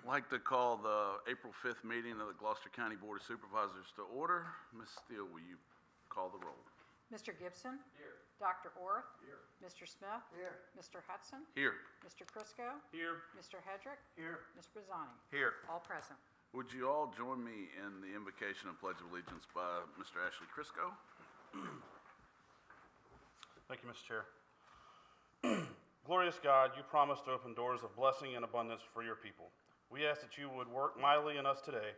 like to call the April 5th meeting of the Gloucester County Board of Supervisors to order. Ms. Steele, will you call the roll? Mr. Gibson? Here. Dr. Orth? Here. Mr. Smith? Here. Mr. Hutson? Here. Mr. Chriscoe? Here. Mr. Hedrick? Here. Ms. Bazzani? Here. All present. Would you all join me in the invocation and pledge of allegiance by Mr. Ashley Chriscoe? Thank you, Mr. Chair. Glorious God, you promised to open doors of blessing and abundance for your people. We ask that you would work mightily in us today,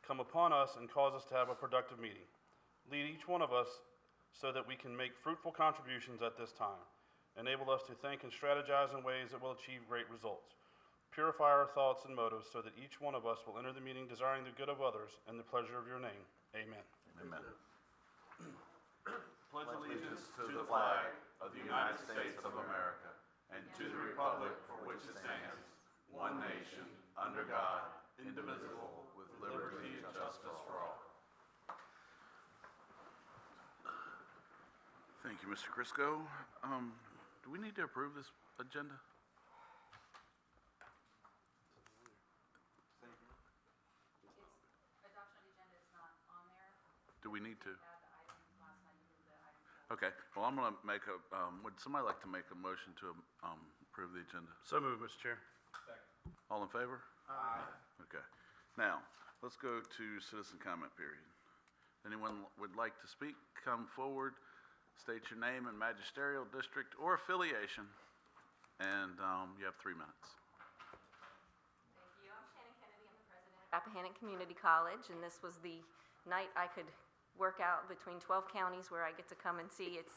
come upon us, and cause us to have a productive meeting. Lead each one of us so that we can make fruitful contributions at this time. Enable us to think and strategize in ways that will achieve great results. Purify our thoughts and motives so that each one of us will enter the meeting desiring the good of others and the pleasure of your name. Amen. Amen. Pledge allegiance to the flag of the United States of America and to the republic for which it stands, one nation, under God, indivisible, with liberty and justice for all. Thank you, Mr. Chriscoe. Do we need to approve this agenda? Adoption of the agenda is not on there. Do we need to? Add the items last night, you moved the items. Okay, well, I'm gonna make a, would somebody like to make a motion to, approve the agenda? So moved, Mr. Chair. All in favor? Aye. Okay. Now, let's go to citizen comment period. Anyone would like to speak, come forward, state your name and magisterial district or affiliation, and you have 3 minutes. Thank you. I'm Shannon Kennedy. I'm the president of Rappahannock Community College, and this was the night I could work out between 12 counties where I get to come and see. It's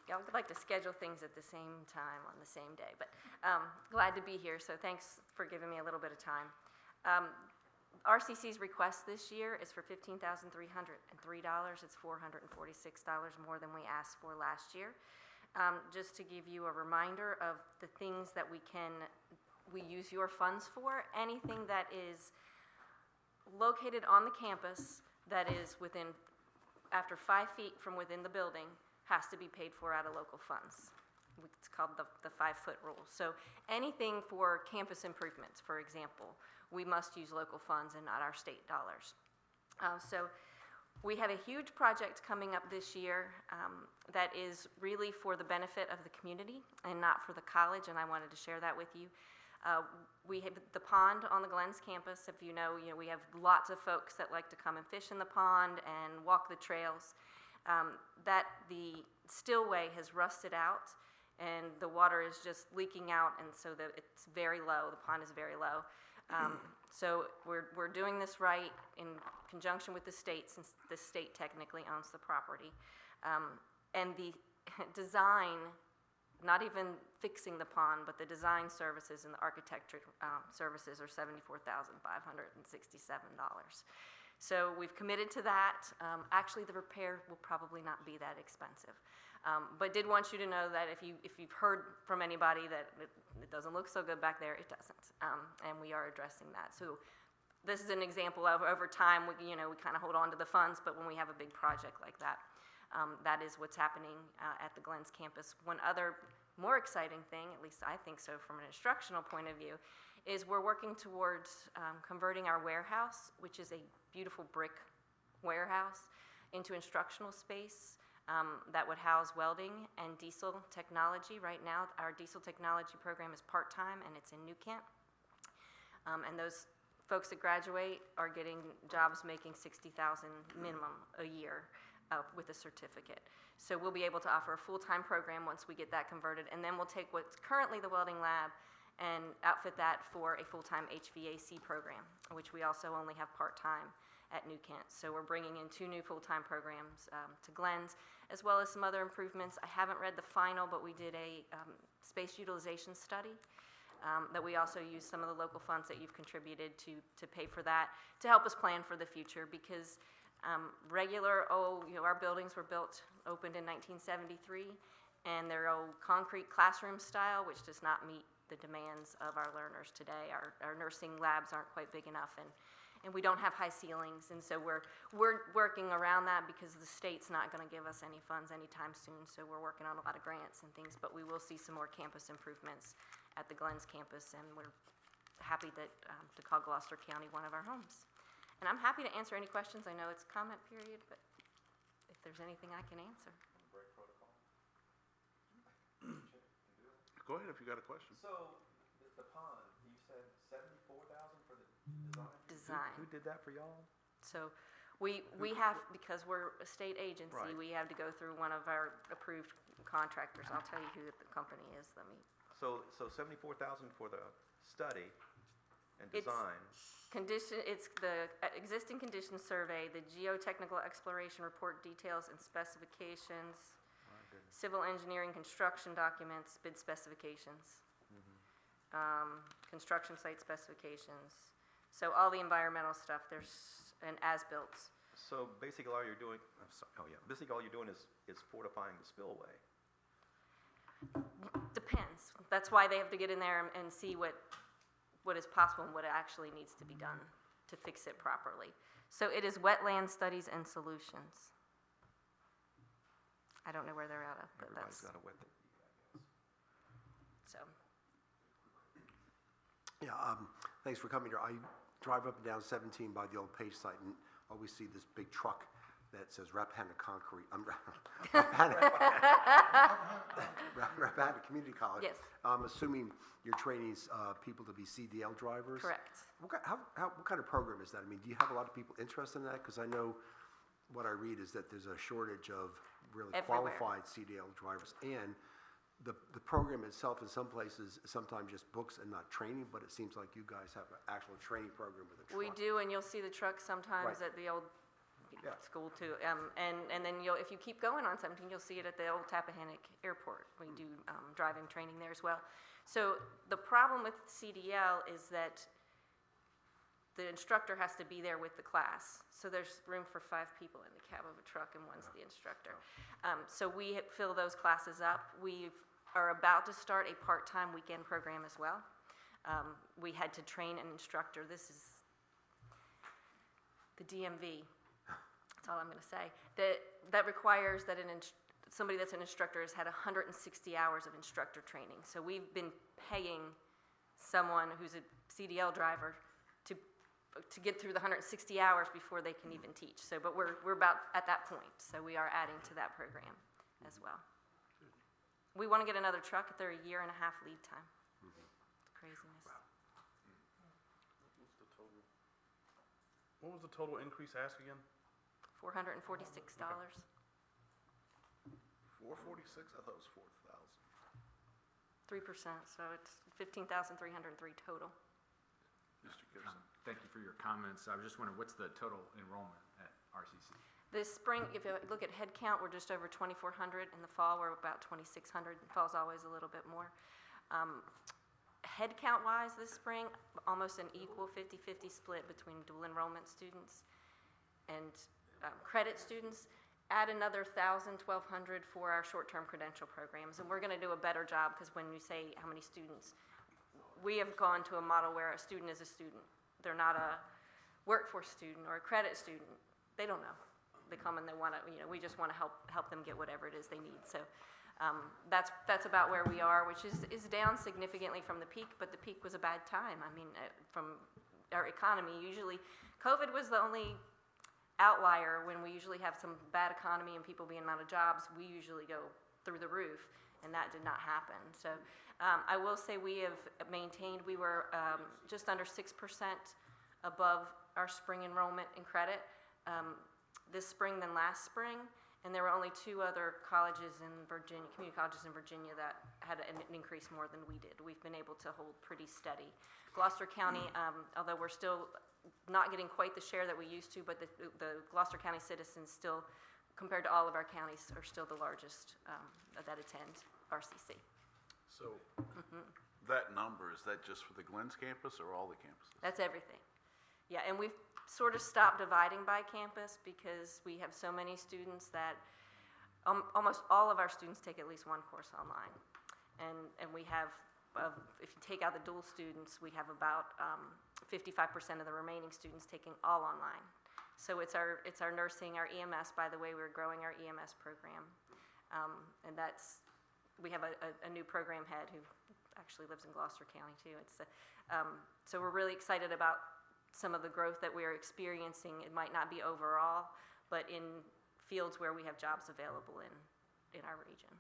I would like to schedule things at the same time on the same day, but glad to be here, so thanks for giving me a little bit of time. RCC's request this year is for $15,303. It's $446 more than we asked for last year. Just to give you a reminder of the things that we use your funds for, anything that is located on the campus that is after 5 feet from within the building has to be paid for out of local funds. It's called the 5-foot rule. So anything for campus improvements, for example, we must use local funds and not our state dollars. So we have a huge project coming up this year that is really for the benefit of the community and not for the college, and I wanted to share that with you. We have the pond on the Glens campus. If you know, we have lots of folks that like to come and fish in the pond and walk the trails. The stillway has rusted out and the water is just leaking out, and so that it's very low. The pond is very low. So we're doing this right in conjunction with the state, since the state technically owns the property. And the design, not even fixing the pond, but the design services and the architecture services are $74,567. So we've committed to that. Actually, the repair will probably not be that expensive. But did want you to know that if you've heard from anybody that it doesn't look so good back there, it doesn't. And we are addressing that. So this is an example of over time, we kind of hold on to the funds, but when we have a big project like that, that is what's happening at the Glens campus. One other more exciting thing, at least I think so from an instructional point of view, is we're working towards converting our warehouse, which is a beautiful brick warehouse, into instructional space that would house welding and diesel technology. Right now, our diesel technology program is part-time, and it's in New Kent. And those folks that graduate are getting jobs making $60,000 minimum a year with a certificate. So we'll be able to offer a full-time program once we get that converted, and then we'll take what's currently the welding lab and outfit that for a full-time HVAC program, which we also only have part-time at New Kent. So we're bringing in 2 new full-time programs to Glens, as well as some other improvements. I haven't read the final, but we did a space utilization study that we also used some of the local funds that you've contributed to pay for that, to help us plan for the future, because our buildings were opened in 1973, and they're old concrete classroom style, which does not meet the demands of our learners today. Our nursing labs aren't quite big enough, and we don't have high ceilings, and so we're working around that because the state's not going to give us any funds anytime soon, so we're working on a lot of grants and things, but we will see some more campus improvements at the Glens campus, and we're happy that, to call Gloucester County one of our homes. And I'm happy to answer any questions. I know it's comment period, but if there's anything I can answer. Go ahead if you got a question. So, the pond, you said 74,000 for the Design. Who did that for y'all? So we have, because we're a state agency, Right. we have to go through one of our approved contractors. I'll tell you who the company is. Let me. So 74,000 for the study and It's design. It's the existing conditions survey, the geotechnical exploration report details and specifications, civil engineering construction documents, bid specifications, construction site specifications. So all the environmental stuff, there's an as-built. So basically all you're doing, basically all you're doing is fortifying the spillway. Depends. That's why they have to get in there and see what is possible and what actually needs to be done to fix it properly. So it is wetland studies and solutions. I don't know where they're out of, but Everybody's that's, got a wet, so. Yeah, thanks for coming here. I drive up and down 17 by the old Page site and always see this big truck that says Rappahannock Concrete, Rappahannock Community College. Yes. I'm assuming you're training people to be CDL drivers? Correct. What kind of program is that? I mean, do you have a lot of people interested in that? Because I know what I read is that there's a shortage of really Everywhere. qualified CDL drivers. And the program itself in some places sometimes just books and not training, but it seems like you guys have an actual training program with a truck. We do, and you'll see the trucks sometimes Right. at the old Yeah. school too. And then if you keep going on 17, you'll see it at the old Tappahannock Airport. We do driving training there as well. So the problem with CDL is that the instructor has to be there with the class. So there's room for 5 people in the cab of a truck and one's the instructor. So we fill those classes up. We are about to start a part-time weekend program as well. We had to train an instructor. This is the DMV. That's all I'm going to say. That requires that somebody that's an instructor has had 160 hours of instructor training. So we've been paying someone who's a CDL driver to get through the 160 hours before they can even teach. So, but we're about at that point. So we are adding to that program as well. We want to get another truck. They're a 1.5 year lead time. It's craziness. What was the total increase ask again? $446. 446, I thought it was 4,000. 3%, so it's $15,303 total. Mr. Gibson. Thank you for your comments. I was just wondering, what's the total enrollment at RCC? This spring, if you look at head count, we're just over 2,400. In the fall, we're about 2,600. Fall's always a little bit more. Head count wise this spring, almost an equal 50-50 split between dual enrollment students and credit students. Add another 1,000, 1,200 for our short-term credential programs. And we're going to do a better job because when you say how many students, we have gone to a model where a student is a student. They're not a workforce student or a credit student. They don't know. They come and they want to, we just want to help them get whatever it is they need. So that's about where we are, which is down significantly from the peak, but the peak was a bad time. I mean, from our economy, usually COVID was the only outlier. When we usually have some bad economy and people being out of jobs, we usually go through the roof, and that did not happen. So I will say we have maintained, we were just under 6% above our spring enrollment in credit this spring than last spring, and there were only 2 other colleges in Virginia, community colleges in Virginia, that had an increase more than we did. We've been able to hold pretty steady. Gloucester County, although we're still not getting quite the share that we used to, but the Gloucester County citizens still, compared to all of our counties, are still the largest that attend RCC. So that number, is that just for the Glens campus or all the campuses? That's everything. Yeah, and we've sort of stopped dividing by campus because we have so many students that almost all of our students take at least one course online. And we have, if you take out the dual students, we have about 55% of the remaining students taking all online. So it's our nursing, our EMS, by the way, we're growing our EMS program. And we have a new program head who actually lives in Gloucester County too. So we're really excited about some of the growth that we are experiencing. It might not be overall, but in fields where we have jobs available in our region.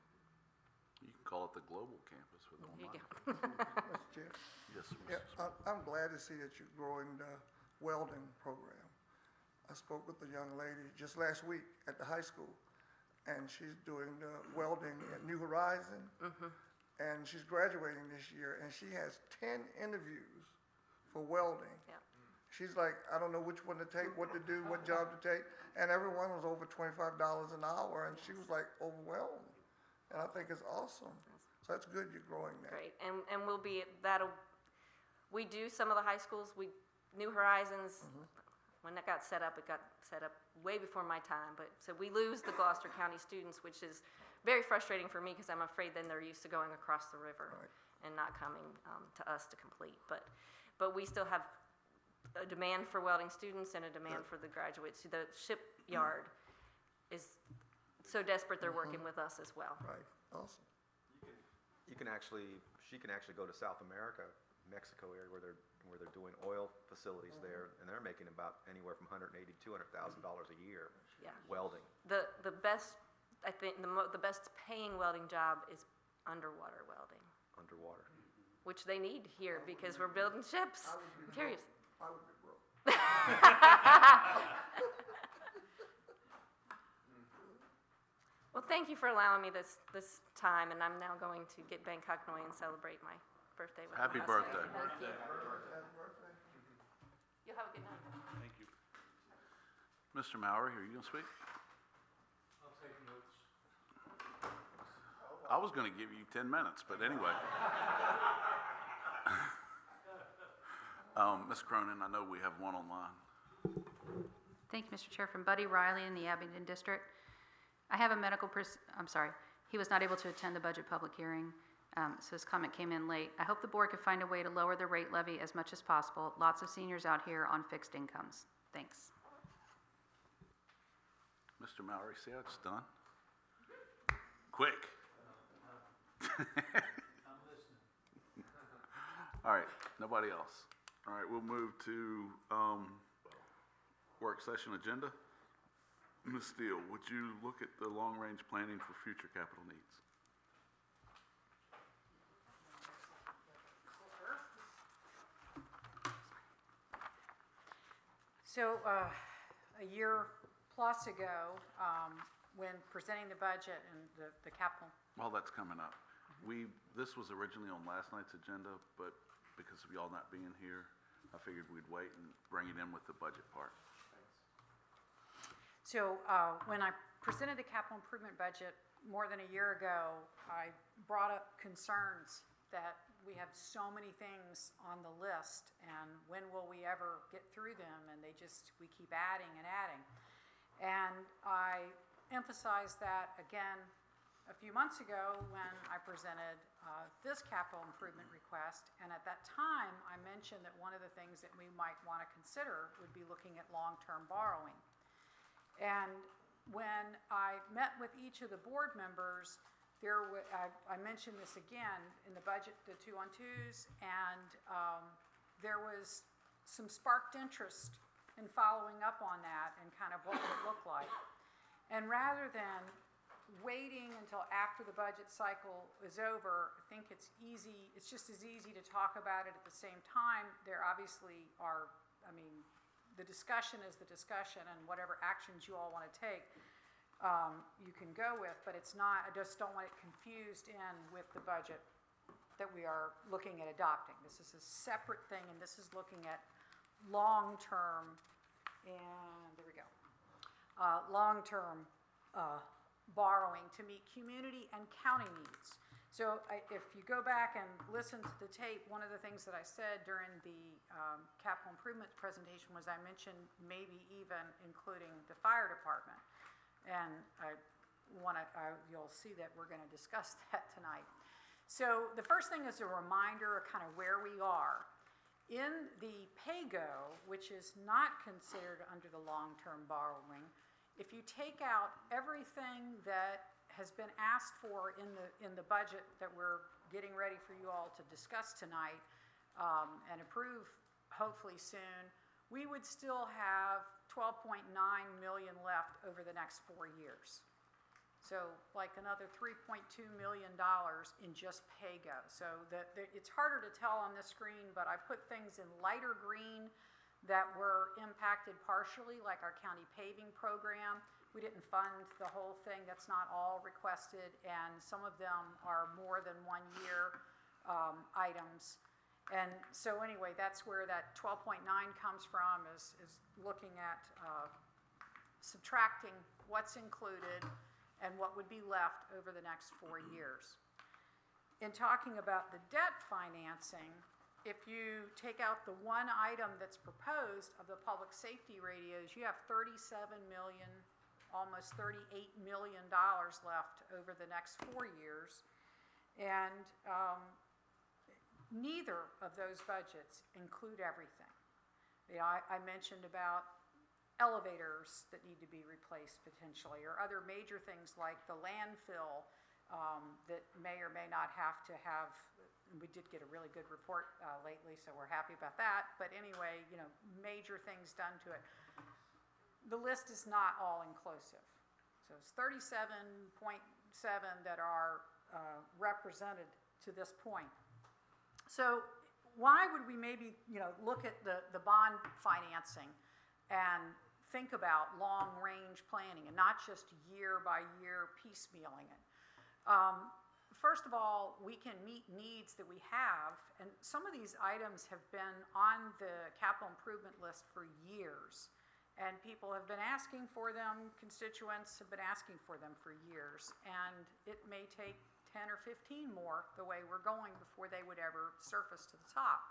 You can call it the global campus with all There you mine. go. Mr. Chair. Yes, Mr. Yeah, Smith. I'm glad to see that you're growing the welding program. I spoke with a young lady just last week at the high school, and she's doing the welding at New Horizon. And she's graduating this year, and she has 10 interviews for welding. Yeah. She's like, I don't know which one to take, what to do, what job to take, and everyone was over $25 an hour, and she was like overwhelmed. And I think it's awesome. So that's good you're growing that. Great, and we do some of the high schools, New Horizons, when that got set up, it got set up way before my time, but, so we lose the Gloucester County students, which is very frustrating for me, because I'm afraid then they're used to going across the river Right. and not coming to us to complete, but we still have a demand for welding students and a demand for the graduates. The shipyard is so desperate, they're working with us as well. Right, awesome. She can actually go to South America, Mexico area, where they're doing oil facilities there, and they're making about anywhere from $180,000 to $200,000 a year. Yeah. Welding. The best, I think, the best paying welding job is underwater welding, Underwater. which they need here because we're building ships. I'm curious. I would be broke. Well, thank you for allowing me this time, and I'm now going to get Bangkok Noi and celebrate my birthday with Happy my birthday. husband. Thank you. Happy birthday. You'll have a good night. Thank you. Mr. Maurer, are you going to speak? I'll take notes. I was going to give you 10 minutes, but anyway. Ms. Cronin, I know we have one online. Thank you, Mr. Chair. From Buddy Riley in the Abingdon District. I have a medical he was not able to attend the budget public hearing, so his comment came in late. I hope the board could find a way to lower the rate levy as much as possible. Lots of seniors out here on fixed incomes. Thanks. Mr. Maurer, see how it's done? Quick. I'm listening. All right, nobody else. All right, we'll move to work session agenda. Ms. Steele, would you look at the long-range planning for future capital needs? So, a year plus ago, when presenting the budget and the capital, Well, that's coming up. This was originally on last night's agenda, but because of y'all not being here, I figured we'd wait and bring it in with the budget part. so when I presented the capital improvement budget more than a year ago, I brought up concerns that we have so many things on the list, and when will we ever get through them? And we keep adding and adding. And I emphasized that again a few months ago when I presented this capital improvement request. And at that time, I mentioned that one of the things that we might want to consider would be looking at long-term borrowing. And when I met with each of the board members, I mentioned this again in the budget, the 2-on-2s, and there was some sparked interest in following up on that and kind of what it would look like. And rather than waiting until after the budget cycle is over, I think it's just as easy to talk about it at the same time. There obviously are, the discussion is the discussion, and whatever actions you all want to take, you can go with, but it's not, I just don't want it confused in with the budget that we are looking at adopting. This is a separate thing, and this is looking at long-term, and there we go, long-term borrowing to meet community and county needs. So if you go back and listen to the tape, one of the things that I said during the capital improvement presentation was I mentioned maybe even including the fire department. And you'll see that we're going to discuss that tonight. So the first thing is a reminder of kind of where we are. In the PAYGO, which is not considered under the long-term borrowing, if you take out everything that has been asked for in the budget that we're getting ready for you all to discuss tonight and approve hopefully soon, we would still have 12.9 million left over the next 4 years. So like another $3.2 million in just pay-go. So it's harder to tell on this screen, but I put things in lighter green that were impacted partially, like our county paving program. We didn't fund the whole thing, that's not all requested, and some of them are more than 1 year items. And so anyway, that's where that 12.9 comes from, is looking at subtracting what's included and what would be left over the next 4 years. In talking about the debt financing, if you take out the one item that's proposed of the public safety radios, you have 37 million, almost $38 million left over the next 4 years. And neither of those budgets include everything. You know, I mentioned about elevators that need to be replaced potentially, or other major things like the landfill that may or may not have to have. We did get a really good report lately, so we're happy about that. But anyway, you know, major things done to it. The list is not all inclusive. So it's 37.7 that are represented to this point. So why would we maybe, you know, look at the bond financing and think about long-range planning and not just year-by-year piecemealing it? First of all, we can meet needs that we have, and some of these items have been on the capital improvement list for years, and people have been asking for them, constituents have been asking for them for years, and it may take 10 or 15 more the way we're going before they would ever surface to the top.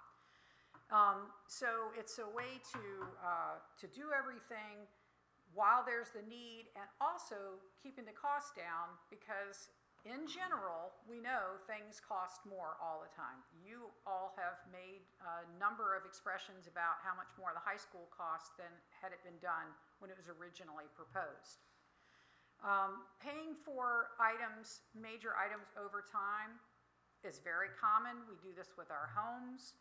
So it's a way to do everything while there's the need, and also keeping the cost down, because in general, we know things cost more all the time. You all have made a number of expressions about how much more the high school cost than had it been done when it was originally proposed. Paying for items, major items over time is very common. We do this with our homes.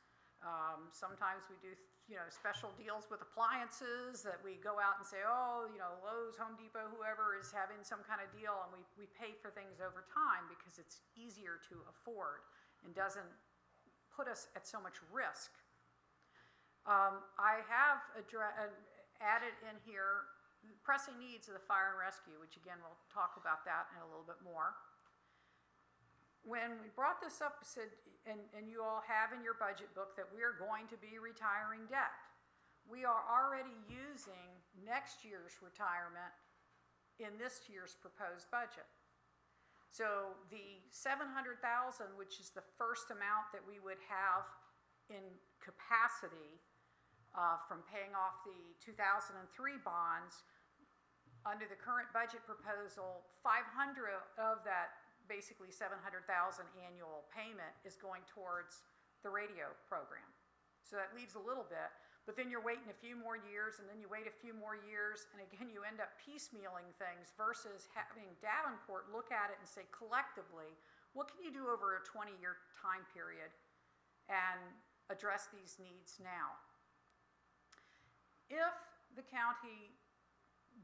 Sometimes we do, you know, special deals with appliances that we go out and say, oh, you know, Lowe's, Home Depot, whoever is having some kind of deal, and we pay for things over time because it's easier to afford and doesn't put us at so much risk. I have added in here pressing needs of the fire and rescue, which again, we'll talk about that in a little bit more. When we brought this up, said, and you all have in your budget book that we are going to be retiring debt. We are already using next year's retirement in this year's proposed budget. So the $700,000, which is the first amount that we would have in capacity from paying off the 2003 bonds, under the current budget proposal, 500 of that basically $700,000 annual payment is going towards the radio program. So that leaves a little bit, but then you're waiting a few more years, and then you wait a few more years, and again, you end up piecemealing things versus having Davenport look at it and say collectively, what can you do over a 20-year time period and address these needs now? If the county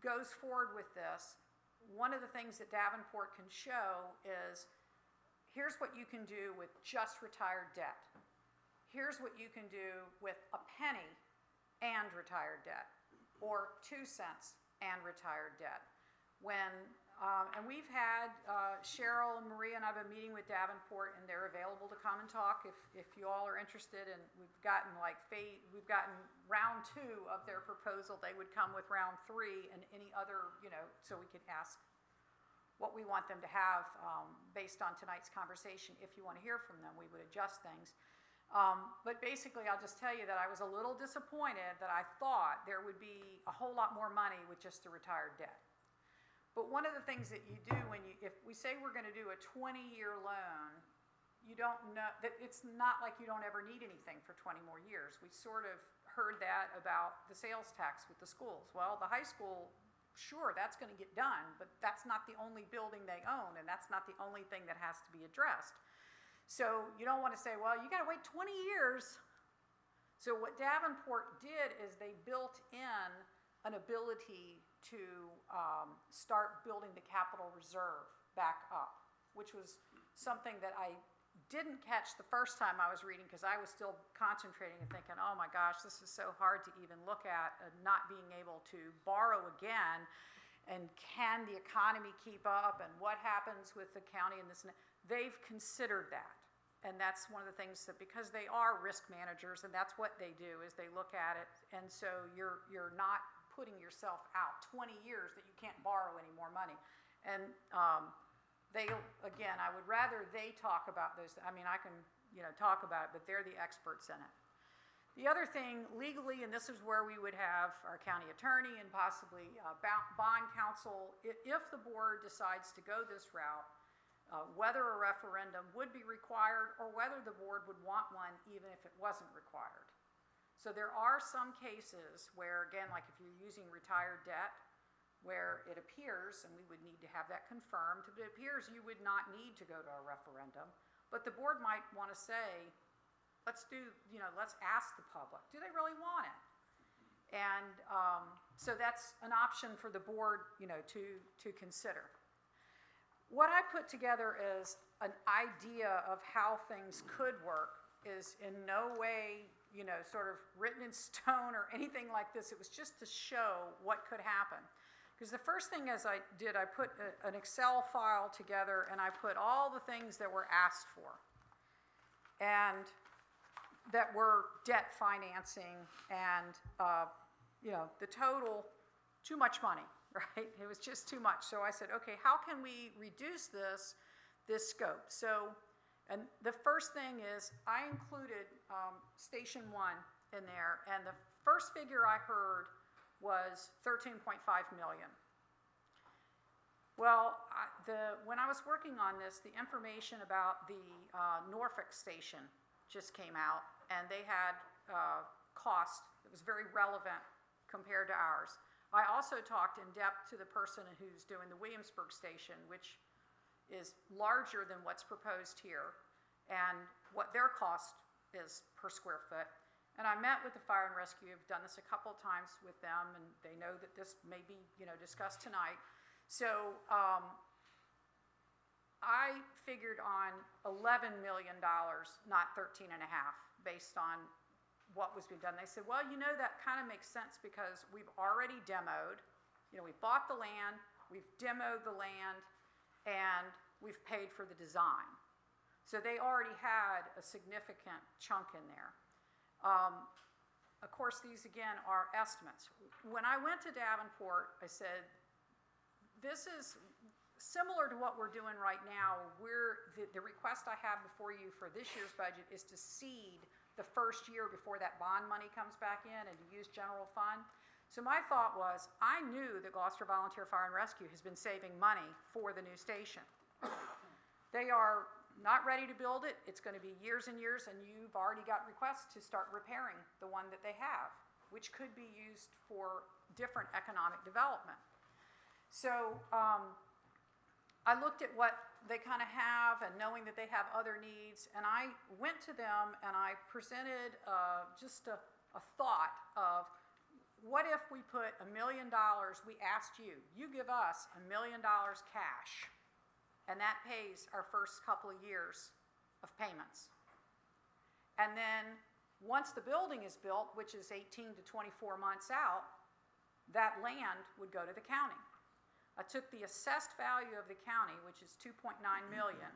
goes forward with this, one of the things that Davenport can show is, here's what you can do with just retired debt. Here's what you can do with a penny and retired debt, or 2 cents and retired debt. And we've had, Cheryl and Maria and I have been meeting with Davenport, and they're available to come and talk if you all are interested. And we've gotten round 2 of their proposal. They would come with round 3 and any other, you know, so we could ask what we want them to have based on tonight's conversation. If you want to hear from them, we would adjust things. But basically, I'll just tell you that I was a little disappointed that I thought there would be a whole lot more money with just the retired debt. But one of the things that you do if we say we're going to do a 20-year loan, you don't know that it's not like you don't ever need anything for 20 more years. We sort of heard that about the sales tax with the schools. Well, the high school, sure, that's going to get done, but that's not the only building they own, and that's not the only thing that has to be addressed. So you don't want to say, well, you got to wait 20 years. So what Davenport did is they built in an ability to start building the capital reserve back up, which was something that I didn't catch the first time I was reading because I was still concentrating and thinking, oh my gosh, this is so hard to even look at, not being able to borrow again, and can the economy keep up, and what happens with the county and this and that. They've considered that. And that's one of the things that, because they are risk managers, and that's what they do, is they look at it, and so you're not putting yourself out 20 years that you can't borrow any more money. And again, I would rather they talk about those. I mean, I can, talk about it, but they're the experts in it. The other thing, legally, and this is where we would have our county attorney and possibly bond counsel, if the board decides to go this route, whether a referendum would be required or whether the board would want one even if it wasn't required. So there are some cases where, again, like if you're using retired debt, where it appears, and we would need to have that confirmed, but it appears you would not need to go to a referendum, but the board might want to say, let's ask the public, do they really want it? And so that's an option for the board, to consider. What I put together is an idea of how things could work, is in no way, sort of written in stone or anything like this. It was just to show what could happen. Because the first thing I put an Excel file together, and I put all the things that were asked for. And that were debt financing and, the total, too much money. Right? It was just too much. So I said, okay, how can we reduce this scope? So, and the first thing is I included Station 1 in there, and the first figure I heard was 13.5 million. Well, when I was working on this, the information about the Norfolk station just came out, and they had cost that was very relevant compared to ours. I also talked in depth to the person who's doing the Williamsburg station, which is larger than what's proposed here, and what their cost is per square foot. And I met with the fire and rescue. I've done this a couple of times with them, and they know that this may be, discussed tonight. So I figured on $11 million, not 13.5, based on what was being done. They said, well, that kind of makes sense because we've already demoed, we bought the land, we've demoed the land, and we've paid for the design. So they already had a significant chunk in there. Of course, these again are estimates. When I went to Davenport, I said, this is similar to what we're doing right now. The request I have before you for this year's budget is to seed the first year before that bond money comes back in and to use general fund. So my thought was, I knew that Gloucester Volunteer Fire and Rescue has been saving money for the new station. They are not ready to build it. It's going to be years and years, and you've already got requests to start repairing the one that they have, which could be used for different economic development. So I looked at what they kind of have, and knowing that they have other needs, and I went to them and I presented just a thought of, what if we put $1 million, we asked you give us $1 million cash, and that pays our first couple of years of payments. And then once the building is built, which is 18 to 24 months out, that land would go to the county. I took the assessed value of the county, which is $2.9 million.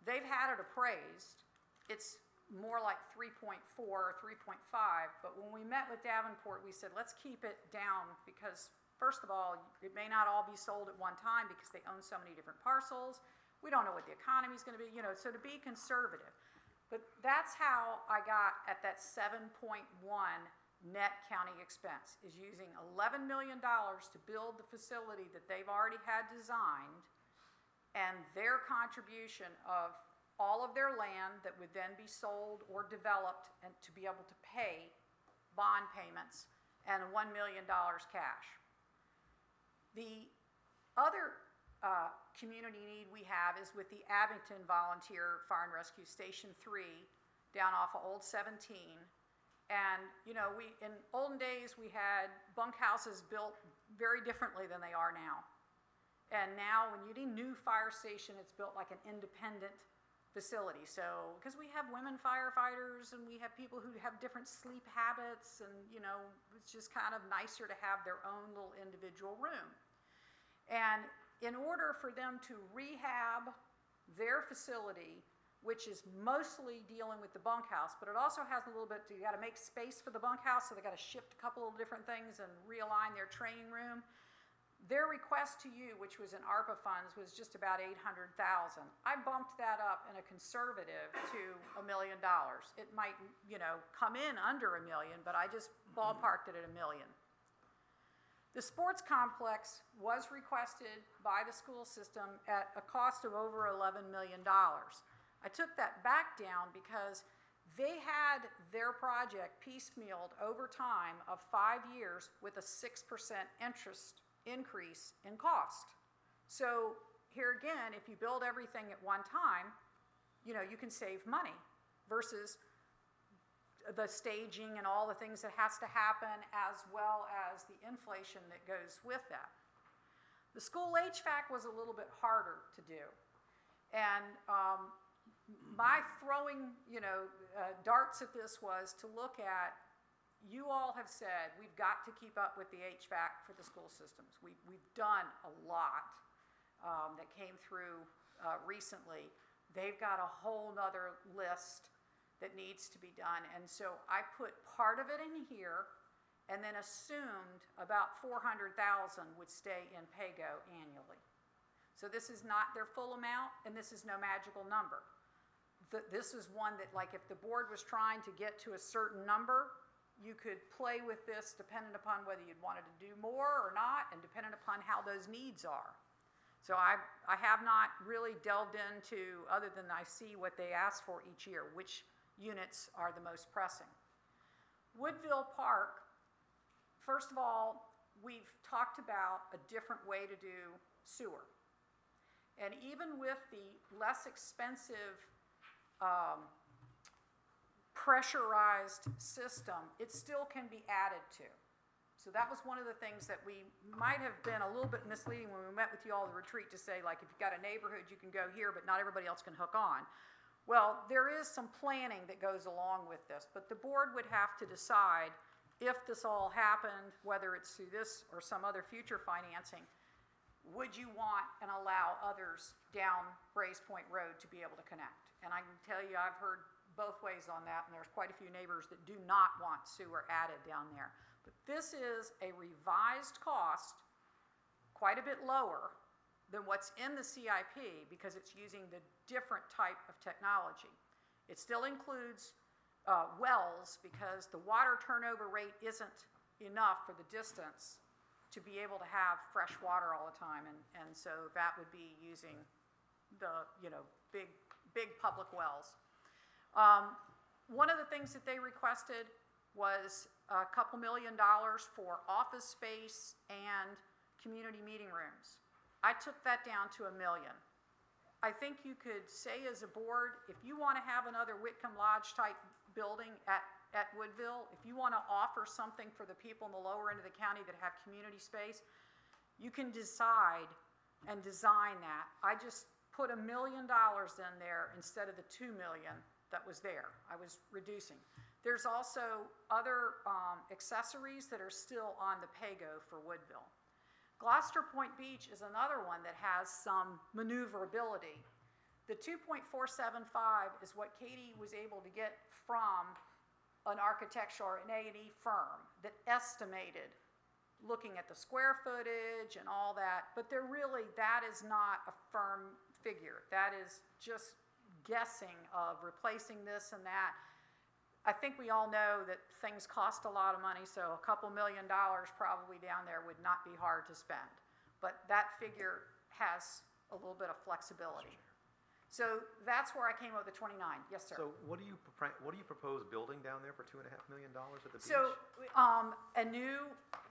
They've had it appraised. It's more like 3.4 or 3.5, but when we met with Davenport, we said, let's keep it down because, first of all, it may not all be sold at one time because they own so many different parcels. We don't know what the economy is going to be, so to be conservative. But that's how I got at that 7.1 net county expense, is using $11 million to build the facility that they've already had designed, and their contribution of all of their land that would then be sold or developed and to be able to pay bond payments, and $1 million cash. The other community need we have is with the Abingdon Volunteer Fire and Rescue Station 3 down off of Old 17. And, you know, in olden days, we had bunkhouses built very differently than they are now. And now, when you need a new fire station, it's built like an independent facility. So, because we have women firefighters and we have people who have different sleep habits, and, you know, it's just kind of nicer to have their own little individual room. And in order for them to rehab their facility, which is mostly dealing with the bunkhouse, but it also has a little bit, you gotta make space for the bunkhouse, so they gotta shift a couple of different things and realign their training room. Their request to you, which was in ARPA funds, was just about $800,000. I bumped that up in a conservative to $1 million. It might, you know, come in under $1 million, but I just ballparked it at $1 million. The sports complex was requested by the school system at a cost of over $11 million. I took that back down because they had their project piecemealed over time of 5 years with a 6% interest increase in cost. So here again, if you build everything at one time, you know, you can save money versus the staging and all the things that has to happen, as well as the inflation that goes with that. The school HVAC was a little bit harder to do. And my throwing, you know, darts at this was to look at, you all have said we've got to keep up with the HVAC for the school systems. We've done a lot that came through recently. They've got a whole nother list that needs to be done. And so I put part of it in here and then assumed about $400,000 would stay in PAYGO annually. So this is not their full amount, and this is no magical number. This is one that, like, if the board was trying to get to a certain number, you could play with this dependent upon whether you'd wanted to do more or not, and dependent upon how those needs are. So I have not really delved into, other than I see what they ask for each year, which units are the most pressing. Woodville Park, first of all, we've talked about a different way to do sewer. And even with the less expensive pressurized system, it still can be added to. So that was one of the things that we might have been a little bit misleading when we met with you all at the retreat, to say, like, if you've got a neighborhood, you can go here, but not everybody else can hook on. Well, there is some planning that goes along with this, but the board would have to decide if this all happened, whether it's through this or some other future financing, would you want and allow others down Brays Point Road to be able to connect? And I can tell you, I've heard both ways on that, and there's quite a few neighbors that do not want sewer added down there. But this is a revised cost, quite a bit lower than what's in the CIP, because it's using the different type of technology. It still includes wells, because the water turnover rate isn't enough for the distance to be able to have fresh water all the time, and so that would be using the, you know, big public wells. One of the things that they requested was a couple $1 million for office space and community meeting rooms. I took that down to $1 million. I think you could say as a board, if you want to have another Whitcomb Lodge type building at Woodville, if you want to offer something for the people in the lower end of the county that have community space, you can decide and design that. I just put $1 million in there instead of the $2 million that was there. I was reducing. There's also other accessories that are still on the PAYGO for Woodville. Gloucester Point Beach is another one that has some maneuverability. The 2.475 is what Katie was able to get from an architectural or an A&E firm that estimated, looking at the square footage and all that, but that is not a firm figure. That is just guessing of replacing this and that. I think we all know that things cost a lot of money, so a couple $1 million probably down there would not be hard to spend. But that figure has a little bit of flexibility. So that's where I came up with the 29. Yes, sir. So what do you propose building down there for $2.5 million at the beach? So,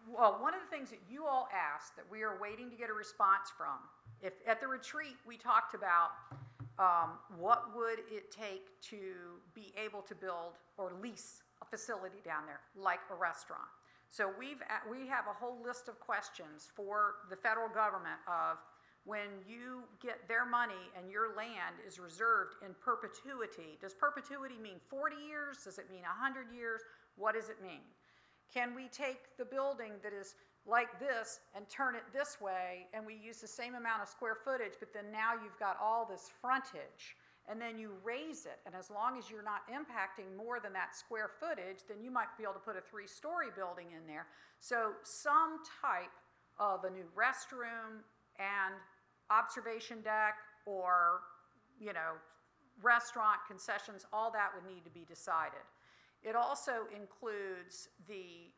one of the things that you all asked that we are waiting to get a response from, if at the retreat we talked about what would it take to be able to build or lease a facility down there, like a restaurant. So we have a whole list of questions for the federal government of when you get their money and your land is reserved in perpetuity. Does perpetuity mean 40 years? Does it mean 100 years? What does it mean? Can we take the building that is like this and turn it this way, and we use the same amount of square footage, but then now you've got all this frontage, and then you raise it, and as long as you're not impacting more than that square footage, then you might be able to put a 3-story building in there. So some type of a new restroom and observation deck, or, restaurant, concessions, all that would need to be decided. It also includes the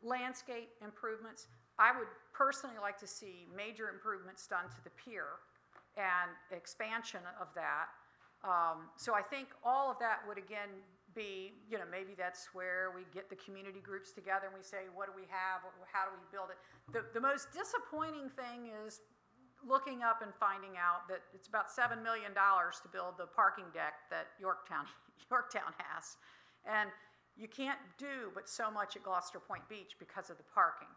landscape improvements. I would personally like to see major improvements done to the pier and expansion of that. So I think all of that would again be, maybe that's where we get the community groups together and we say, what do we have? How do we build it? The most disappointing thing is looking up and finding out that it's about $7 million to build the parking deck that Yorktown has. And you can't do but so much at Gloucester Point Beach because of the parking.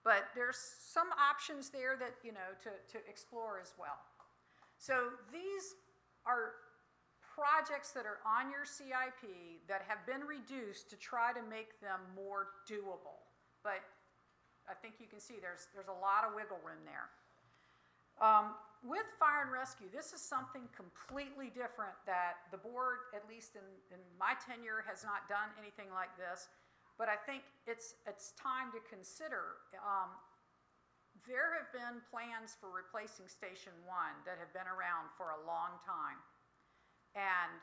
But there's some options there that, to explore as well. So these are projects that are on your CIP that have been reduced to try to make them more doable. But I think you can see there's a lot of wiggle room there. With fire and rescue, this is something completely different that the board, at least in my tenure, has not done anything like this. But I think it's time to consider. There have been plans for replacing Station 1 that have been around for a long time. And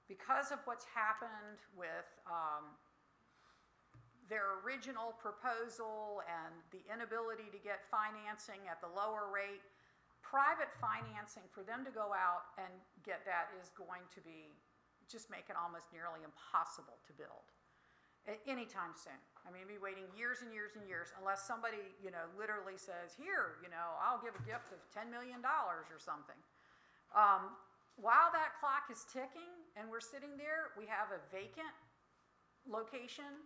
because of what's happened with their original proposal and the inability to get financing at the lower rate, private financing for them to go out and get that is going to be just make it almost nearly impossible to build anytime soon. I mean, we'll be waiting years and years and years unless somebody, literally says, here, I'll give a gift of $10 million or something. While that clock is ticking and we're sitting there, we have a vacant location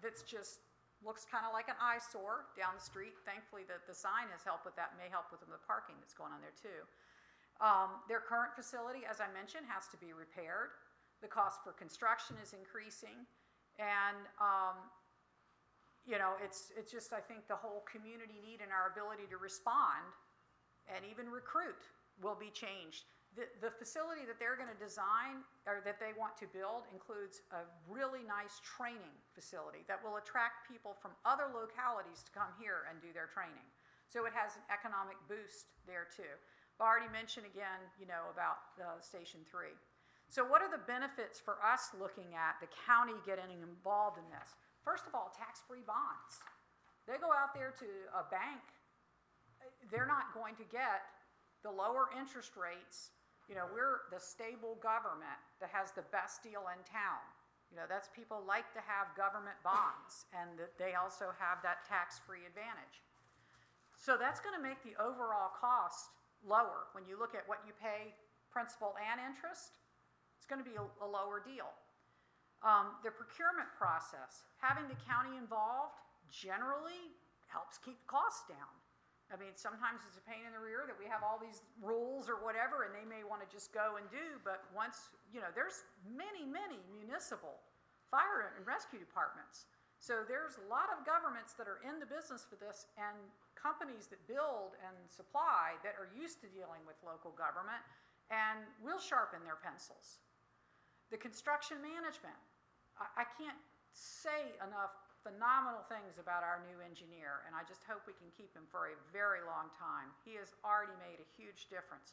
that's just looks kind of like an eyesore down the street. Thankfully, the sign has helped with that, may help with the parking that's going on there too. Their current facility, as I mentioned, has to be repaired. The cost for construction is increasing. And, it's just, I think, the whole community need and our ability to respond and even recruit will be changed. The facility that they're going to design or that they want to build includes a really nice training facility that will attract people from other localities to come here and do their training. So it has an economic boost there too. I've already mentioned again, about Station 3. So what are the benefits for us looking at the county getting involved in this? First of all, tax-free bonds. They go out there to a bank, they're not going to get the lower interest rates. We're the stable government that has the best deal in town. That's people like to have government bonds, and that they also have that tax-free advantage. So that's going to make the overall cost lower. When you look at what you pay principal and interest, it's going to be a lower deal. The procurement process, having the county involved generally helps keep costs down. I mean, sometimes it's a pain in the rear that we have all these rules or whatever, and they may want to just go and do, but once, there's many, many municipal fire and rescue departments. So there's a lot of governments that are in the business for this, and companies that build and supply that are used to dealing with local government, and will sharpen their pencils. The construction management, I can't say enough phenomenal things about our new engineer, and I just hope we can keep him for a very long time. He has already made a huge difference.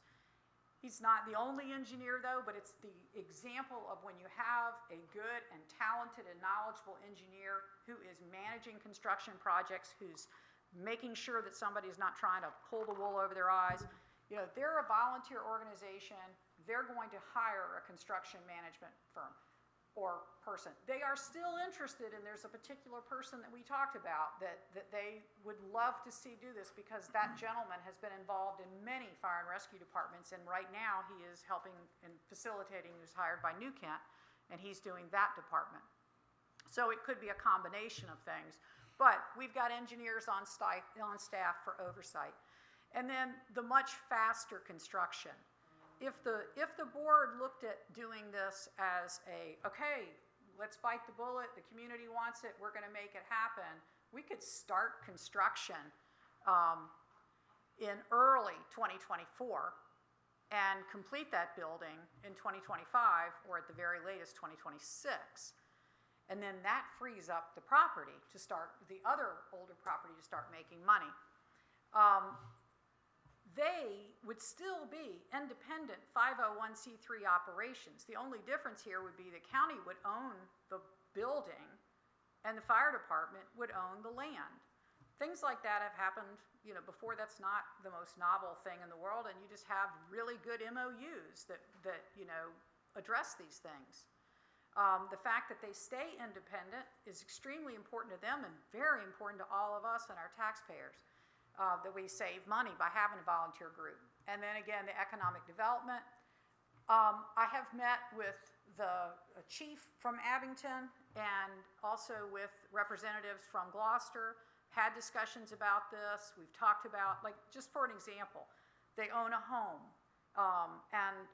He's not the only engineer though, but it's the example of when you have a good and talented and knowledgeable engineer who is managing construction projects, who's making sure that somebody's not trying to pull the wool over their eyes. You know, they're a volunteer organization, they're going to hire a construction management firm or person. They are still interested, and there's a particular person that we talked about that they would love to see do this, because that gentleman has been involved in many fire and rescue departments, and right now he is helping and facilitating, he was hired by New Kent, and he's doing that department. So it could be a combination of things, but we've got engineers on staff for oversight. And then the much faster construction. If the board looked at doing this as okay, let's bite the bullet, the community wants it, we're gonna make it happen, we could start construction in early 2024 and complete that building in 2025, or at the very latest 2026. And then that frees up the property to start, the other older property to start making money. They would still be independent 501c3 operations. The only difference here would be the county would own the building and the fire department would own the land. Things like that have happened, you know, before. That's not the most novel thing in the world, and you just have really good MOUs that you know, address these things. The fact that they stay independent is extremely important to them and very important to all of us and our taxpayers. That we save money by having a volunteer group. And then again, the economic development. I have met with the chief from Abingdon and also with representatives from Gloucester, had discussions about this. We've talked about, like, just for an example, they own a home and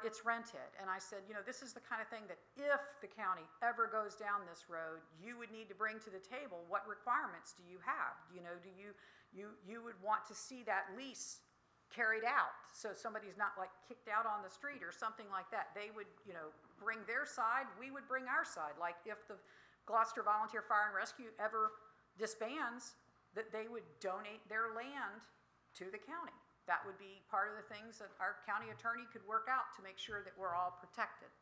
it's rented. And I said, you know, this is the kind of thing that if the county ever goes down this road, you would need to bring to the table. What requirements do you have? You know, you would want to see that lease carried out, so somebody's not like kicked out on the street or something like that. They would, you know, bring their side, we would bring our side. Like if the Gloucester Volunteer Fire and Rescue ever disbands, that they would donate their land to the county. That would be part of the things that our county attorney could work out to make sure that we're all protected.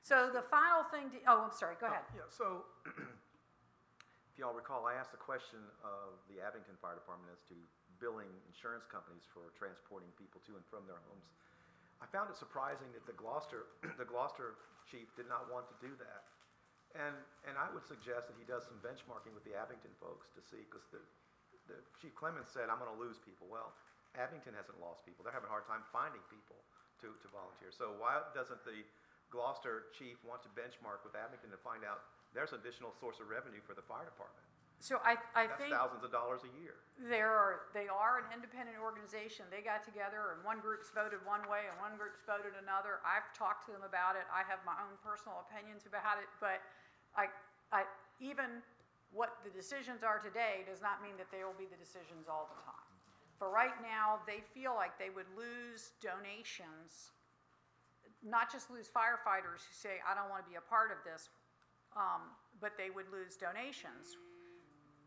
So the final thing, I'm sorry, go ahead. Yeah, so if y'all recall, I asked a question of the Abingdon Fire Department as to billing insurance companies for transporting people to and from their homes. I found it surprising that the Gloucester chief did not want to do that. And I would suggest that he does some benchmarking with the Abingdon folks to see, because the Chief Clemens said, I'm gonna lose people. Well, Abingdon hasn't lost people. They're having a hard time finding people to volunteer. So why doesn't the Gloucester chief want to benchmark with Abingdon to find out there's an additional source of revenue for the fire department? So I That's think thousands of dollars a year. they are an independent organization. They got together and one group's voted one way and one group's voted another. I've talked to them about it. I have my own personal opinions about it, but even what the decisions are today does not mean that they will be the decisions all the time. For right now, they feel like they would lose donations, not just lose firefighters who say, I don't want to be a part of this, but they would lose donations.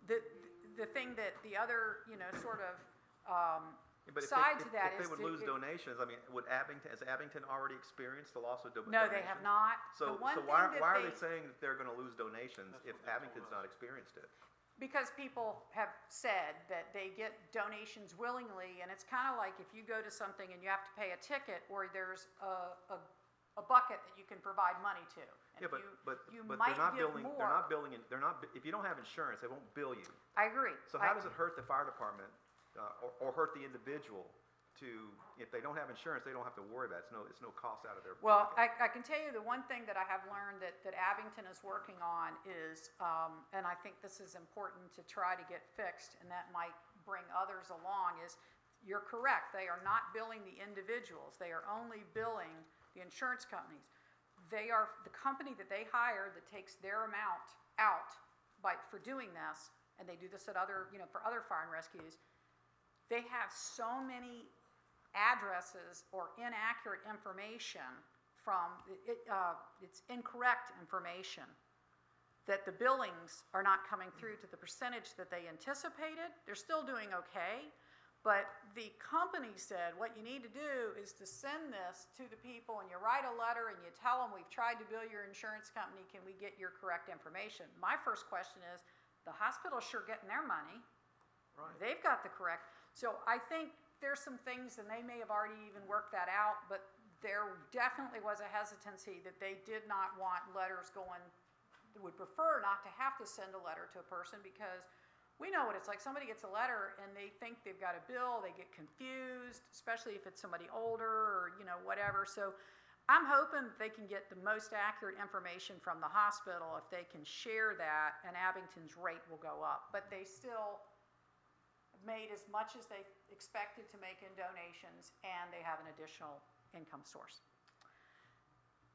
The thing that the other, you know, sort of side to that is... If they would lose donations, I mean, has Abingdon already experienced the loss of donations? No, they have not. So why are they saying that they're going to lose donations if Abington's not experienced it? Because people have said that they get donations willingly, and it's kind of like if you go to something and you have to pay a ticket, or there's a bucket that you can provide money to. And Yeah, but you they're might not give billing, more. they're not billing, if you don't have insurance, they won't bill you. I agree. So how does it hurt the fire department, or hurt the individual if they don't have insurance, they don't have to worry about it. It's no cost out of their Well, pocket. I can tell you the one thing that I have learned that Abingdon is working on is, and I think this is important to try to get fixed, and that might bring others along, is you're correct. They are not billing the individuals. They are only billing the insurance companies. They are the company that they hire that takes their amount out for doing this, and they do this at other, for other fire and rescues. They have so many addresses or inaccurate information from it's incorrect information that the billings are not coming through to the percentage that they anticipated. They're still doing okay, but the company said what you need to do is to send this to the people, and you write a letter and you tell them, we've tried to bill your insurance company, can we get your correct information? My first question is, the hospital's sure getting their money. Right. They've got the correct. So I think there's some things, and they may have already even worked that out, but there definitely was a hesitancy that they did not want letters going, would prefer not to have to send a letter to a person, because we know what it's like. Somebody gets a letter and they think they've got a bill, they get confused, especially if it's somebody older or, whatever. So I'm hoping they can get the most accurate information from the hospital if they can share that, and Abington's rate will go up. But they still made as much as they expected to make in donations, and they have an additional income source.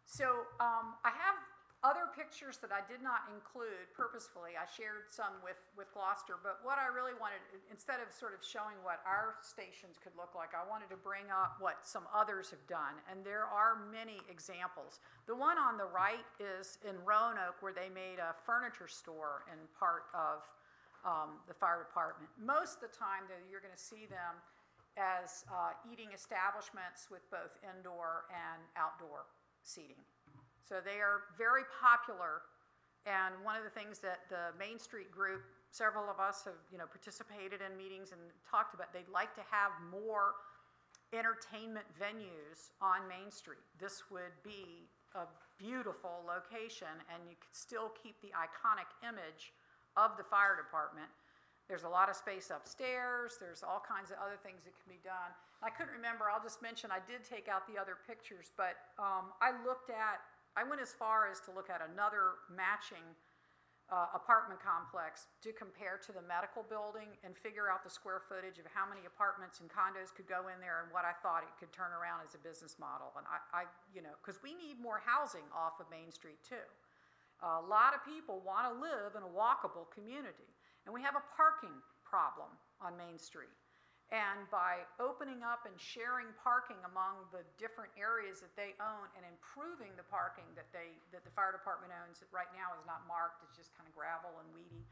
So I have other pictures that I did not include purposefully. I shared some with Gloucester, but what I really wanted, instead of sort of showing what our stations could look like, I wanted to bring up what some others have done, and there are many examples. The one on the right is in Roanoke, where they made a furniture store in part of the fire department. Most of the time, though, you're going to see them as eating establishments with both indoor and outdoor seating. So they are very popular, and one of the things that the Main Street group, several of us have participated in meetings and talked about, they'd like to have more entertainment venues on Main Street. This would be a beautiful location, and you could still keep the iconic image of the fire department. There's a lot of space upstairs. There's all kinds of other things that can be done. I couldn't remember, I'll just mention, I did take out the other pictures, but I went as far as to look at another matching apartment complex to compare to the medical building and figure out the square footage of how many apartments and condos could go in there and what I thought it could turn around as a business model. And because we need more housing off of Main Street too. A lot of people want to live in a walkable community, and we have a parking problem on Main Street. And by opening up and sharing parking among the different areas that they own and improving the parking that the fire department owns, that right now is not marked, it's just kind of gravel and weedy,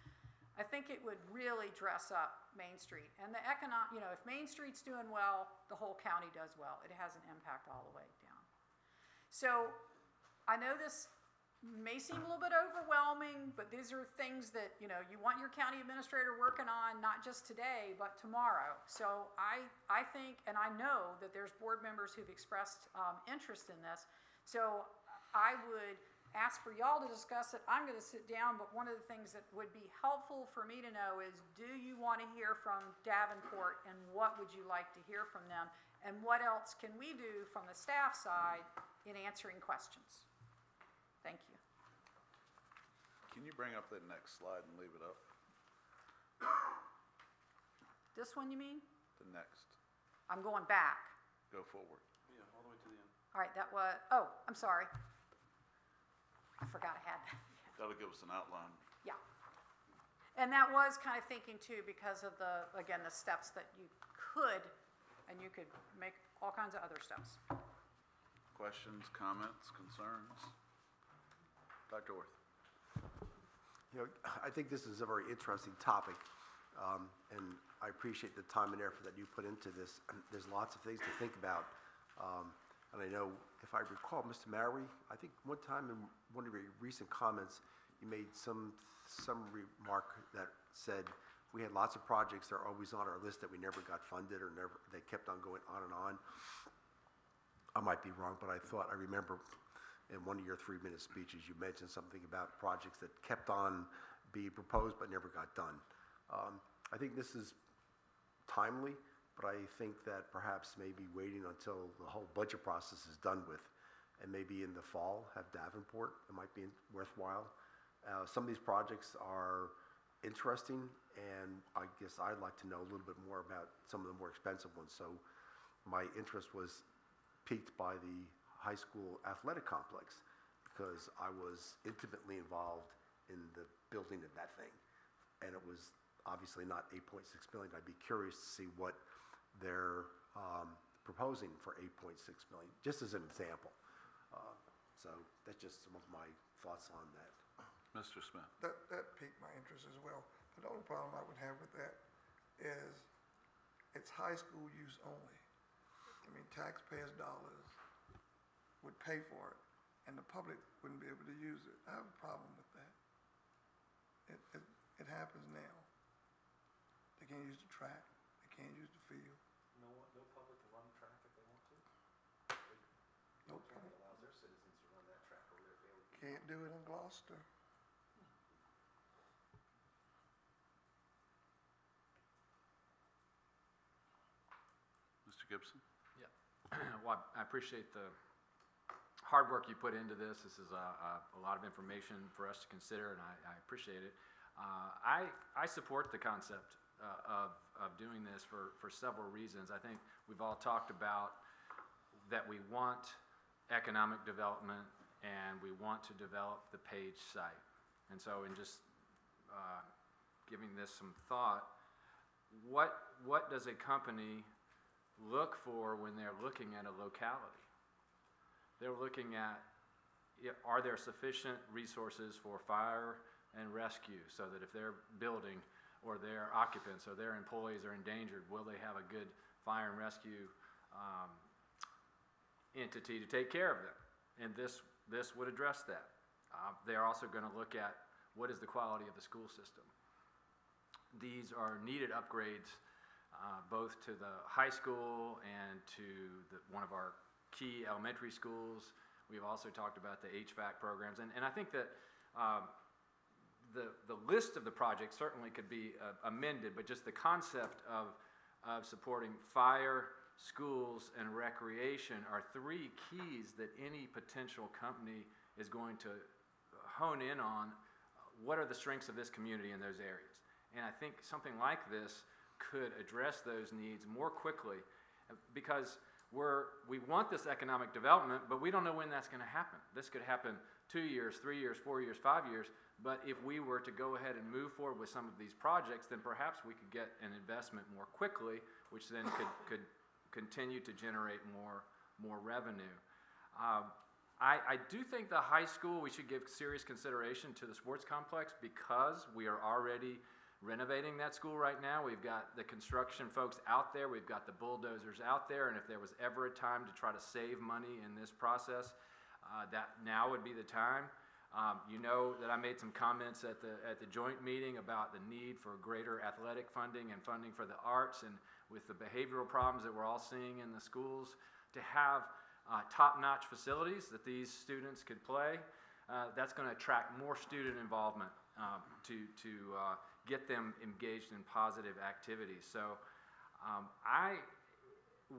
I think it would really dress up Main Street. And the if Main Street's doing well, the whole county does well. It has an impact all the way down. So I know this may seem a little bit overwhelming, but these are things that you want your county administrator working on, not just today, but tomorrow. So I think, and I know that there's board members who've expressed interest in this. So I would ask for y'all to discuss it. I'm going to sit down, but one of the things that would be helpful for me to know is, do you want to hear from Davenport, and what would you like to hear from them? And what else can we do from the staff side in answering questions? Thank you. Can you bring up that next slide and leave it up? This one, you mean? The next. I'm going back. Go forward. Yeah, all the way to the end. All right, that was, I'm sorry. I forgot I had that. That'll give us an outline. Yeah. And that was kind of thinking too, because of the steps that you could make all kinds of other steps. Questions, comments, concerns? Dr. Orth. I think this is a very interesting topic, and I appreciate the time and effort that you put into this. There's lots of things to think about, and I know, if I recall, Mr. Mowry, I think one time in one of your recent comments, you made some remark that said we had lots of projects that are always on our list that we never got funded, or they kept on going on and on. I might be wrong, but I remember in one of your 3-minute speeches, you mentioned something about projects that kept on being proposed but never got done. I think this is timely, but I think that perhaps maybe waiting until the whole budget process is done with, and maybe in the fall have Davenport, it might be worthwhile. Some of these projects are interesting, and I guess I'd like to know a little bit more about some of the more expensive ones. So my interest was piqued by the high school athletic complex, because I was intimately involved in the building of that thing. And it was obviously not 8.6 million. I'd be curious to see what they're proposing for 8.6 million, just as an example. So that's just some of my thoughts on that. Mr. Smith. That piqued my interest as well. But the only problem I would have with that is it's high school use only. I mean, taxpayers' dollars would pay for it, and the public wouldn't be able to use it. I have a problem with that. It happens now. They can't use the track. They can't use the field. no public to run the track if they want to? No County problem. allows their citizens to run that track over their fairly. Can't do it in Gloucester. Mr. Gibson? Well, I appreciate the hard work you put into this. This is a lot of information for us to consider, and I appreciate it. I support the concept of doing this for several reasons. I think we've all talked about that we want economic development and we want to develop the Page site. And so in just giving this some thought, what does a company look for when they're looking at a locality? They're looking at, are there sufficient resources for fire and rescue so that if their building or their occupants or their employees are endangered, will they have a good fire and rescue entity to take care of them? And this would address that. They're also going to look at what is the quality of the school system. These are needed upgrades both to the high school and to one of our key elementary schools. We've also talked about the HVAC programs. And I think that the list of the projects certainly could be amended, but just the concept of supporting fire, schools, and recreation are three keys that any potential company is going to hone in on. What are the strengths of this community in those areas? And I think something like this could address those needs more quickly, because we want this economic development, but we don't know when that's going to happen. This could happen 2 years, 3 years, 4 years, 5 years, but if we were to go ahead and move forward with some of these projects, then perhaps we could get an investment more quickly, which then could continue to generate more revenue. I do think the high school, we should give serious consideration to the sports complex, because we are already renovating that school right now. We've got the construction folks out there, we've got the bulldozers out there, and if there was ever a time to try to save money in this process, that now would be the time. You know that I made some comments at the joint meeting about the need for greater athletic funding and funding for the arts, and with the behavioral problems that we're all seeing in the schools, to have top-notch facilities that these students could play, that's going to attract more student involvement to get them engaged in positive activities. So I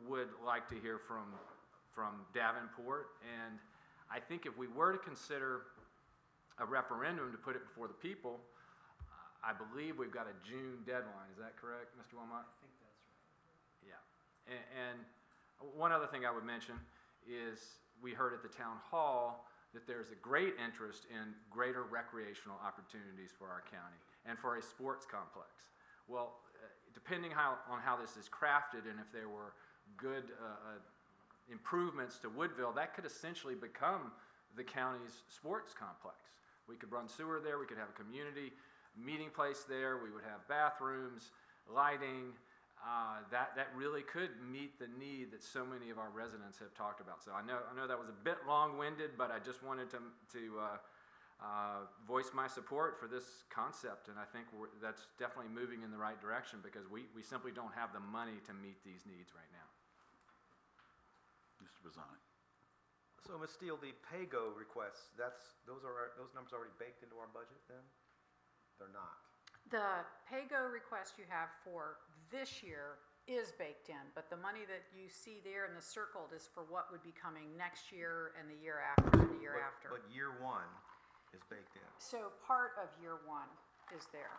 would like to hear from Davenport, and I think if we were to consider a referendum to put it before the people, I believe we've got a June deadline. Is that correct, Mr. Wilmot? I think that's right. Yeah. And one other thing I would mention is we heard at the town hall that there's a great interest in greater recreational opportunities for our county and for a sports complex. Well, depending on how this is crafted, and if there were good improvements to Woodville, that could essentially become the county's sports complex. We could run sewer there, we could have a community meeting place there, we would have bathrooms, lighting. That really could meet the need that so many of our residents have talked about. So I know that was a bit long-winded, but I just wanted to voice my support for this concept, and I think that's definitely moving in the right direction, because we simply don't have the money to meet these needs right now. Mr. Bazzani? So, Ms. Steele, the pay-go requests, those numbers already baked into our budget then? They're not. The pay-go request you have for this year is baked in, but the money that you see there in the circled is for what would be coming next year and the year after and the year after. But year one is baked in. So part of year one is there.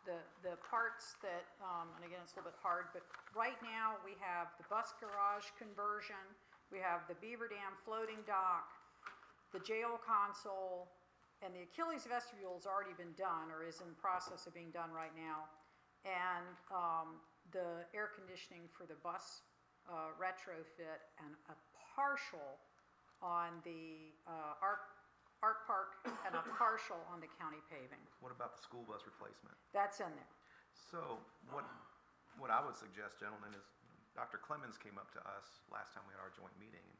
The parts that, and again, it's a little bit hard, but right now we have the bus garage conversion, we have the Beaver Dam floating dock, the jail console, and the Achilles vestibule's already been done, or is in the process of being done right now. And the air conditioning for the bus retrofit, and a partial on the Art Park, and a partial on the county paving. What about the school bus replacement? That's in there. So what I would suggest, gentlemen, is Dr. Clemens came up to us last time we had our joint meeting, and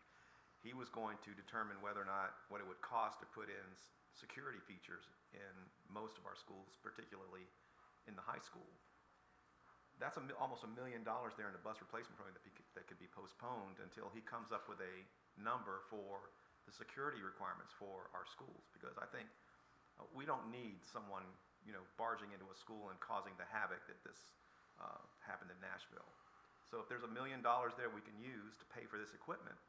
he was going to determine whether or not what it would cost to put in security features in most of our schools, particularly in the high school. that's almost $1 million there in the bus replacement program that could be postponed until he comes up with a number for the security requirements for our schools. Because I think we don't need someone, barging into a school and causing the havoc that this happened in Nashville. So if there's $1 million there we can use to pay for this equipment,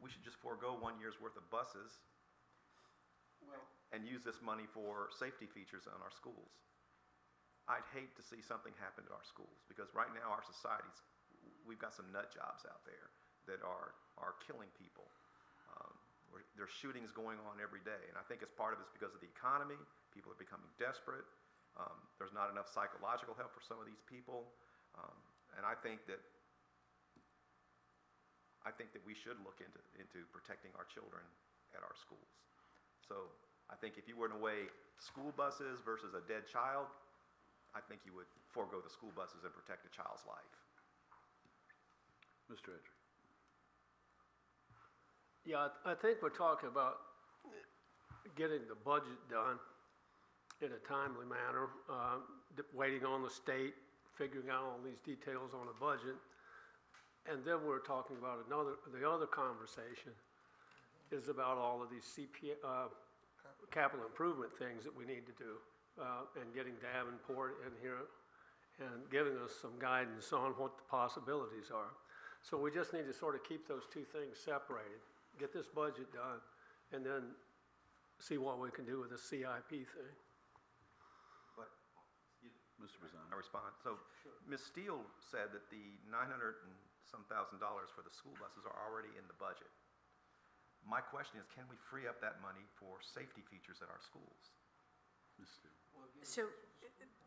we should just forego 1 year's worth of buses and use this money for safety features on our schools. I'd hate to see something happen to our schools, because right now our society's, we've got some nut jobs out there that are killing people. There's shootings going on every day, and I think it's part of it's because of the economy. People are becoming desperate. There's not enough psychological help for some of these people, and I think that we should look into protecting our children at our schools. So I think if you were to weigh school buses versus a dead child, I think you would forego the school buses and protect a child's life. Mr. Hedrick. Yeah, I think we're talking about getting the budget done in a timely manner, waiting on the state, figuring out all these details on the budget. And then we're talking about the other conversation is about all of these capital improvement things that we need to do, and getting Davenport in here and giving us some guidance on what the possibilities are. So we just need to sort of keep those two things separated, get this budget done, and then see what we can do with the CIP thing. But, Mr. Bazzani. I respond. So, Ms. Steele said that the $900 and some thousand for the school buses are already in the budget. My question is, can we free up that money for safety features at our schools? Ms. Steele. So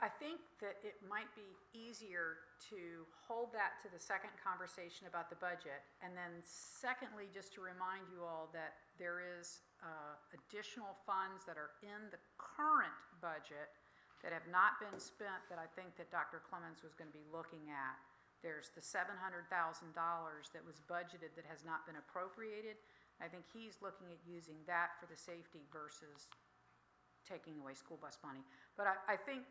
I think that it might be easier to hold that to the second conversation about the budget. And then secondly, just to remind you all that there is additional funds that are in the current budget that have not been spent that I think that Dr. Clemens was going to be looking at. There's the $700,000 that was budgeted that has not been appropriated. I think he's looking at using that for the safety versus taking away school bus money. But I think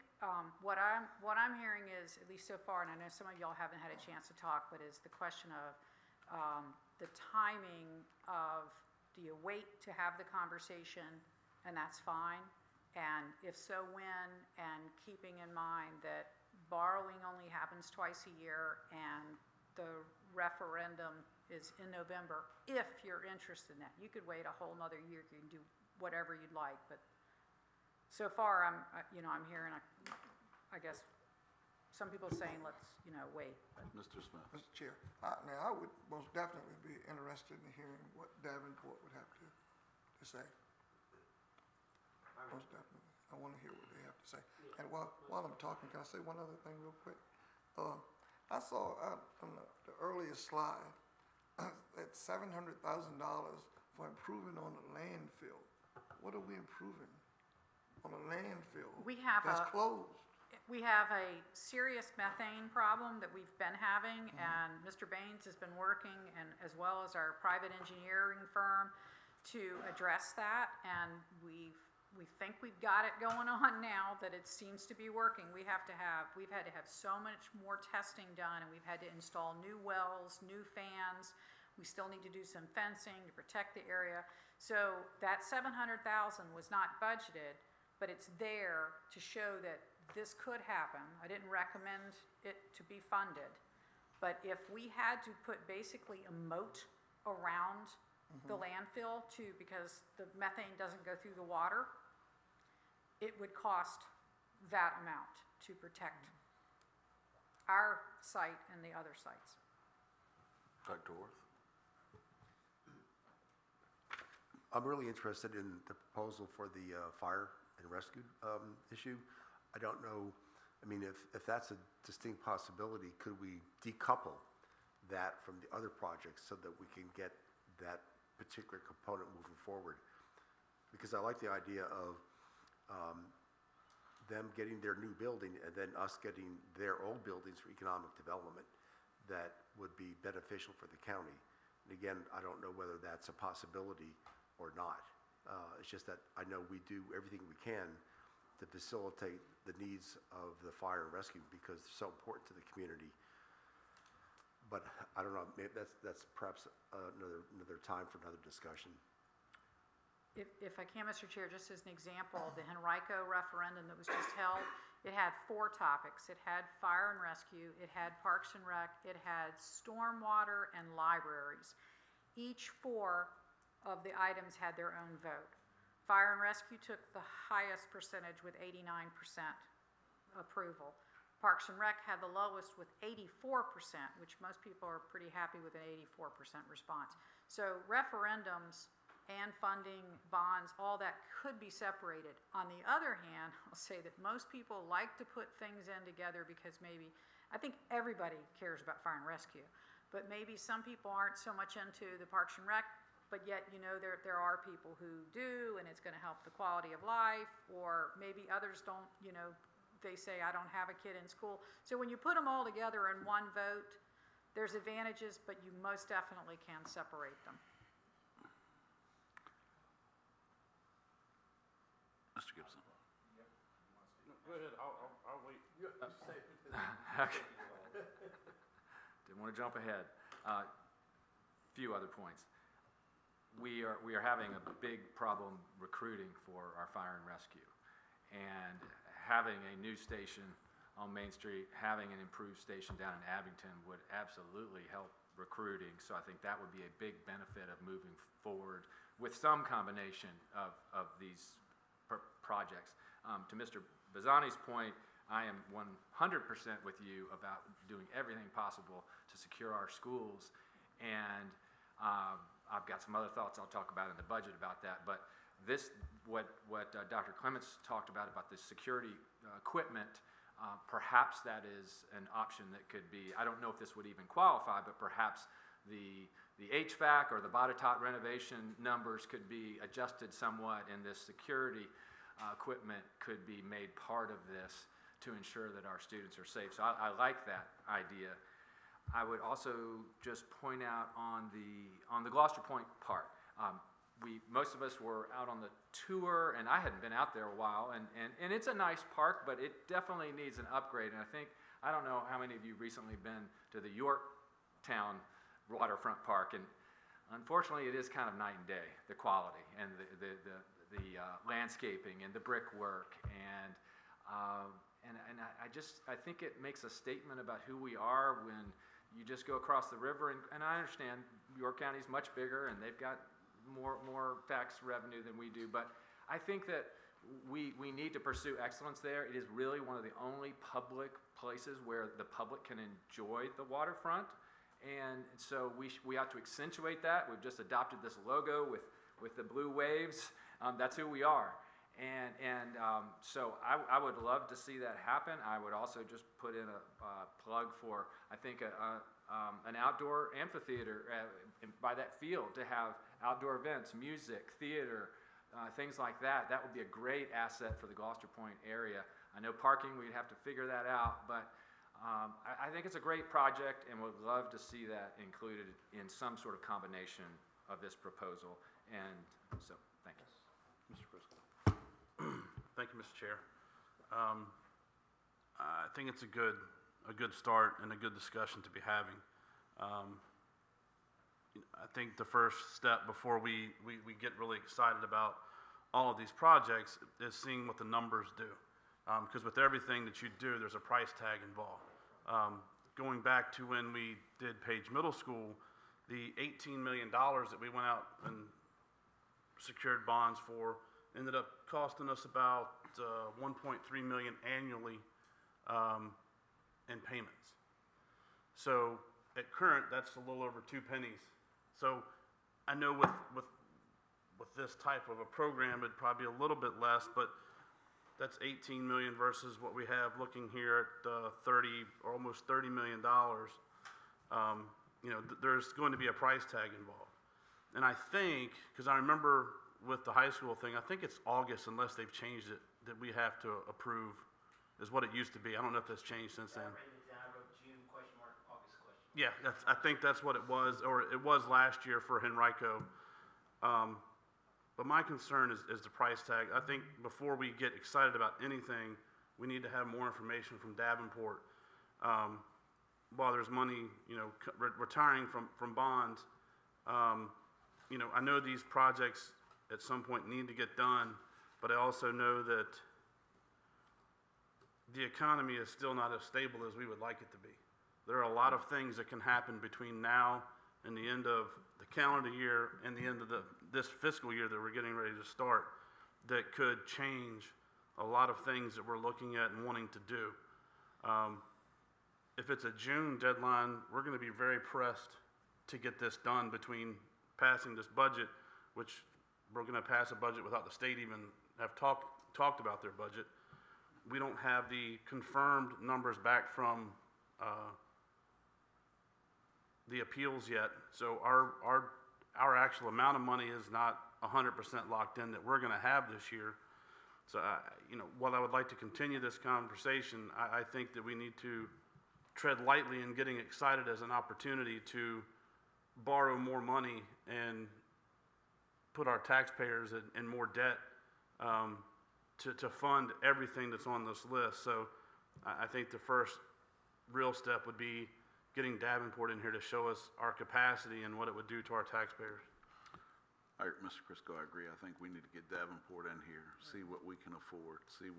what I'm hearing is, at least so far, and I know some of y'all haven't had a chance to talk, but is the question of the timing of, do you wait to have the conversation, and that's fine, and if so, when, and keeping in mind that borrowing only happens twice a year, and the referendum is in November, if you're interested in that. You could wait a whole nother year, you can do whatever you'd like, but so far, I'm hearing, I guess, some people saying, let's, wait. But. Mr. Smith. Mr. Chair, now I would most definitely be interested in hearing what Davenport would have to say. Most definitely. I want to hear what they have to say. And while I'm talking, can I say one other thing real quick? I saw on the earliest slide that $700,000 for improving on the landfill. What are we improving on a landfill that's closed? We have a serious methane problem that we've been having, and Mr. Baines has been working, and as well as our private engineering firm, to address that, and we think we've got it going on now, that it seems to be working. We've had to have so much more testing done, and we've had to install new wells, new fans. We still need to do some fencing to protect the area. So that $700,000 was not budgeted, but it's there to show that this could happen. I didn't recommend it to be funded, but if we had to put basically a moat around the landfill too, because the methane doesn't go through the water, it would cost that amount to protect our site and the other sites. Dr. Orth. I'm really interested in the proposal for the fire and rescue issue. I don't know, I mean, if that's a distinct possibility, could we decouple that from the other projects so that we can get that particular component moving forward? Because I like the idea of them getting their new building and then us getting their old buildings for economic development that would be beneficial for the county. And again, I don't know whether that's a possibility or not. It's just that I know we do everything we can to facilitate the needs of the fire and rescue because they're so important to the community. But I don't know, maybe that's perhaps another time for another discussion. If I can, Mr. Chair, just as an example, the Henrico referendum that was just held, it had 4 topics. It had fire and rescue, it had parks and rec, it had stormwater and libraries. Each 4 of the items had their own vote. Fire and rescue took the highest percentage with 89% approval. Parks and Rec had the lowest with 84%, which most people are pretty happy with an 84% response. So referendums and funding, bonds, all that could be separated. On the other hand, I'll say that most people like to put things in together because maybe, I think everybody cares about fire and rescue, but maybe some people aren't so much into the Parks and Rec, but yet, you know, there are people who do, and it's gonna help the quality of life, or maybe others don't, you know, they say, I don't have a kid in school. So when you put them all together in one vote, there's advantages, but you most definitely can separate them. Mr. Gibson. No, go ahead, I'll wait. Okay. Didn't want to jump ahead. Few other points. We are having a big problem recruiting for our fire and rescue. And having a new station on Main Street, having an improved station down in Abingdon would absolutely help recruiting. So I think that would be a big benefit of moving forward with some combination of these projects. To Mr. Bazzani's point, I am 100% with you about doing everything possible to secure our schools. And I've got some other thoughts I'll talk about in the budget about that. But this, what Dr. Clements talked about the security equipment, perhaps that is an option that could be, I don't know if this would even qualify, but perhaps the HVAC or the Botetourt renovation numbers could be adjusted somewhat, and this security equipment could be made part of this to ensure that our students are safe. So I like that idea. I would also just point out on the Gloucester Point Park. Most of us were out on the tour, and I hadn't been out there a while, and it's a nice park, but it definitely needs an upgrade. And I don't know how many of you recently been to the Yorktown waterfront park, and unfortunately it is kind of night and day, the quality and the landscaping and the brickwork, and I think it makes a statement about who we are when you just go across the river, and I understand York County is much bigger and they've got more tax revenue than we do, but I think that we need to pursue excellence there. It is really one of the only public places where the public can enjoy the waterfront, and so we ought to accentuate that. We've just adopted this logo with the blue waves. That's who we are. So I would love to see that happen. I would also just put in a plug for, I think, an outdoor amphitheater by that field to have outdoor events, music, theater, things like that. That would be a great asset for the Gloucester Point area. I know parking, we'd have to figure that out, but I think it's a great project and would love to see that included in some sort of combination of this proposal. And so, thank you. Mr. Chriscoe. Thank you, Mr. Chair. I think it's a good start and a good discussion to be having. I think the first step before we get really excited about all of these projects is seeing what the numbers do. Because with everything that you do, there's a price tag involved. Going back to when we did Page Middle School, the $18 million that we went out and secured bonds for ended up costing us about $1.3 million annually in payments. So at current, that's a little over 2 pennies. So I know with this type of a program, it'd probably be a little bit less, but that's 18 million versus what we have looking here at 30 or almost $30 million. You know, there's going to be a price tag involved. And I think, because I remember with the high school thing, I think it's August, unless they've changed it, that we have to approve, is what it used to be. I don't know if that's changed since then. I wrote June question mark, August question mark. Yeah, I think that's what it was, or it was last year for Henrico. But my concern is the price tag. I think before we get excited about anything, we need to have more information from Davenport. While there's money, retiring from bonds, I know these projects at some point need to get done, but I also know that the economy is still not as stable as we would like it to be. There are a lot of things that can happen between now and the end of the calendar year and the end of this fiscal year that we're getting ready to start that could change a lot of things that we're looking at and wanting to do. If it's a June deadline, we're going to be very pressed to get this done between passing this budget, which we're going to pass a budget without the state even have talked about their budget. We don't have the confirmed numbers back from the appeals yet, so our actual amount of money is not 100% locked in that we're going to have this year. So, while I would like to continue this conversation, I think that we need to tread lightly in getting excited as an opportunity to borrow more money and put our taxpayers in more debt to fund everything that's on this list. So I think the first real step would be getting Davenport in here to show us our capacity and what it would do to our taxpayers. Mr. Chriscoe, I agree. I think we need to get Davenport in here, see what we can afford, see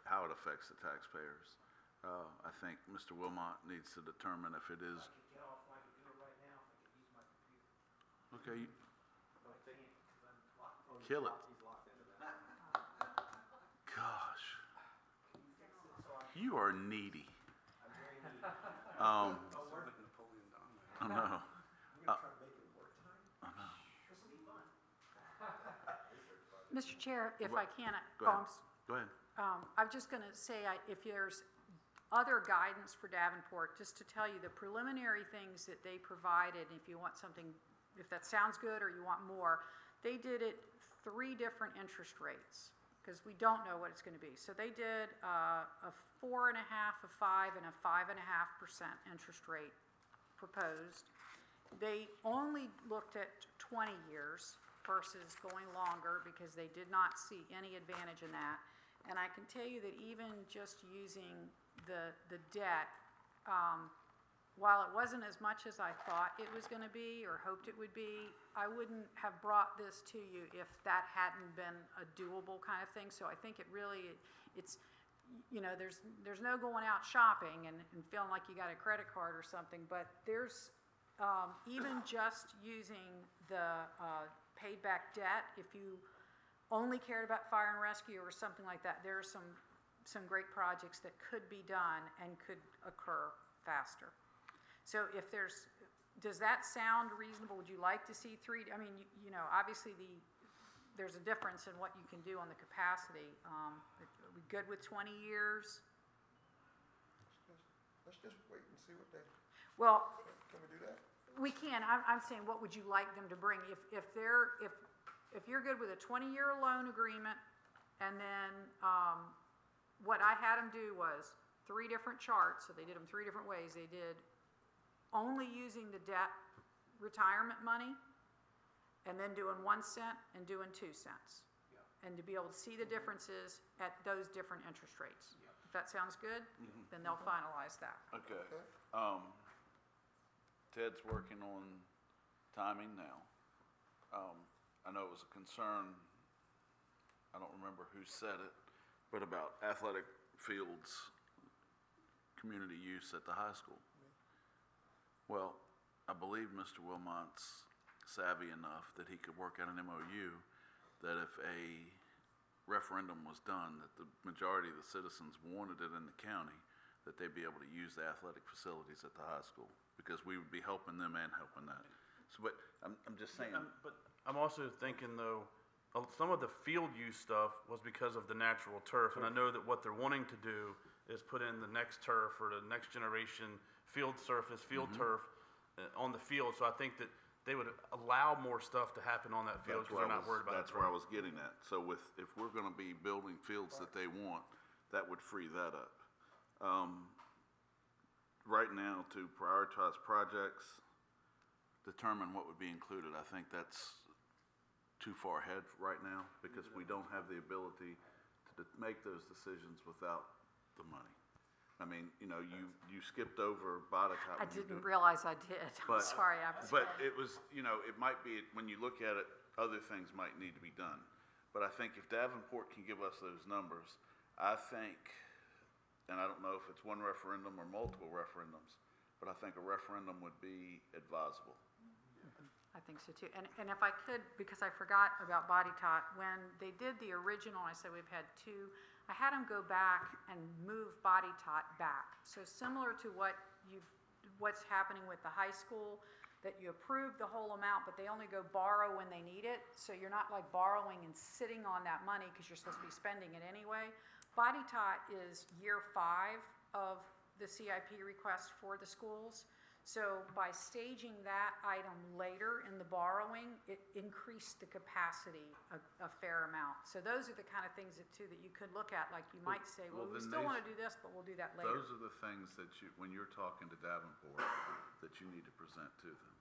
how it affects the taxpayers. I think Mr. Wilmot needs to determine if it is. Get off, I can do it right now, if I can use my computer. Okay, But I can't, because I'm locked. kill it. He's locked into that. Gosh, you are needy. I'm very needy. I know. We're gonna try to make it work tonight. I know. This will be fun. Mr. Chair, if I can, Go ahead. Go ahead. I'm just going to say, if there's other guidance for Davenport, just to tell you the preliminary things that they provided, if you want something, if that sounds good or you want more, they did it 3 different interest rates, because we don't know what it's going to be. So they did a 4.5%, a 5%, and a 5.5% interest rate proposed. They only looked at 20 years versus going longer because they did not see any advantage in that. And I can tell you that even just using the debt, while it wasn't as much as I thought it was going to be or hoped it would be, I wouldn't have brought this to you if that hadn't been a doable kind of thing. So I think it's there's no going out shopping and feeling like you got a credit card or something, but there's even just using the paid back debt, if you only cared about fire and rescue or something like that, there are some great projects that could be done and could occur faster. So does that sound reasonable? Would you like to see 3? I mean, obviously there's a difference in what you can do on the capacity. Are we good with 20 years? Let's just wait and see what they, Well, can we do that? we can. I'm saying, what would you like them to bring? If you're good with a 20-year loan agreement, and then what I had them do was 3 different charts, so they did them 3 different ways. They did only using the debt retirement money, and then doing 1 cent and doing 2 cents. And to be able to see the differences at those different interest rates. If that sounds good, then they'll finalize that. Okay. Ted's working on timing now. I know it was a concern, I don't remember who said it, but about athletic fields, community use at the high school. Well, I believe Mr. Wilmot's savvy enough that he could work out an MOU that if a referendum was done, that the majority of the citizens wanted it in the county, that they'd be able to use the athletic facilities at the high school, because we would be helping them and helping that. So, but I'm just saying. But I'm also thinking, though, some of the field use stuff was because of the natural turf, and I know that what they're wanting to do is put in the next turf or the next generation field surface, field turf on the field. So I think that they would allow more stuff to happen on that field because they're not worried about it. That's where I was getting at. So if we're going to be building fields that they want, that would free that up. Right now, to prioritize projects, determine what would be included, I think that's too far ahead right now because we don't have the ability to make those decisions without the money. I mean, you know, you skipped over body top. I when you didn't did- realize I did. I'm But- sorry. I was. But it was, you know, it might be, when you look at it, other things might need to be done. But I think if Davenport can give us those numbers, I think, and I don't know if it's one referendum or multiple referendums, but I think a referendum would be advisable. I think so too. And if I could, because I forgot about Body Tot, when they did the original, I said we've had two, I had them go back and move Body Tot back. So similar to what's happening with the high school, that you approve the whole amount, but they only go borrow when they need it. So you're not like borrowing and sitting on that money because you're supposed to be spending it anyway. Body Tot is year 5 of the CIP request for the schools. So by staging that item later in the borrowing, it increased the capacity a fair amount. So those are the kind of things that you could look at, like you might say, well, we then still want to these- do this, but we'll do that later. Those are the things that you, when you're talking to Davenport, that you need to present to them.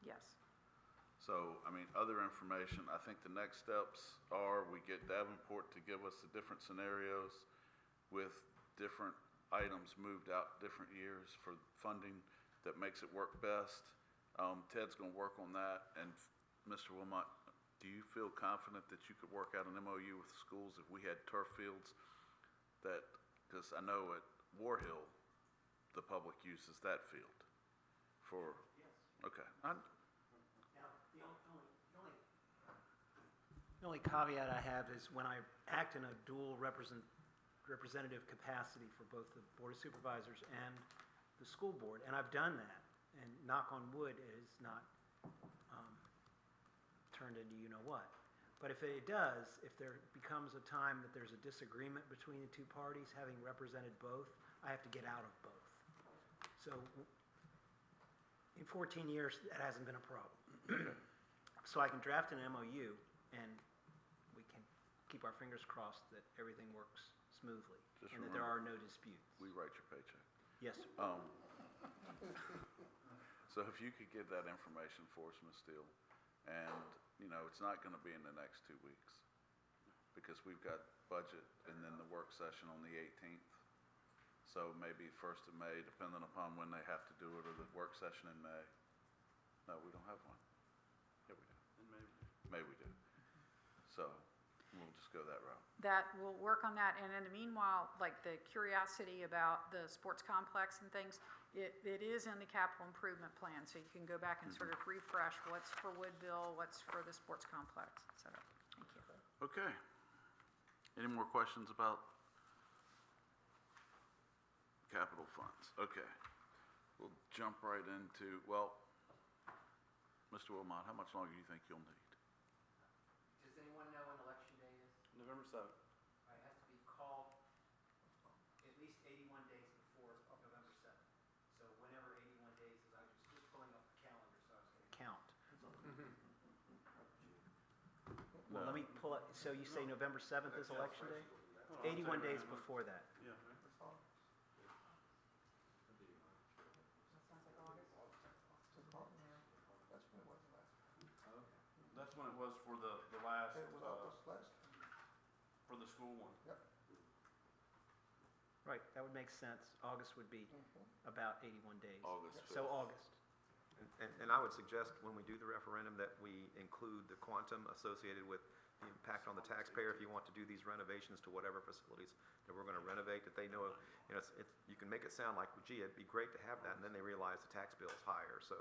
Yes. So, I mean, other information, I think the next steps are we get Davenport to give us the different scenarios with different items moved out different years for funding that makes it work best. Ted's gonna work on that, and Mr. Wilmot, do you feel confident that you could work out an MOU with the schools if we had turf fields that, because I know at War Hill, the public uses that field for, okay. Now, the only caveat I have is when I act in a dual representative capacity for both the Board of Supervisors and the school board, and I've done that, and knock on wood, it has not turned into you-know-what. But if it does, if there becomes a time that there's a disagreement between the two parties, having represented both, I have to get out of both. So in 14 years, that hasn't been a problem. So I can draft an MOU, and we can keep our fingers crossed that everything works smoothly, Just and that there remember, are no disputes. we write your paycheck. Yes, sir. So if you could get that information for us, Ms. Steele, and, you know, it's not gonna be in the next 2 weeks, because we've got budget and then the work session on the 18th. So maybe 1st of May, depending upon when they have to do it, or the work session in May. No, we don't have one. Yeah, we do. In May. May we do. So we'll just go that route. That, we'll work on that, and in the meanwhile, like the curiosity about the sports complex and things, it is in the capital improvement plan, so you can go back and sort of refresh what's for Woodville, what's for the sports complex, et cetera. Thank you. Okay. Any more questions about capital funds? Okay. We'll jump right into, well, Mr. Wilmot, how much longer do you think you'll need? Does anyone know when election day is? November 7th. It has to be called at least 81 days before November 7th. So whenever 81 days is, I was just pulling up the calendar, so I was going to count. Well, let me pull it, so you say November 7th is election day? 81 days before that. Yeah. That's when it was for the last, for the school one. Right, that would make sense. August would be about 81 days. August So 5th. August. And I would suggest when we do the referendum that we include the quantum associated with the impact on the taxpayer. If you want to do these renovations to whatever facilities that we're gonna renovate, that they know, you know, you can make it sound like, well, gee, it'd be great to have that, and then they realize the tax bill's higher. So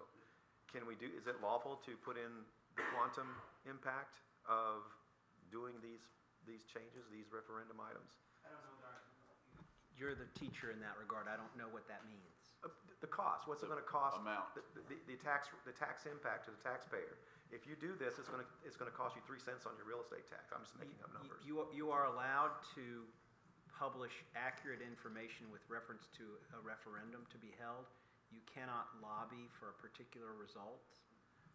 can we do, is it lawful to put in the quantum impact of doing these changes, these referendum items? I don't know, you're the teacher in that regard. I don't know what that means. The cost, what's it gonna cost? Amount. The tax impact to the taxpayer. If you do this, it's gonna cost you 3 cents on your real estate tax. I'm just making up numbers. You are allowed to publish accurate information with reference to a referendum to be held. You cannot lobby for a particular result,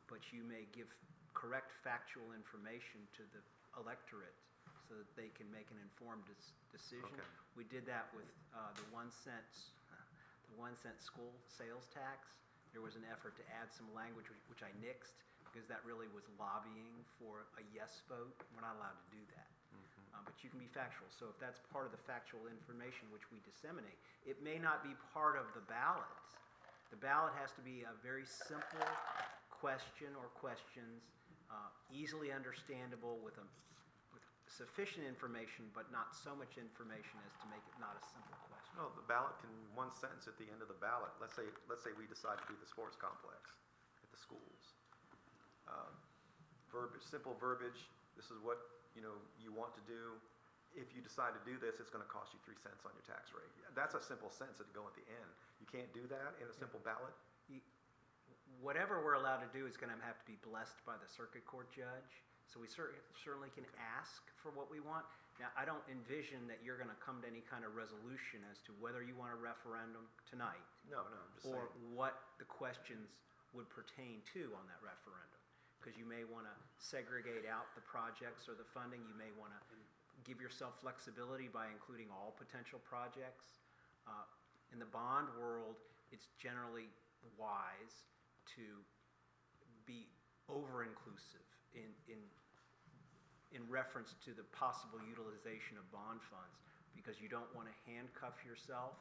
but you may give correct factual information to the electorate so that they can make an informed decision. Okay. We did that with the 1 cent school sales tax. There was an effort to add some language which I nixed because that really was lobbying for a yes vote. We're not allowed to do that. But you can be factual. So if that's part of the factual information which we disseminate, it may not be part of the ballot. The ballot has to be a very simple question or questions, easily understandable with sufficient information, but not so much information as to make it not a simple question. No, the ballot can, one sentence at the end of the ballot, let's say we decide to do the sports complex at the schools. Simple verbiage, this is what, you want to do. If you decide to do this, it's gonna cost you 3 cents on your tax rate. That's a simple sentence that go at the end. You can't do that in a simple ballot? Whatever we're allowed to do is gonna have to be blessed by the circuit court judge. So we certainly can ask for what we want. Now, I don't envision that you're gonna come to any kind of resolution as to whether you want a referendum tonight. No, I'm just saying. Or what the questions would pertain to on that referendum. Because you may wanna segregate out the projects or the funding. You may wanna give yourself flexibility by including all potential projects. In the bond world, it's generally wise to be over-inclusive in reference to the possible utilization of bond funds, because you don't want to handcuff yourself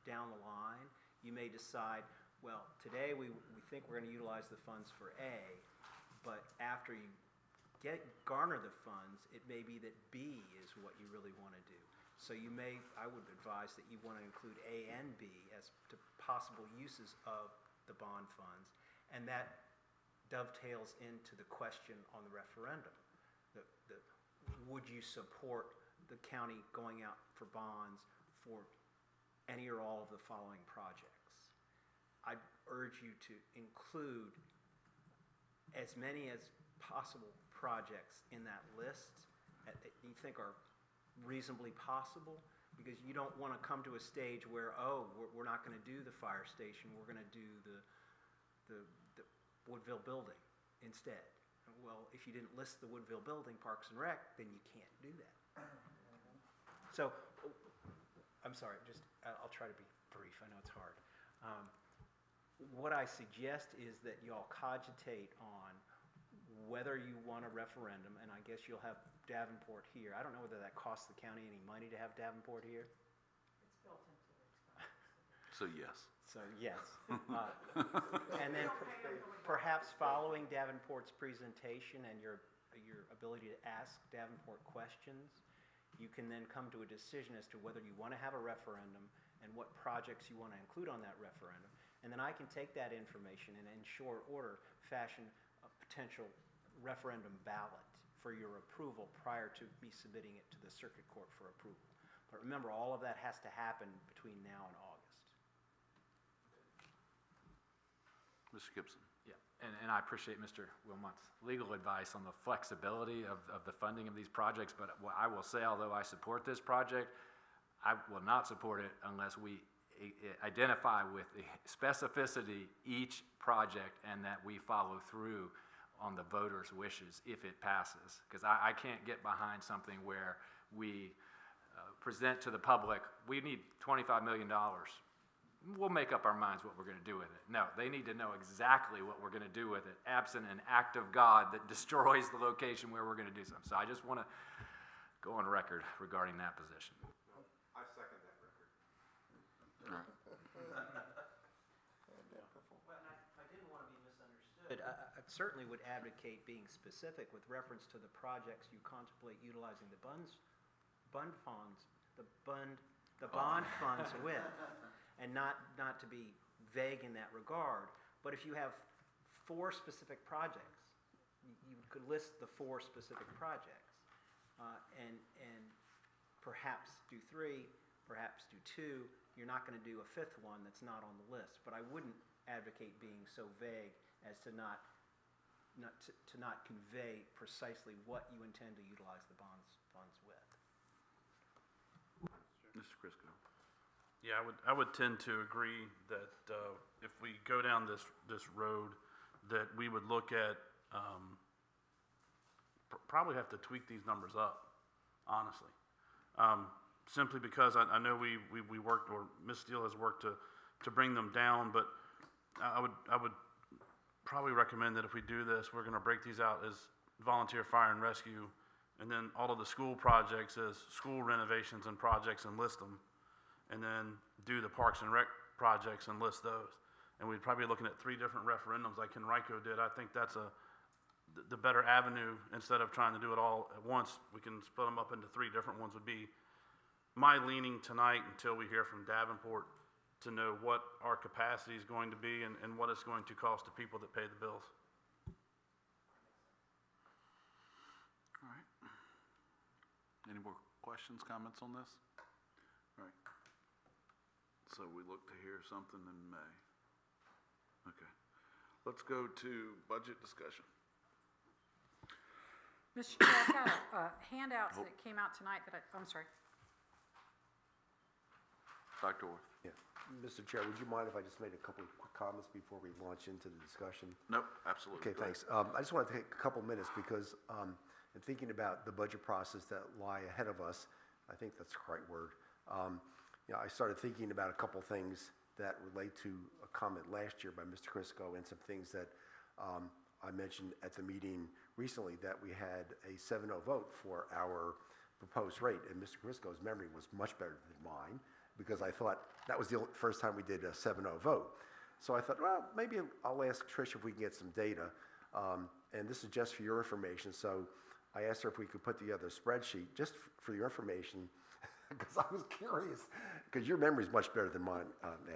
down the line. You may decide, well, today we think we're going to utilize the funds for A, but after you garner the funds, it may be that B is what you really want to do. So I would advise that you want to include A and B as to possible uses of the bond funds, and that dovetails into the question on the referendum. Would you support the county going out for bonds for any or all of the following projects? I'd urge you to include as many as possible projects in that list that you think are reasonably possible, because you don't want to come to a stage where, we're not going to do the fire station, we're going to do the Woodville building instead. Well, if you didn't list the Woodville building, Parks and Rec, then you can't do that. So, I'm sorry, I'll try to be brief, I know it's hard. What I suggest is that y'all cogitate on whether you want a referendum, and I guess you'll have Davenport here. I don't know whether that costs the county any money to have Davenport here. It's built into the expenses. So yes. So, yes. And then perhaps following Davenport's presentation and your ability to ask Davenport questions, you can then come to a decision as to whether you want to have a referendum and what projects you want to include on that referendum. And then I can take that information and in short order fashion a potential referendum ballot for your approval prior to me submitting it to the circuit court for approval. But remember, all of that has to happen between now and August. Mr. Gibson. Yeah, and I appreciate Mr. Wilmot's legal advice on the flexibility of the funding of these projects, but what I will say, although I support this project, I will not support it unless we identify with the specificity each project and that we follow through on the voters' wishes if it passes. Because I can't get behind something where we present to the public, we need $25 million. We'll make up our minds what we're going to do with it. No, they need to know exactly what we're going to do with it, absent an act of God that destroys the location where we're going to do something. So I just want to go on record regarding that position. I second that record. All right. Well, I didn't want to be misunderstood. I certainly would advocate being specific with reference to the projects you contemplate utilizing the bond funds with. And not to be vague in that regard, but if you have 4 specific projects, you could list the 4 specific projects, and perhaps do 3, perhaps do 2. You're not going to do a 5th one that's not on the list. But I wouldn't advocate being so vague as to not convey precisely what you intend to utilize the funds with. Mr. Chriscoe. Yeah, I would tend to agree that if we go down this road, that we would look at, probably have to tweak these numbers up, honestly. Simply because I know we worked, or Ms. Steele has worked to bring them down, but I would probably recommend that if we do this, we're gonna break these out as volunteer fire and rescue, and then all of the school projects as school renovations and projects and list them. And then do the parks and rec projects and list those. And we'd probably be looking at 3 different referendums like Henrico did. I think that's the better avenue. Instead of trying to do it all at once, we can split them up into 3 different ones would be my leaning tonight until we hear from Davenport to know what our capacity is going to be and what it's going to cost the people that pay the bills. All right. Any more questions, comments on this? All right. So we look to hear something in May. Okay. Let's go to budget discussion. Mr. Chair, I've got handouts that came out tonight that I'm sorry. Dr. Orth. Yeah. Mr. Chair, would you mind if I just made a couple of quick comments before we launch into the discussion? Nope, absolutely. Okay, Go ahead. thanks. I just want to take a couple minutes because in thinking about the budget process that lie ahead of us, I think that's the right word. I started thinking about a couple things that relate to a comment last year by Mr. Chriscoe and some things that I mentioned at the meeting recently, that we had a 7-0 vote for our proposed rate. And Mr. Chriscoe's memory was much better than mine, because I thought that was the first time we did a 7-0 vote. So I thought, well, maybe I'll ask Trish if we can get some data. And this is just for your information. So I asked her if we could put together a spreadsheet just for your information, because I was curious, because your memory is much better than mine,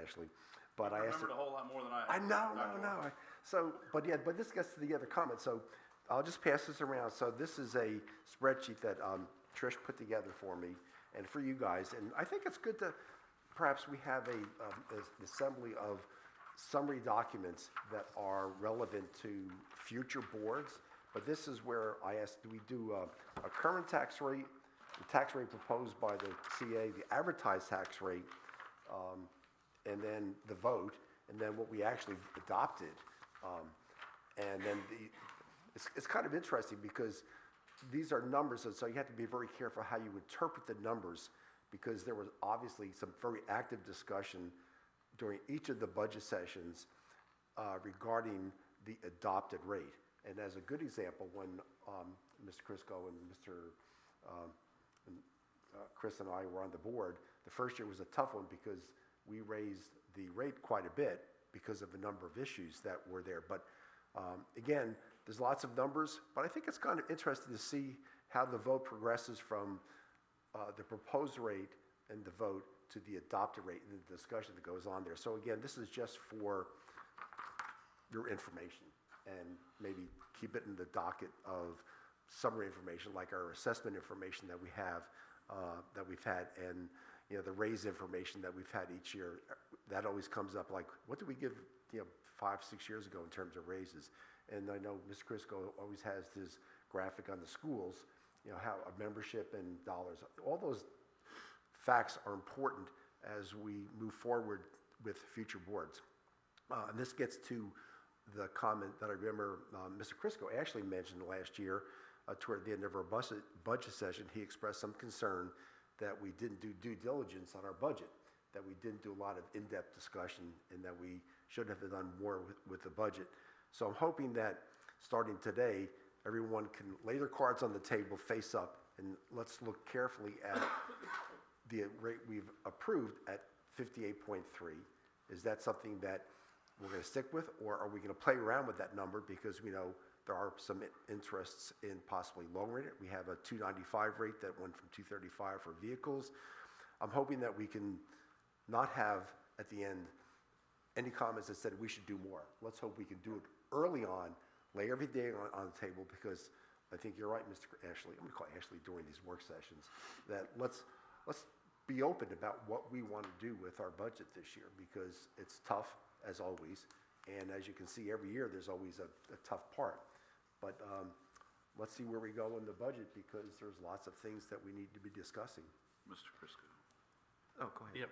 Ashley. But I asked her. Remembered a whole lot more than I I have. know. So, but this gets to the other comment. So I'll just pass this around. So this is a spreadsheet that Trish put together for me and for you guys. And I think it's good to, perhaps we have an assembly of summary documents that are relevant to future boards. But this is where I asked, do we do a current tax rate, the tax rate proposed by the CA, the advertised tax rate, and then the vote, and then what we actually adopted. And then it's kind of interesting because these are numbers, and so you have to be very careful how you interpret the numbers, because there was obviously some very active discussion during each of the budget sessions regarding the adopted rate. And as a good example, when Mr. Chriscoe and Mr. Chris and I were on the board, the first year was a tough one because we raised the rate quite a bit because of a number of issues that were there. But again, there's lots of numbers, but I think it's kind of interesting to see how the vote progresses from the proposed rate and the vote to the adopted rate and the discussion that goes on there. So again, this is just for your information, and maybe keep it in the docket of summary information, like our assessment information that we have, that we've had, and the raise information that we've had each year. That always comes up, like, what did we give 5, 6 years ago in terms of raises? And I know Mr. Chriscoe always has his graphic on the schools, how a membership and dollars, all those facts are important as we move forward with future boards. And this gets to the comment that I remember Mr. Chriscoe actually mentioned last year toward the end of our budget session. He expressed some concern that we didn't do due diligence on our budget, that we didn't do a lot of in-depth discussion, and that we should have done more with the budget. So I'm hoping that starting today, everyone can lay their cards on the table face up, and let's look carefully at the rate we've approved at 58.3. Is that something that we're going to stick with, or are we going to play around with that number, because we know there are some interests in possibly lowering it? We have a 295 rate that went from 235 for vehicles. I'm hoping that we can not have at the end any comments that said we should do more. Let's hope we can do it early on, lay everything on the table, because I think you're right, Mr. Ashley. I'm going to call Ashley during these work sessions. That let's be open about what we want to do with our budget this year, because it's tough as always, and as you can see, every year there's always a tough part. But let's see where we go in the budget, because there's lots of things that we need to be discussing. Mr. Chriscoe. Oh, go ahead. Yep.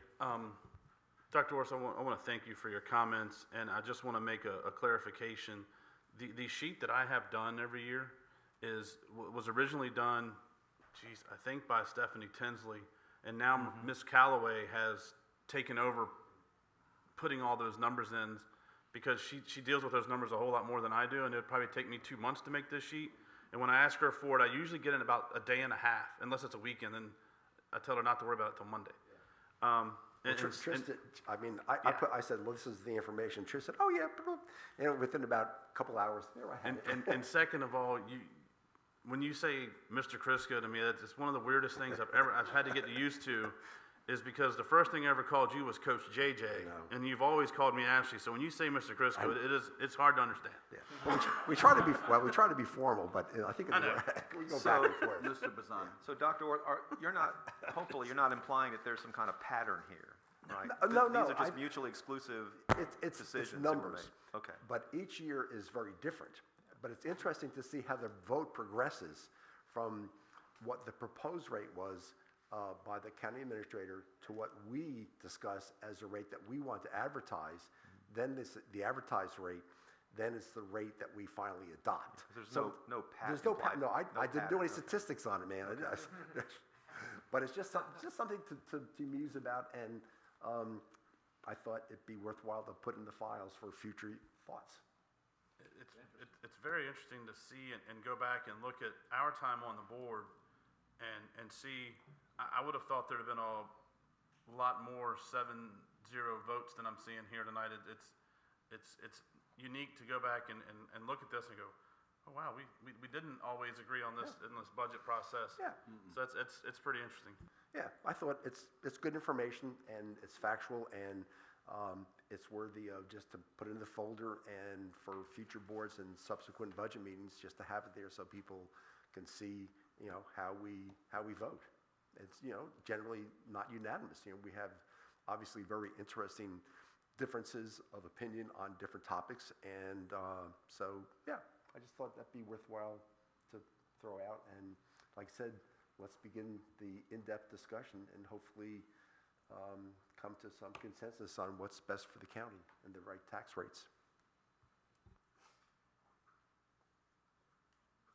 Dr. Orth, I want to thank you for your comments, and I just want to make a clarification. The sheet that I have done every year was originally done, I think by Stephanie Tinsley, and now Ms. Calloway has taken over putting all those numbers in, because she deals with those numbers a whole lot more than I do, and it would probably take me 2 months to make this sheet. And when I ask her for it, I usually get it in about a day and a half, unless it's a weekend, then I tell her not to worry about it till Monday. I said, well, this is the information. Trish said, oh, yeah, within about a couple hours, there I had it. And second of all, when you say Mr. Chriscoe to me, it's one of the weirdest things I've had to get used to, is because the first thing I ever called you was Coach JJ, and you've always called me Ashley. So when you say Mr. Chriscoe, it's hard to understand. Yeah. Well, we try to be formal, but I think we go back and forth. Mr. Bazzani. So Dr. Orth, hopefully you're not implying that there's some kind of pattern here, right? No. These are just mutually exclusive decisions. It's that were numbers. made. Okay. But each year is very different. But it's interesting to see how the vote progresses from what the proposed rate was by the county administrator to what we discuss as a rate that we want to advertise. Then the advertised rate, then it's the rate that we finally adopt. There's no pattern. There's no pattern. No, I didn't do any statistics on it, man. But it's just something to muse about, and I thought it'd be worthwhile to put in the files for future thoughts. It's very interesting to see and go back and look at our time on the board and see. I would have thought there'd have been a lot more 7-0 votes than I'm seeing here tonight. It's unique to go back and look at this and go, oh wow, we didn't always agree on this in this budget process. Yeah. So it's pretty interesting. Yeah, I thought it's good information, and it's factual, and it's worthy of just to put it in the folder, and for future boards and subsequent budget meetings, just to have it there so people can see, how we vote. It's, generally not unanimous. We have obviously very interesting differences of opinion on different topics, and so yeah, I just thought that'd be worthwhile to throw out. And like I said, let's begin the in-depth discussion and hopefully come to some consensus on what's best for the county and the right tax rates.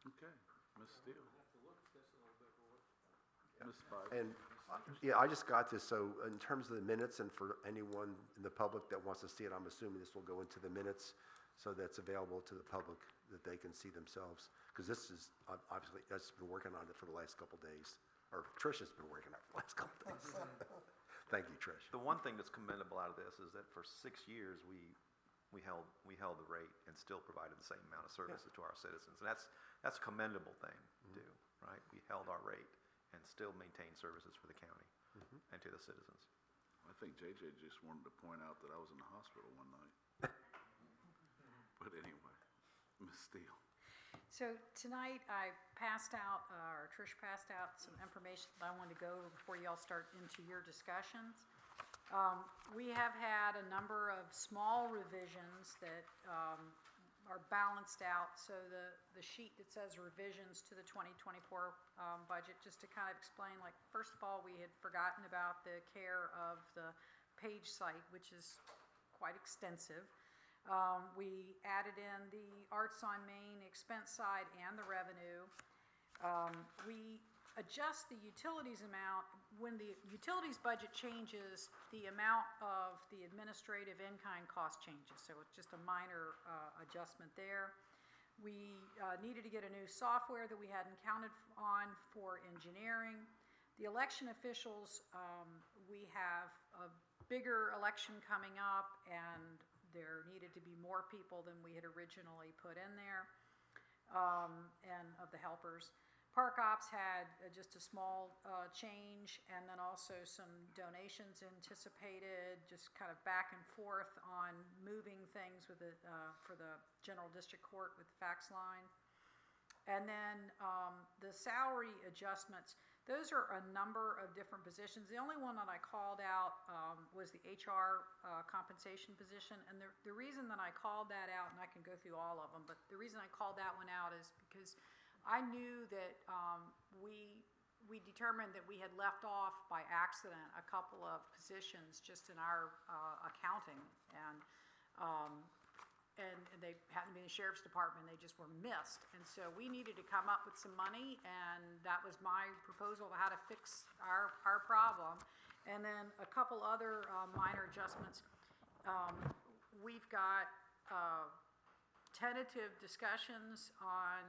Okay, Ms. Steele. Ms. Spicer. And I just got this, so in terms of the minutes, and for anyone in the public that wants to see it, I'm assuming this will go into the minutes so that's available to the public, that they can see themselves. Because this is, obviously, that's been working on it for the last couple days, or Trish has been working on it for the last couple days. Thank you, Trish. The one thing that's commendable out of this is that for 6 years, we held the rate and still provided the same amount of services to our citizens. And that's a commendable thing to do, right? We held our rate and still maintain services for the county and to the citizens. I think JJ just wanted to point out that I was in the hospital one night. But anyway, Ms. Steele. So tonight I Trish passed out some information that I wanted to go over before you all start into your discussions. We have had a number of small revisions that are balanced out. So the sheet that says revisions to the 2024 budget, just to kind of explain, like, first of all, we had forgotten about the care of the page site, which is quite extensive. We added in the Arts on Main expense side and the revenue. We adjust the utilities amount. When the utilities budget changes, the amount of the administrative in-kind cost changes. So it's just a minor adjustment there. We needed to get a new software that we hadn't counted on for engineering. The election officials, we have a bigger election coming up, and there needed to be more people than we had originally put in there, and of the helpers. Park Ops had just a small change, and then also some donations anticipated, just kind of back and forth on moving things with for the General District Court with the fax line. And then the salary adjustments, those are a number of different positions. The only one that I called out was the HR compensation position. And the reason that I called that out, and I can go through all of them, but the reason I called that one out is because I knew that we determined that we had left off by accident a couple of positions just in our accounting, and they happened to be in the Sheriff's Department, they just were missed. And so we needed to come up with some money, and that was my proposal of how to fix our problem. And then a couple other minor adjustments. We've got tentative discussions on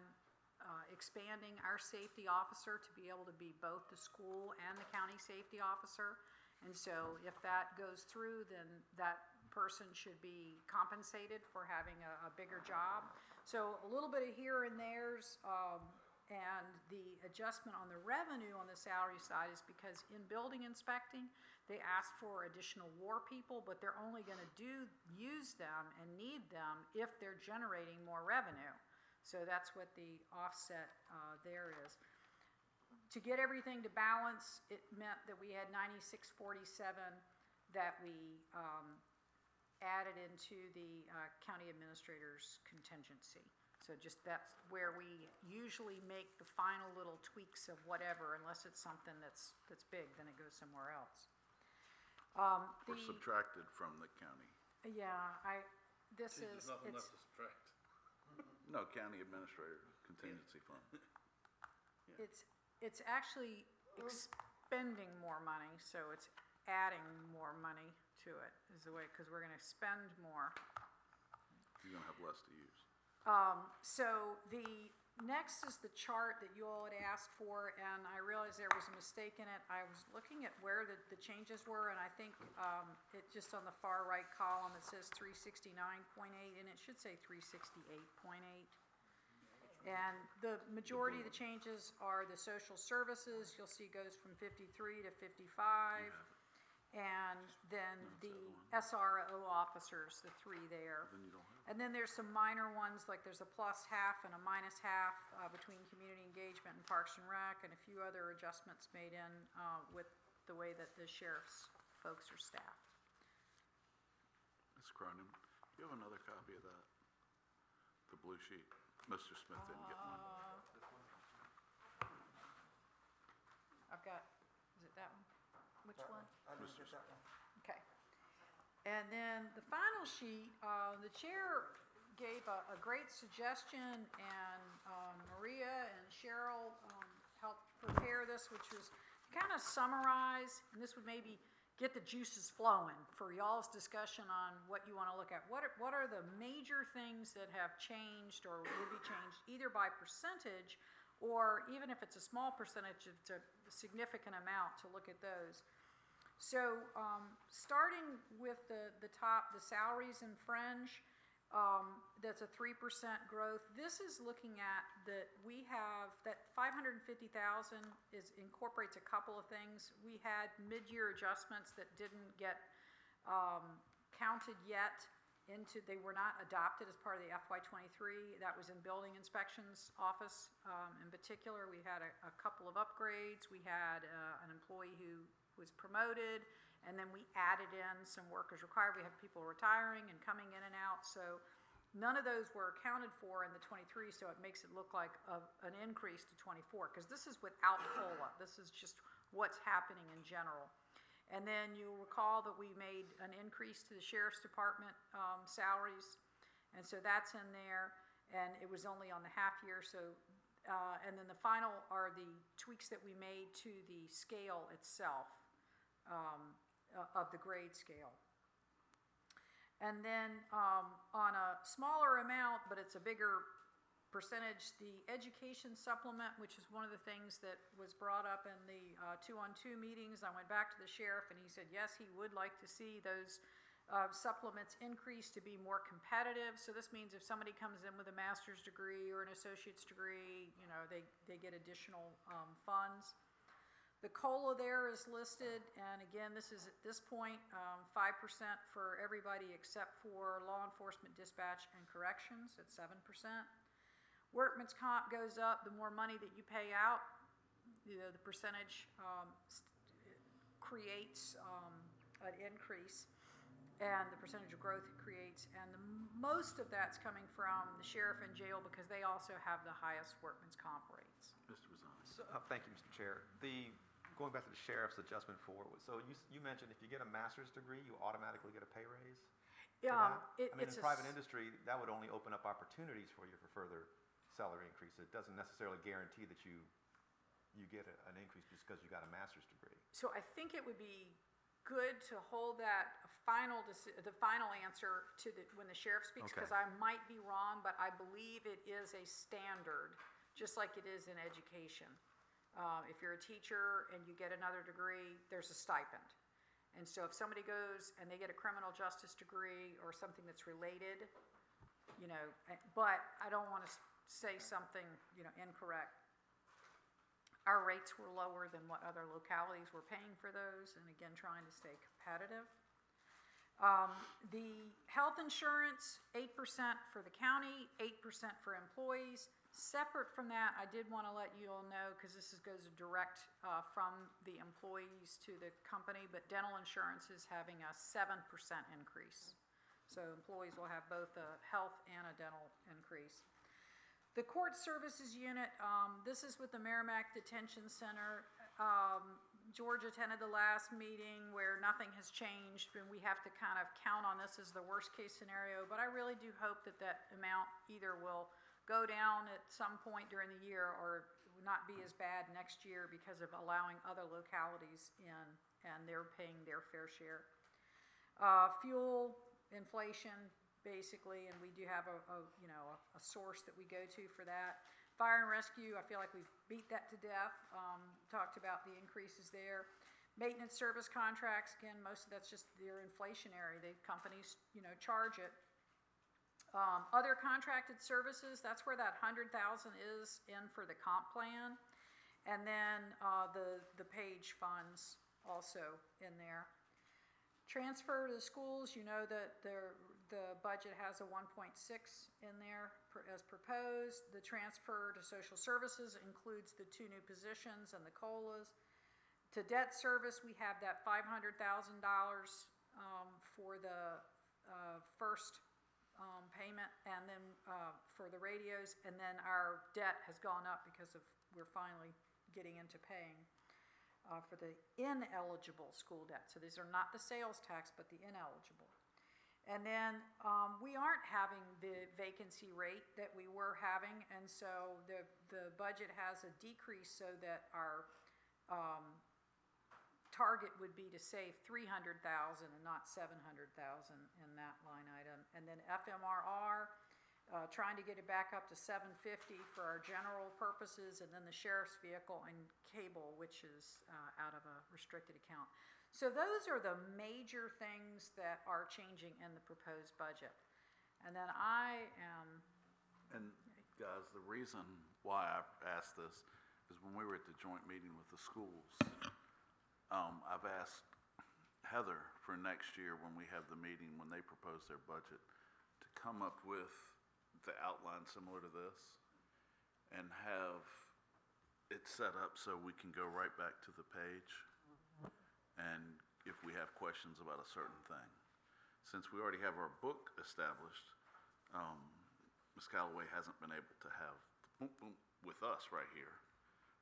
expanding our safety officer to be able to be both the school and the county safety officer. And so if that goes through, then that person should be compensated for having a bigger job. So a little bit of here and there's, and the adjustment on the revenue on the salary side is because in building inspecting, they ask for additional war people, but they're only gonna use them and need them if they're generating more revenue. So that's what the offset there is. To get everything to balance, it meant that we had 9647 that we added into the county administrator's contingency. So just that's where we usually make the final little tweaks of whatever, unless it's something that's big, then it goes somewhere else. Or subtracted from the county. Yeah, There's nothing left to subtract. No, county administrator contingency fund. It's actually expending more money, so it's adding more money to it, is the way, because we're gonna spend more. You're gonna have less to use. So the next is the chart that you all had asked for, and I realized there was a mistake in it. I was looking at where the changes were, and I think it just on the far right column, it says 369.8, and it should say 368.8. And the majority of the changes are the social services. You'll see goes from 53 to 55. And then the SRO officers, the 3 there. And then there's some minor ones, like there's a plus half and a minus half between community engagement and Parks and Rec, and a few other adjustments made in with the way that the sheriff's folks are staffed. Ms. Cronin, do you have another copy of that? The blue sheet? Mr. Smith didn't get one. I've got, is it that one? Which one? I didn't get that one. Okay. And then the final sheet, the chair gave a great suggestion, and Maria and Cheryl helped prepare this, which was kind of summarize, and this would maybe get the juices flowing for y'all's discussion on what you want to look at. What are the major things that have changed or will be changed, either by percentage, or even if it's a small percentage, it's a significant amount to look at those. So starting with the top, the salaries and fringe, that's a 3% growth. This is looking at that we have, that 550,000 incorporates a couple of things. We had mid-year adjustments that didn't get counted yet into, they were not adopted as part of the FY23. That was in building inspections office in particular. We had a couple of upgrades. We had an employee who was promoted, and then we added in some workers required. We have people retiring and coming in and out, so none of those were accounted for in the 23, so it makes it look like an increase to 24, because this is without COLA. This is just what's happening in general. And then you'll recall that we made an increase to the Sheriff's Department salaries, and so that's in there, and it was only on the half year, so and then the final are the tweaks that we made to the scale itself, of the grade scale. And then on a smaller amount, but it's a bigger percentage, the education supplement, which is one of the things that was brought up in the 2-on-2 meetings. I went back to the sheriff and he said, yes, he would like to see those supplements increase to be more competitive. So this means if somebody comes in with a master's degree or an associate's degree, you know, they get additional funds. The COLA there is listed, and again, this is at this point 5% for everybody except for law enforcement, dispatch, and corrections at 7%. Workman's comp goes up, the more money that you pay out, you know, the percentage creates an increase, and the percentage of growth it creates, and most of that's coming from the sheriff and jail because they also have the highest workman's comp rates. Mr. Bazzani. So, thank you, Mr. Chair. Going back to the sheriff's adjustment for, so you mentioned if you get a master's degree, you automatically get a pay raise? In private industry, that would only open up opportunities for you for further salary increase. It doesn't necessarily guarantee that you get an increase just because you got a master's degree. So I think it would be good to hold that the final answer to when the sheriff speaks, because I might be wrong, but I believe it is a standard, just like it is in education. If you're a teacher and you get another degree, there's a stipend. And so if somebody goes and they get a criminal justice degree or something that's related, but I don't want to say something, incorrect. Our rates were lower than what other localities were paying for those, and again, trying to stay competitive. The health insurance, 8% for the county, 8% for employees. Separate from that, I did want to let you all know, because this goes direct from the employees to the company, but dental insurance is having a 7% increase. So employees will have both a health and a dental increase. The court services unit, this is with the Merrimack Detention Center. George attended the last meeting where nothing has changed, and we have to kind of count on this as the worst case scenario, but I really do hope that that amount either will go down at some point during the year or not be as bad next year because of allowing other localities in, and they're paying their fair share. Fuel, inflation, basically, and we do have a source that we go to for that. Fire and rescue, I feel like we've beat that to death. Talked about the increases there. Maintenance service contracts, again, most of that's just they're inflationary. The companies, charge it. Other contracted services, that's where that $100,000 is in for the comp plan. And then the page funds also in there. Transfer to the schools, that the budget has a 1.6 in there as proposed. The transfer to social services includes the 2 new positions and the COLAs. To debt service, we have that $500,000 for the first payment, and then for the radios, and then our debt has gone up because we're finally getting into paying for the ineligible school debt. So these are not the sales tax, but the ineligible. And then we aren't having the vacancy rate that we were having, and so the budget has a decrease so that our target would be to save $300,000 and not $700,000 in that line item. And then FMRR, trying to get it back up to $750 for our general purposes, and then the sheriff's vehicle and cable, which is out of a restricted account. So those are the major things that are changing in the proposed budget. And then And guys, the reason why I asked this is when we were at the joint meeting with the schools, I've asked Heather for next year when we have the meeting, when they propose their budget, to come up with the outline similar to this and have it set up so we can go right back to the page. And if we have questions about a certain thing. Since we already have our book established, Ms. Calloway hasn't been able to have the boom boom with us right here,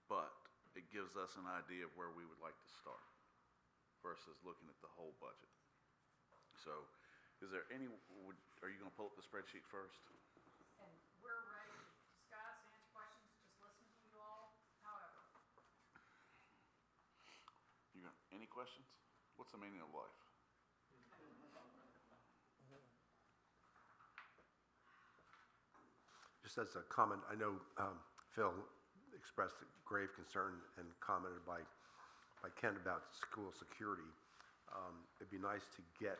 but it gives us an idea of where we would like to start versus looking at the whole budget. So is there are you going to pull up the spreadsheet first? And we're ready to discuss, answer questions, just listen to you all, however. Any questions? What's the meaning of life? Just as a comment, I know Phil expressed a grave concern and commented by Ken about school security. It'd be nice to get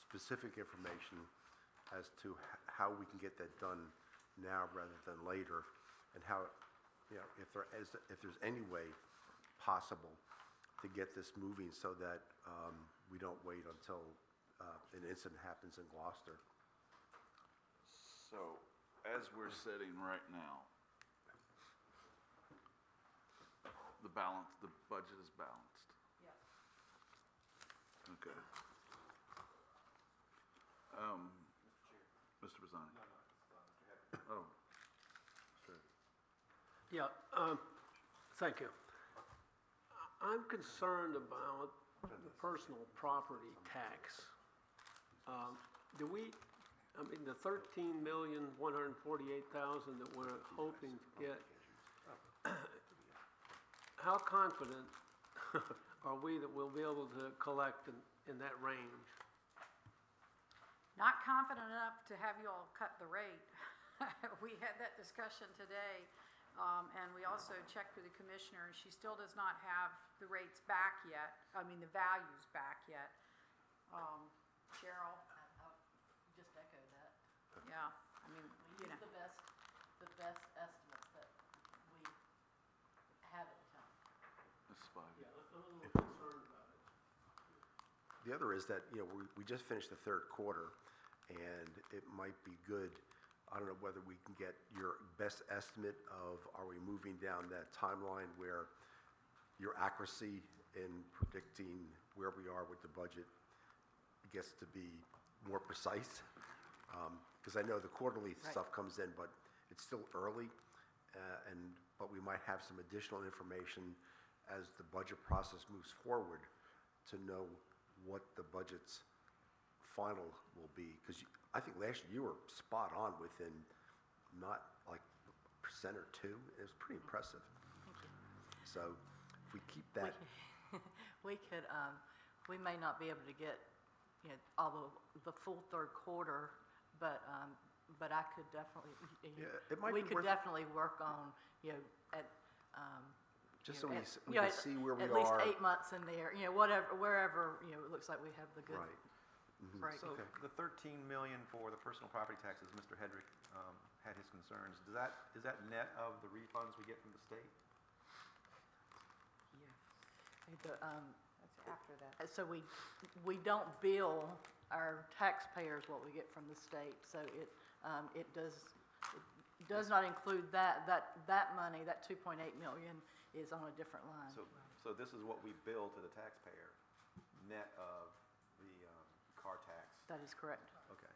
specific information as to how we can get that done now rather than later, and how, if there's any way possible to get this moving so that we don't wait until an incident happens in Gloucester. So as we're sitting right now, the budget is balanced. Yes. Okay. Mr. Bazzani. Oh, sure. Yeah, thank you. I'm concerned about the personal property tax. The 13,148,000 that we're hoping to get, how confident are we that we'll be able to collect in that range? Not confident enough to have you all cut the rate. We had that discussion today, and we also checked with the commissioner, and she still does not have the rates back yet, I mean, the values back yet. Cheryl? Just echo that. Yeah, I mean, We you know. use the best estimates that we have at the time. Mrs. Spivey. Yeah, I'm a little concerned about it. The other is that, we just finished the third quarter, and it might be good, I don't know whether we can get your best estimate of, are we moving down that timeline where your accuracy in predicting where we are with the budget gets to be more precise? Because I know the quarterly stuff comes in, but it's still early, but we might have some additional information as the budget process moves forward to know what the budget's final will be. Because I think last year you were spot on within not like a % or two. It was pretty impressive. So if we keep that, We could, we may not be able to get, all the full third quarter, but I could definitely, Yeah, it might we be could worth- definitely work on, at, just you so know, we can see where we at least are. 8 months in there, wherever, it looks like we have the good. Right. Mhm. Right. So the 13 million for the personal property taxes, Mr. Hedrick had his concerns. Is that net of the refunds we get from the state? That's after that. So we don't bill our taxpayers what we get from the state, so it does not include that money, that 2.8 million is on a different line. So this is what we bill to the taxpayer, net of the car tax? That is correct. Okay.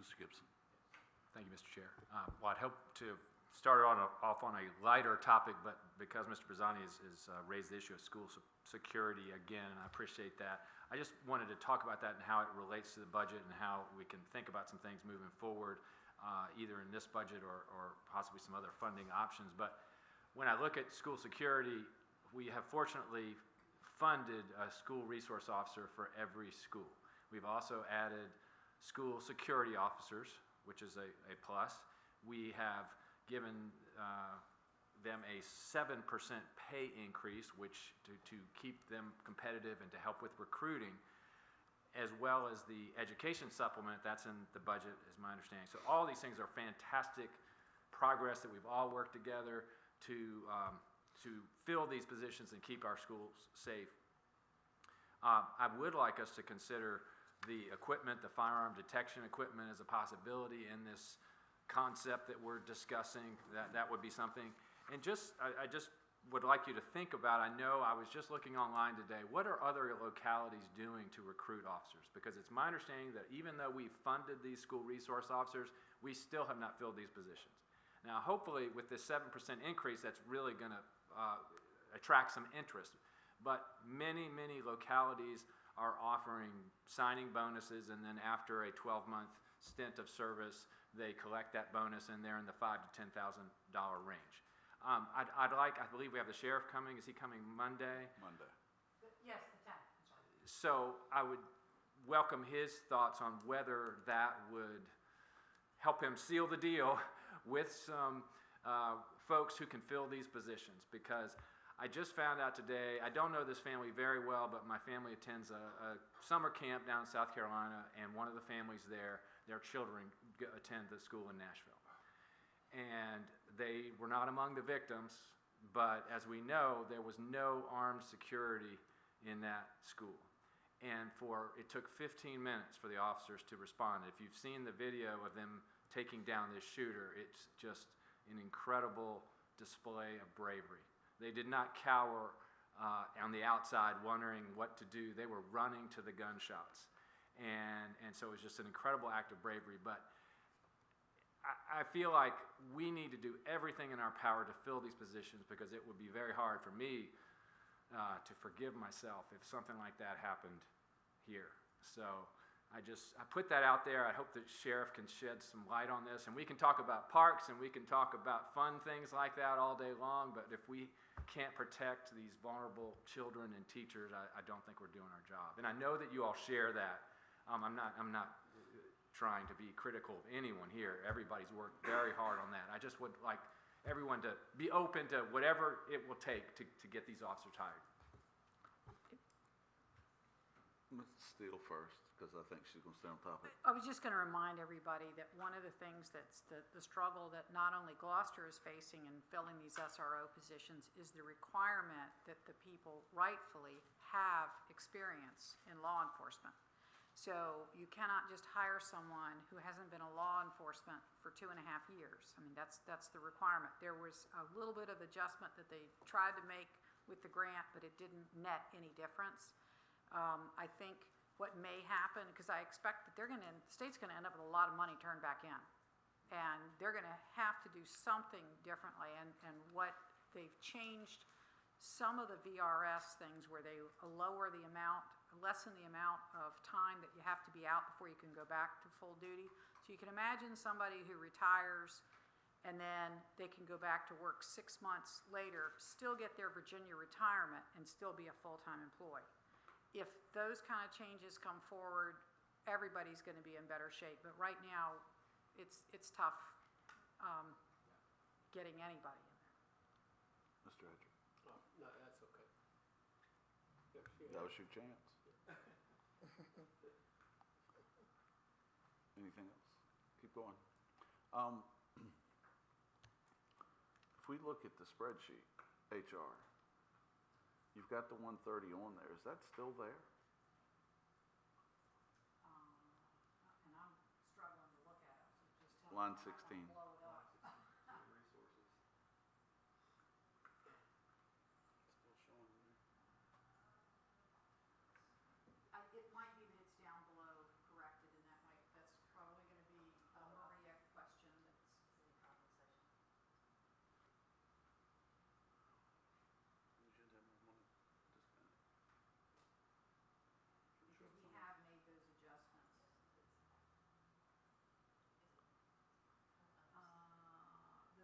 Mr. Gibson. Thank you, Mr. Chair. Well, I'd hope to start off on a lighter topic, but because Mr. Bazzani has raised the issue of school security again, and I appreciate that, I just wanted to talk about that and how it relates to the budget and how we can think about some things moving forward, either in this budget or possibly some other funding options. But when I look at school security, we have fortunately funded a school resource officer for every school. We've also added school security officers, which is a plus. We have given them a 7% pay increase, which to keep them competitive and to help with recruiting, as well as the education supplement. That's in the budget, is my understanding. So all these things are fantastic progress that we've all worked together to fill these positions and keep our schools safe. I would like us to consider the equipment, the firearm detection equipment, as a possibility in this concept that we're discussing. That would be something. And I just would like you to think about, I know I was just looking online today, what are other localities doing to recruit officers? Because it's my understanding that even though we've funded these school resource officers, we still have not filled these positions. Now, hopefully, with this 7% increase, that's really going to attract some interest. But many, many localities are offering signing bonuses, and then after a 12-month stint of service, they collect that bonus, and they're in the $5,000 to $10,000 range. I believe we have the sheriff coming. Is he coming Monday? Monday. Yes, the 10th, I'm sorry. So I would welcome his thoughts on whether that would help him seal the deal with some folks who can fill these positions, because I just found out today, I don't know this family very well, but my family attends a summer camp down in South Carolina, and one of the families there, their children attend the school in Nashville. And they were not among the victims, but as we know, there was no armed security in that school. And it took 15 minutes for the officers to respond. If you've seen the video of them taking down this shooter, it's just an incredible display of bravery. They did not cower on the outside wondering what to do. They were running to the gunshots. And so it was just an incredible act of bravery. But I feel like we need to do everything in our power to fill these positions, because it would be very hard for me to forgive myself if something like that happened here. So I put that out there. I hope the sheriff can shed some light on this, and we can talk about parks and we can talk about fun things like that all day long, but if we can't protect these vulnerable children and teachers, I don't think we're doing our job. And I know that you all share that. I'm not trying to be critical of anyone here. Everybody's worked very hard on that. I just would like everyone to be open to whatever it will take to get these officers hired. Ms. Steele first, because I think she's going to stay on top of it. I was just going to remind everybody that one of the things that's the struggle that not only Gloucester is facing in filling these SRO positions is the requirement that the people rightfully have experience in law enforcement. So you cannot just hire someone who hasn't been in law enforcement for 2.5 years. I mean, that's the requirement. There was a little bit of adjustment that they tried to make with the grant, but it didn't net any difference. I think what may happen, because I expect that the state's going to end up with a lot of money turned back in. And they're going to have to do something differently. And what they've changed some of the VRS things where they lower the amount, lessen the amount of time that you have to be out before you can go back to full duty. So you can imagine somebody who retires and then they can go back to work 6 months later, still get their Virginia retirement and still be a full-time employee. If those kind of changes come forward, everybody's going to be in better shape. But right now, it's tough getting anybody in there. Mr. Hedrick, No, that's okay. that was your chance. Anything else? Keep going. If we look at the spreadsheet, HR, you've got the 130 on there. Is that still there? And I'm struggling to look at it, so just tell Line me. 16. Blow it up. It might be that it's down below corrected, and that's probably going to be a Maria question that's in compensation. Because we have made those adjustments.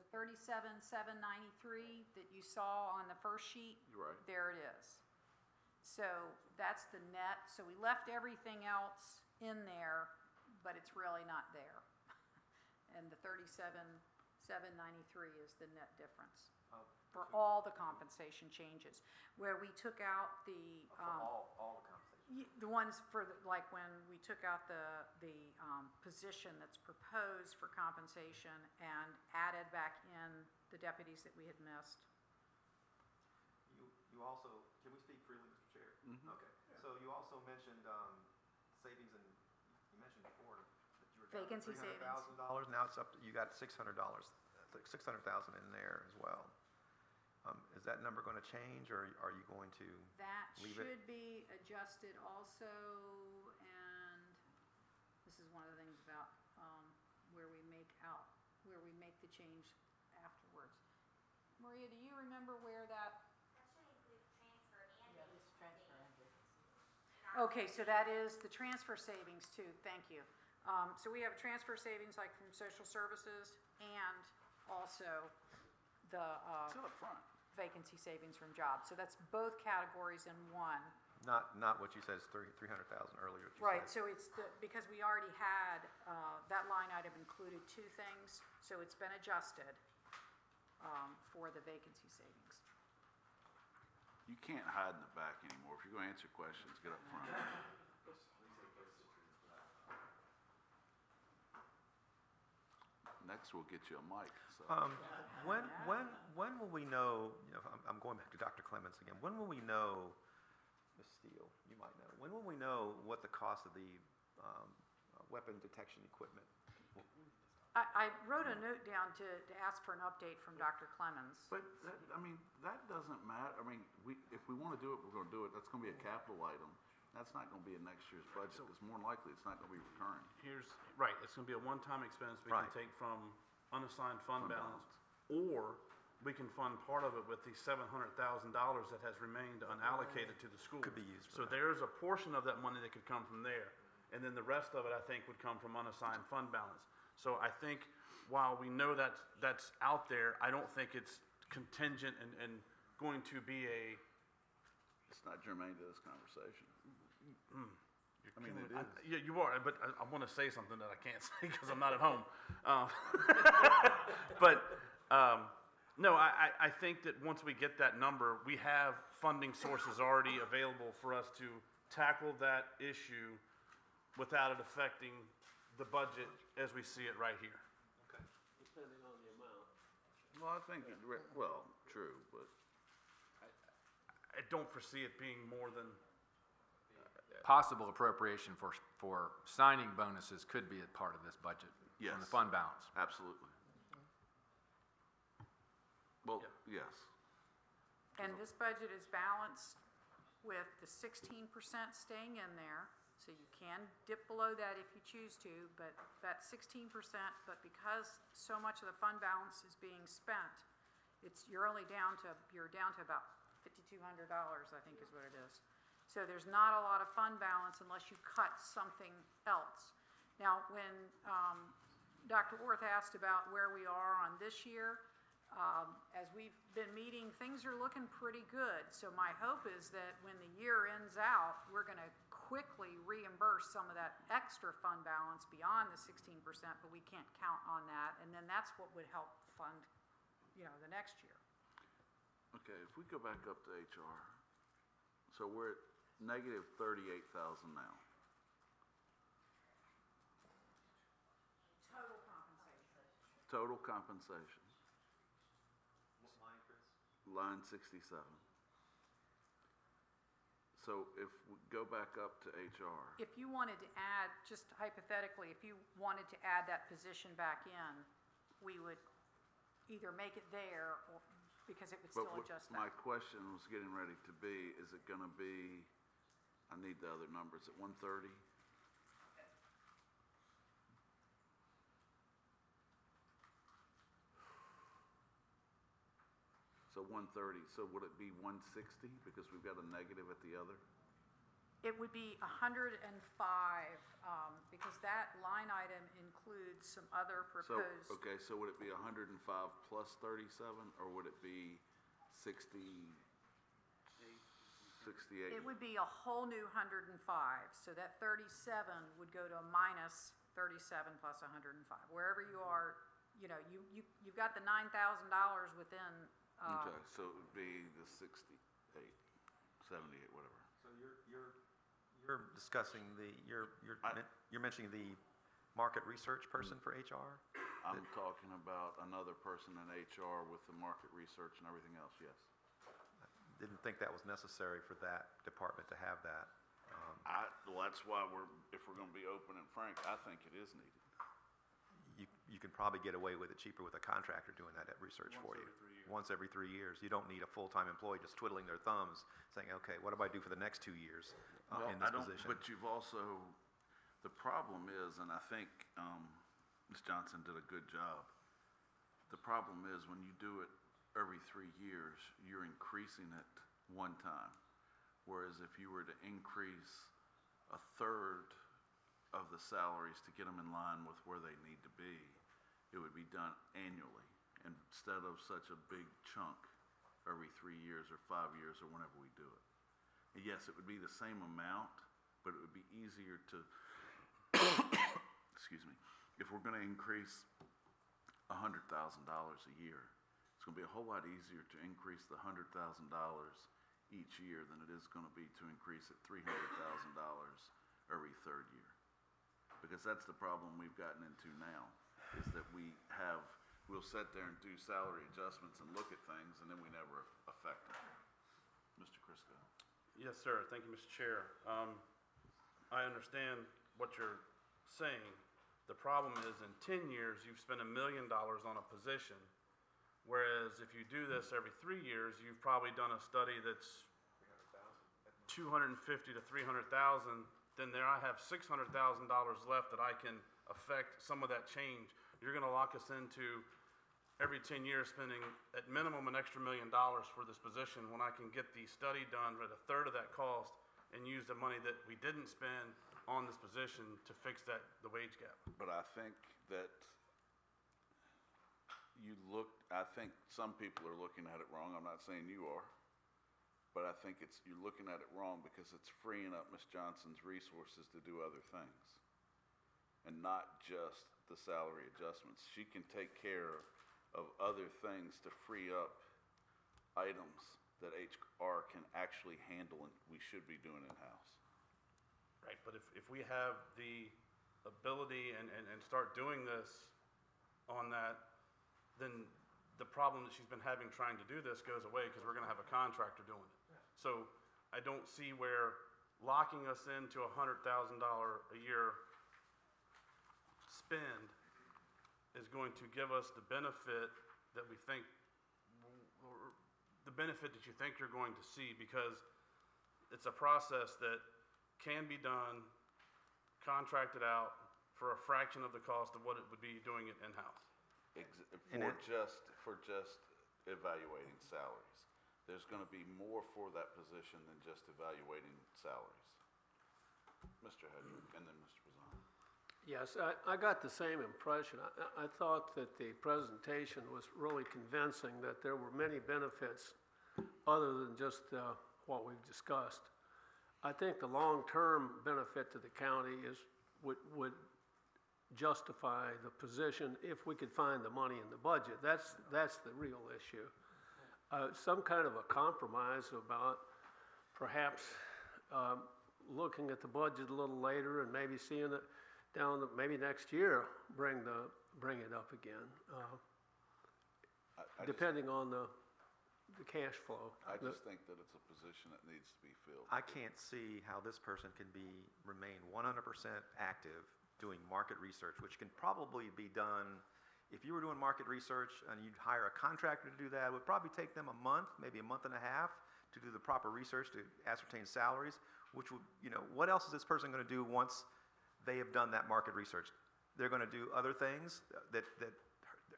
The 37,793 that you saw on the first sheet. You're right. There it is. So that's the net. So we left everything else in there, but it's really not there. And the 37,793 is the net difference for all the compensation changes. Where we took out the all the compensation. the ones for like when we took out the position that's proposed for compensation and added back in the deputies that we had missed. You also, can we speak freely, Mr. Chair? Mm-hmm. Okay, so you also mentioned savings, and you mentioned before that you were down Vacancy savings. $300,000. Now it's up to, you got $600, like $600,000 in there as well. Is that number going to change, or are you going to That leave it? should be adjusted also, and this is one of the things about where we make the change afterwards. Maria, do you remember where that? Okay, so that is the transfer savings too, thank you. So we have transfer savings like from social services and also the It's up front. vacancy savings from jobs. So that's both categories in one. Not what you said, it's 300,000 earlier. What you Right, said. so it's because we already had, that line item included two things, so it's been adjusted for the vacancy savings. You can't hide in the back anymore. If you're going to answer questions, get up front. Next, we'll get you a mic. So. When will we know, I'm going back to Dr. Clements again, when will we know, Ms. Steele, you might know, when will we know what the cost of the weapon detection equipment? I wrote a note down to ask for an update from Dr. Clemens. But, that doesn't matter. If we want to do it, we're going to do it. That's going to be a capital item. That's not going to be in next year's budget, because more than likely, it's not going to be recurring. Right, it's gonna be a one-time expense we can Right. take from unassigned fund Fund balance. Or we can fund part of it with the $700,000 that has remained unallocated to the school. Could be used for So that. there's a portion of that money that could come from there. and then the rest of it, I think, would come from unassigned fund balance. So I think while we know that's out there, I don't think it's contingent and going to be a. It's not germane to this conversation. I mean, it is. Yeah, you are, but I want to say something that I can't say because I'm not at home. No, I think that once we get that number, we have funding sources already available for us to tackle that issue without it affecting the budget as we see it right here. Depending on the amount. Well, I think, well, true, but I don't foresee it being more than. Possible appropriation for signing bonuses could be a part of this budget. Yes. From the fund balance. absolutely. Well, yes. And this budget is balanced with the 16% staying in there, so you can dip below that if you choose to, but that's 16%, but because so much of the fund balance is being spent, you're down to about $5,200, I think is what it is. So there's not a lot of fund balance unless you cut something else. Now, when Dr. Orth asked about where we are on this year, as we've been meeting, things are looking pretty good. So my hope is that when the year ends out, we're going to quickly reimburse some of that extra fund balance beyond the 16%, but we can't count on that. And then that's what would help fund, the next year. Okay, if we go back up to HR, so we're at negative 38,000 now. Total compensation. Total compensation. What line, Chris? Line 67. So if we go back up to HR, If you wanted to add, just hypothetically, if you wanted to add that position back in, we would either make it there or, because it would but still adjust my that. question was getting ready to be, is it gonna be, I need the other numbers, at 130? So 130, so would it be 160 because we've got a negative at the other? It would be 105, because that line item includes some other So, proposed. okay, so would it be 105 plus 37, or would it be 68? It would be a whole new 105, so that 37 would go to a minus 37 plus 105. Wherever you are, you've got the $9,000 within. Okay, so it would be the 68, 78, whatever. So you're discussing you're mentioning the market research person for HR? I'm talking about another person in HR with the market research and everything else, yes. Didn't think that was necessary for that department to have that. Well, that's why if we're gonna be open and frank, I think it is needed. You can probably get away with it cheaper with a contractor doing that research for you. Once every 3 years. You don't need a full-time employee just twiddling their thumbs, saying, okay, what do I do for the next 2 years in this position? But you've also, the problem is, and I think Ms. Johnson did a good job, the problem is when you do it every 3 years, you're increasing it one time. Whereas if you were to increase a third of the salaries to get them in line with where they need to be, it would be done annually instead of such a big chunk every 3 years or 5 years or whenever we do it. And yes, it would be the same amount, but it would be easier to, excuse me, if we're gonna increase $100,000 a year, it's gonna be a whole lot easier to increase the $100,000 each year than it is gonna be to increase it $300,000 every third year. Because that's the problem we've gotten into now, is that we'll sit there and do salary adjustments and look at things, and then we never affect them. Mr. Chriscoe. Yes, sir. Thank you, Mr. Chair. I understand what you're saying. The problem is in 10 years, you've spent $1 million on a position, whereas if you do this every 3 years, you've probably done a study that's $250,000 to $300,000. Then there I have $600,000 left that I can affect some of that change. You're gonna lock us into every 10 years spending at minimum an extra $1 million for this position when I can get the study done at a third of that cost and use the money that we didn't spend on this position to fix the wage gap. But I think that I think some people are looking at it wrong. I'm not saying you are. But I think you're looking at it wrong because it's freeing up Ms. Johnson's resources to do other things. And not just the salary adjustments. She can take care of other things to free up items that HR can actually handle and we should be doing in-house. Right, but if we have the ability and start doing this on that, then the problem that she's been having trying to do this goes away because we're gonna have a contractor doing it. So I don't see where locking us into $100,000 a year spend is going to give us the benefit that we think, or the benefit that you think you're going to see, because it's a process that can be done, contracted out for a fraction of the cost of what it would be doing it in-house. For just evaluating salaries. There's gonna be more for that position than just evaluating salaries. Mr. Hedrick, and then Mr. Bazzani. Yes, I got the same impression. I thought that the presentation was really convincing, that there were many benefits other than just what we've discussed. I think the long-term benefit to the county would justify the position if we could find the money in the budget. That's the real issue. Some kind of a compromise about perhaps looking at the budget a little later and maybe seeing it maybe next year, bring it up again, depending on the cash flow. I just think that it's a position that needs to be filled. I can't see how this person can remain 100% active doing market research, which can probably be done. If you were doing market research and you'd hire a contractor to do that, it would probably take them a month, maybe a month and a half to do the proper research to ascertain salaries, which would, what else is this person going to do once they have done that market research? They're going to do other things that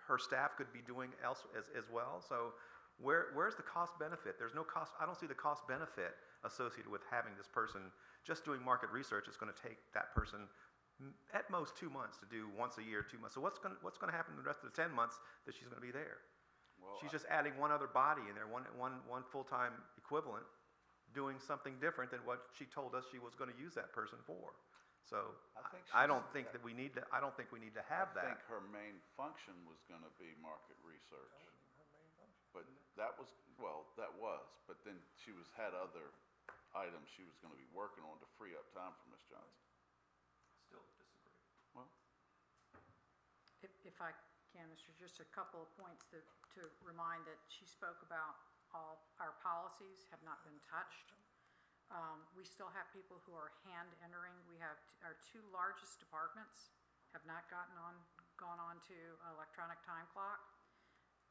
her staff could be doing else as well. So where's the cost benefit? There's no cost. I don't see the cost benefit associated with having this person just doing market research. It's going to take that person at most 2 months to do once a year, 2 months. So what's going to happen the rest of the 10 months that she's going to be there? Well, she's just adding one other body in there, one full-time equivalent, doing something different than what she told us she was going to use that person for. So I don't think that we need to. I don't think we need to have that. I think her main function was going to be market research. But that was. But then she had other items she was going to be working on to free up time for Ms. Johnson. Still disagree. Well, if I can, Mr. Just a couple of points to remind that she spoke about all our policies have not been touched. We still have people who are hand entering. We have our two largest departments have not gone on to electronic time clock.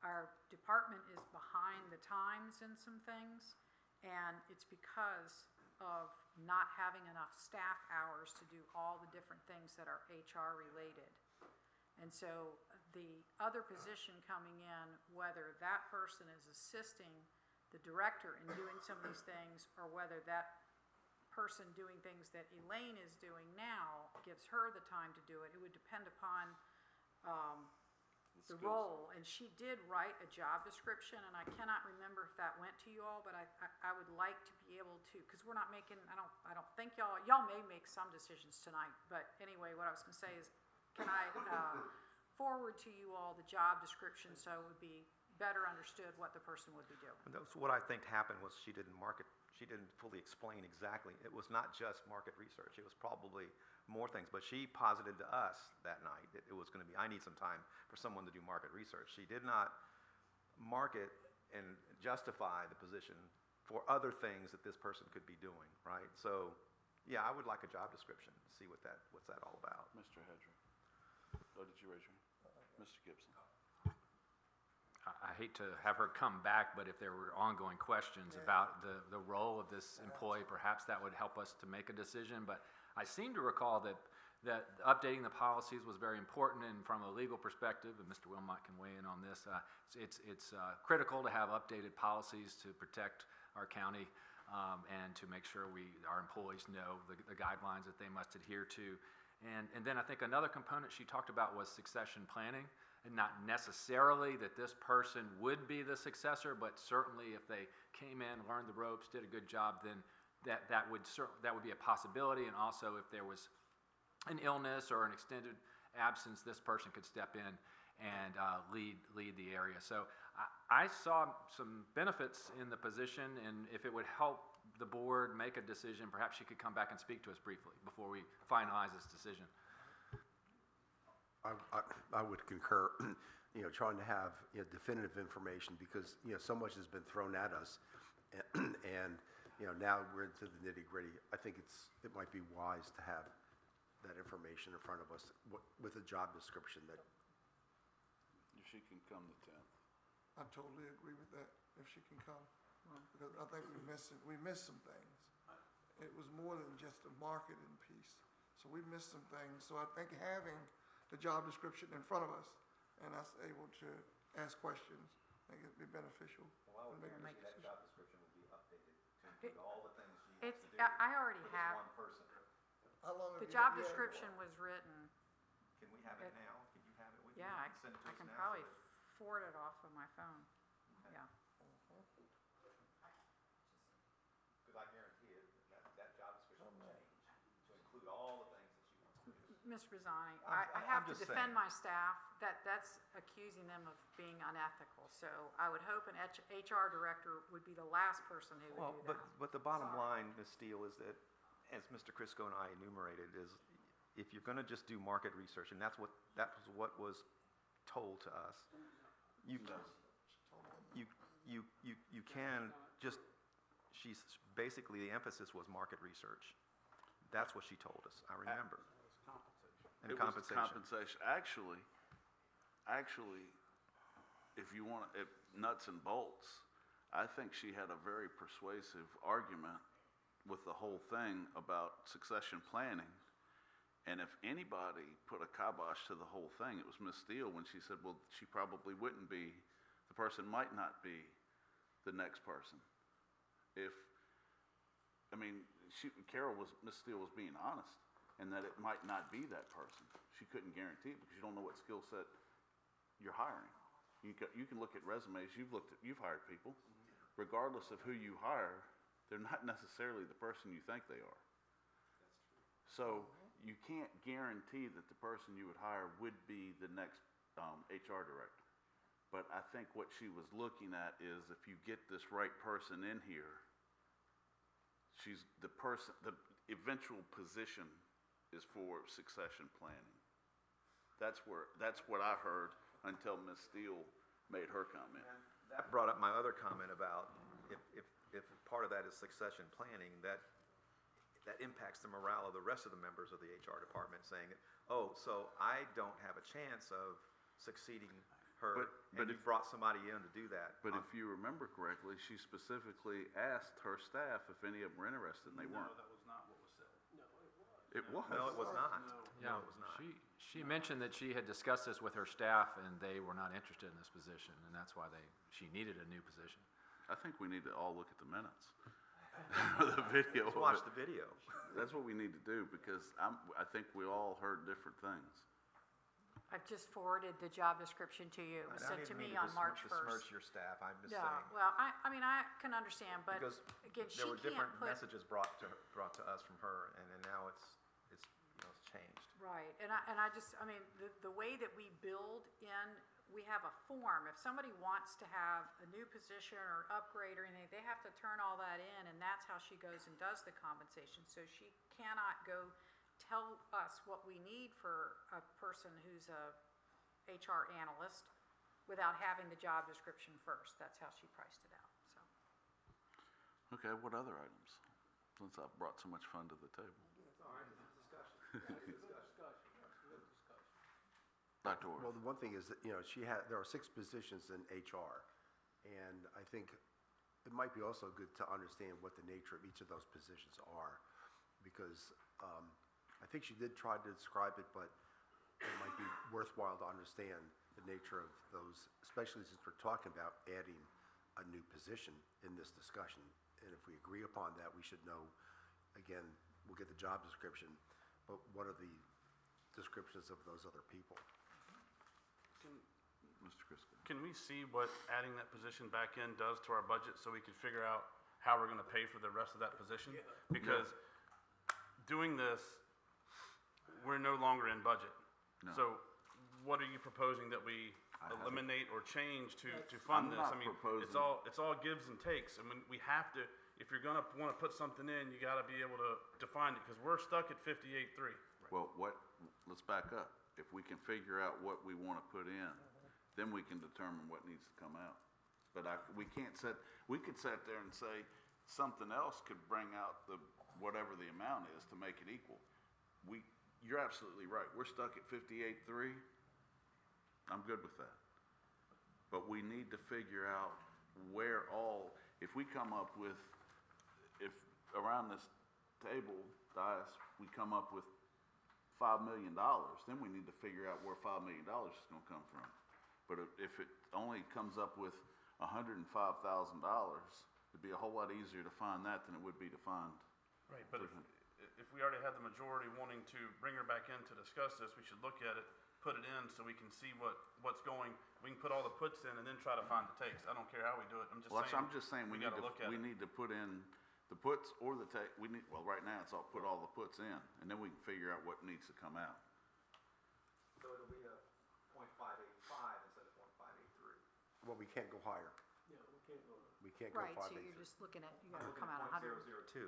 Our department is behind the times in some things, and it's because of not having enough staff hours to do all the different things that are HR related. And so the other position coming in, whether that person is assisting the director in doing some of these things, or whether that person doing things that Elaine is doing now gives her the time to do it, it would depend upon the role. And she did write a job description, and I cannot remember if that went to you all, but I would like to be able to, because we're not making, I don't think y'all may make some decisions tonight, but anyway, what I was going to say is, can I forward to you all the job description so it would be better understood what the person would be doing? And that's what I think happened was she didn't fully explain exactly. It was not just market research. It was probably more things. But she posited to us that night that it was going to be, I need some time for someone to do market research. She did not market and justify the position for other things that this person could be doing, right? So, yeah, I would like a job description to see what's that all about. Mr. Hedrick. Oh, did you raise your hand? Mr. Gibson. I hate to have her come back, but if there were ongoing questions about the role of this employee, perhaps that would help us to make a decision. But I seem to recall that updating the policies was very important, and from a legal perspective, and Mr. Wilmot can weigh in on this, it's critical to have updated policies to protect our county. and to make sure our employees know the guidelines that they must adhere to. And then I think another component she talked about was succession planning, and not necessarily that this person would be the successor, but certainly if they came in, learned the ropes, did a good job, then that would be a possibility. And also if there was an illness or an extended absence, this person could step in and lead the area. So I saw some benefits in the position, and if it would help the board make a decision, perhaps she could come back and speak to us briefly before we finalize this decision. I would concur, trying to have definitive information, because so much has been thrown at us, and now we're into the nitty-gritty. I think it might be wise to have that information in front of us with a job description that. If she can come the 10th. I totally agree with that, if she can come, because I think we missed some things. It was more than just a marketing piece, so we missed some things. So I think having the job description in front of us and us able to ask questions, I think it'd be beneficial. Well, I would to guarantee that decisions. job description will be updated to include all the things she has to do. I already for this have, one person. How long have the you job had it? description was written, Can we have it now? Can you have it with you? yeah, Send it to I us can now probably so that- forward it off of my phone, Okay. yeah. Because I guarantee it, that job description will change to include all the things that she wants to do. Mr. Bazzani, I'm- I I'm have to just defend saying. my staff, that's accusing them of being unethical. So I would hope an HR director would be the last person who Well, would do that. but the bottom line, Ms. Steele, is that, as Mr. Chriscoe and I enumerated, is if you're gonna just do market research, and that was what was told to us, you can just, basically the emphasis was market research. That's what she told us, I remember. And It was compensation. Actually, if you want nuts and bolts, I think she had a very persuasive argument with the whole thing about succession planning. And if anybody put a kibosh to the whole thing, it was Ms. Steele when she said, well, she probably wouldn't be, the person might not be the next person. Ms. Steele was being honest, and that it might not be that person. She couldn't guarantee it because you don't know what skill set you're hiring. You can look at resumes, you've hired people. Regardless of who you hire, they're not necessarily the person you think they are. So you can't guarantee that the person you would hire would be the next HR director. But I think what she was looking at is if you get this right person in here, the eventual position is for succession planning. That's what I heard until Ms. Steele made her comment. That brought up my other comment about if part of that is succession planning, that impacts the morale of the rest of the members of the HR department, saying, oh, so I don't have a chance of succeeding her, and you brought somebody in to do that. But if you remember correctly, she specifically asked her staff if any of them were interested, and they weren't. No, that was not what was said. It was. No, it was not. Yeah, No, it was not. she mentioned that she had discussed this with her staff, and they were not interested in this position, and that's why she needed a new position. I think we need to all look at the minutes. The video. Let's watch the video. That's what we need to do, because I think we all heard different things. I've just forwarded the job description to you. It was sent to me on March 1st. Besmirch your staff, I'm just Yeah, saying. well, I can understand, but Because again, she there were can't different put. messages brought to us from her, and then now it's changed. Right, and the way that we build in, we have a form. If somebody wants to have a new position or upgrade or anything, they have to turn all that in, and that's how she goes and does the compensation. So she cannot go tell us what we need for a person who's a HR analyst without having the job description first. That's how she priced it out, so. Okay, what other items? Since I've brought so much fun to the table. Dr. Orth. Well, the one thing is that, there are 6 positions in HR, and I think it might be also good to understand what the nature of each of those positions are, because I think she did try to describe it, but it might be worthwhile to understand the nature of those, especially since we're talking about adding a new position in this discussion and if we agree upon that, we should know, again, we'll get the job description, but what are the descriptions of those other people? Mr. Chriscoe. Can we see what adding that position back in does to our budget so we can figure out how we're gonna pay for the rest of that position? Because doing this, we're no longer in budget. No. So what are you proposing that we eliminate or change to fund I'm this? not I mean, proposing- it's all gives and takes. I mean, we have to, if you're gonna wanna put something in, you gotta be able to define it, because we're stuck at 58.3. Well, let's back up. If we can figure out what we want to put in, then we can determine what needs to come out. But we could sit there and say something else could bring out whatever the amount is to make it equal. You're absolutely right. We're stuck at 58.3. I'm good with that. But we need to figure out if we come up with, if around this table, dais, we come up with $5 million, then we need to figure out where $5 million is gonna come from. But if it only comes up with $105,000, it'd be a whole lot easier to find that than it would be to find. Right, but if we already had the majority wanting to bring her back in to discuss this, we should look at it, put it in so we can see what's going. We can put all the puts in and then try to find the takes. I don't care how we do it. I'm just saying we gotta look at we it. need to put in the puts or the take. Right now it's all put all the puts in, and then we can figure out what needs to come out. So it'll be a .585 instead of .583. Well, we can't go higher. Yeah, we can't go. We can't go Right, so 583. you're just looking at, you gotta come out 100. .002.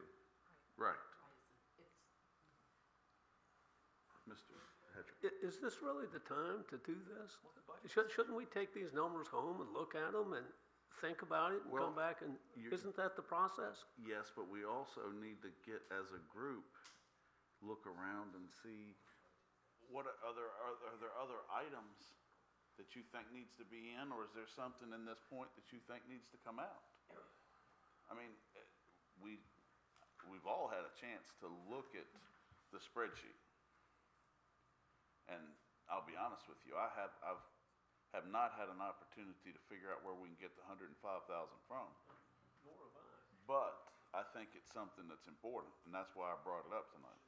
Right. Mr. Hedrick. Is this really the time to do this? Shouldn't we take these numbers home and look at them and think about it and Well, come back and, isn't that the process? Yes, but we also need to get, as a group, look around and see are there other items that you think needs to be in, or is there something in this point that you think needs to come out? I mean, we've all had a chance to look at the spreadsheet. And I'll be honest with you, I've not had an opportunity to figure out where we can get the 105,000 from. Nor have I. But I think it's something that's important, and that's why I brought it up tonight.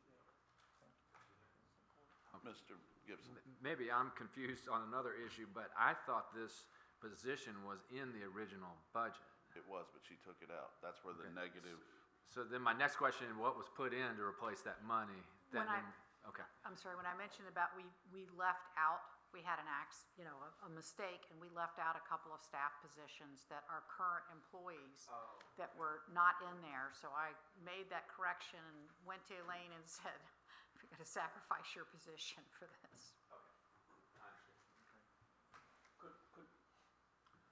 Mr. Gibson. Maybe I'm confused on another issue, but I thought this position was in the original budget. It was, but she took it out. That's where the Okay. negative, So then my next question, what was put in to replace that money? Okay. I'm sorry, when I mentioned about we left out, we had a mistake, and we left out a couple of staff positions that are current employees that were not in there. So I made that correction and went to Elaine and said, we're gonna sacrifice your position for this.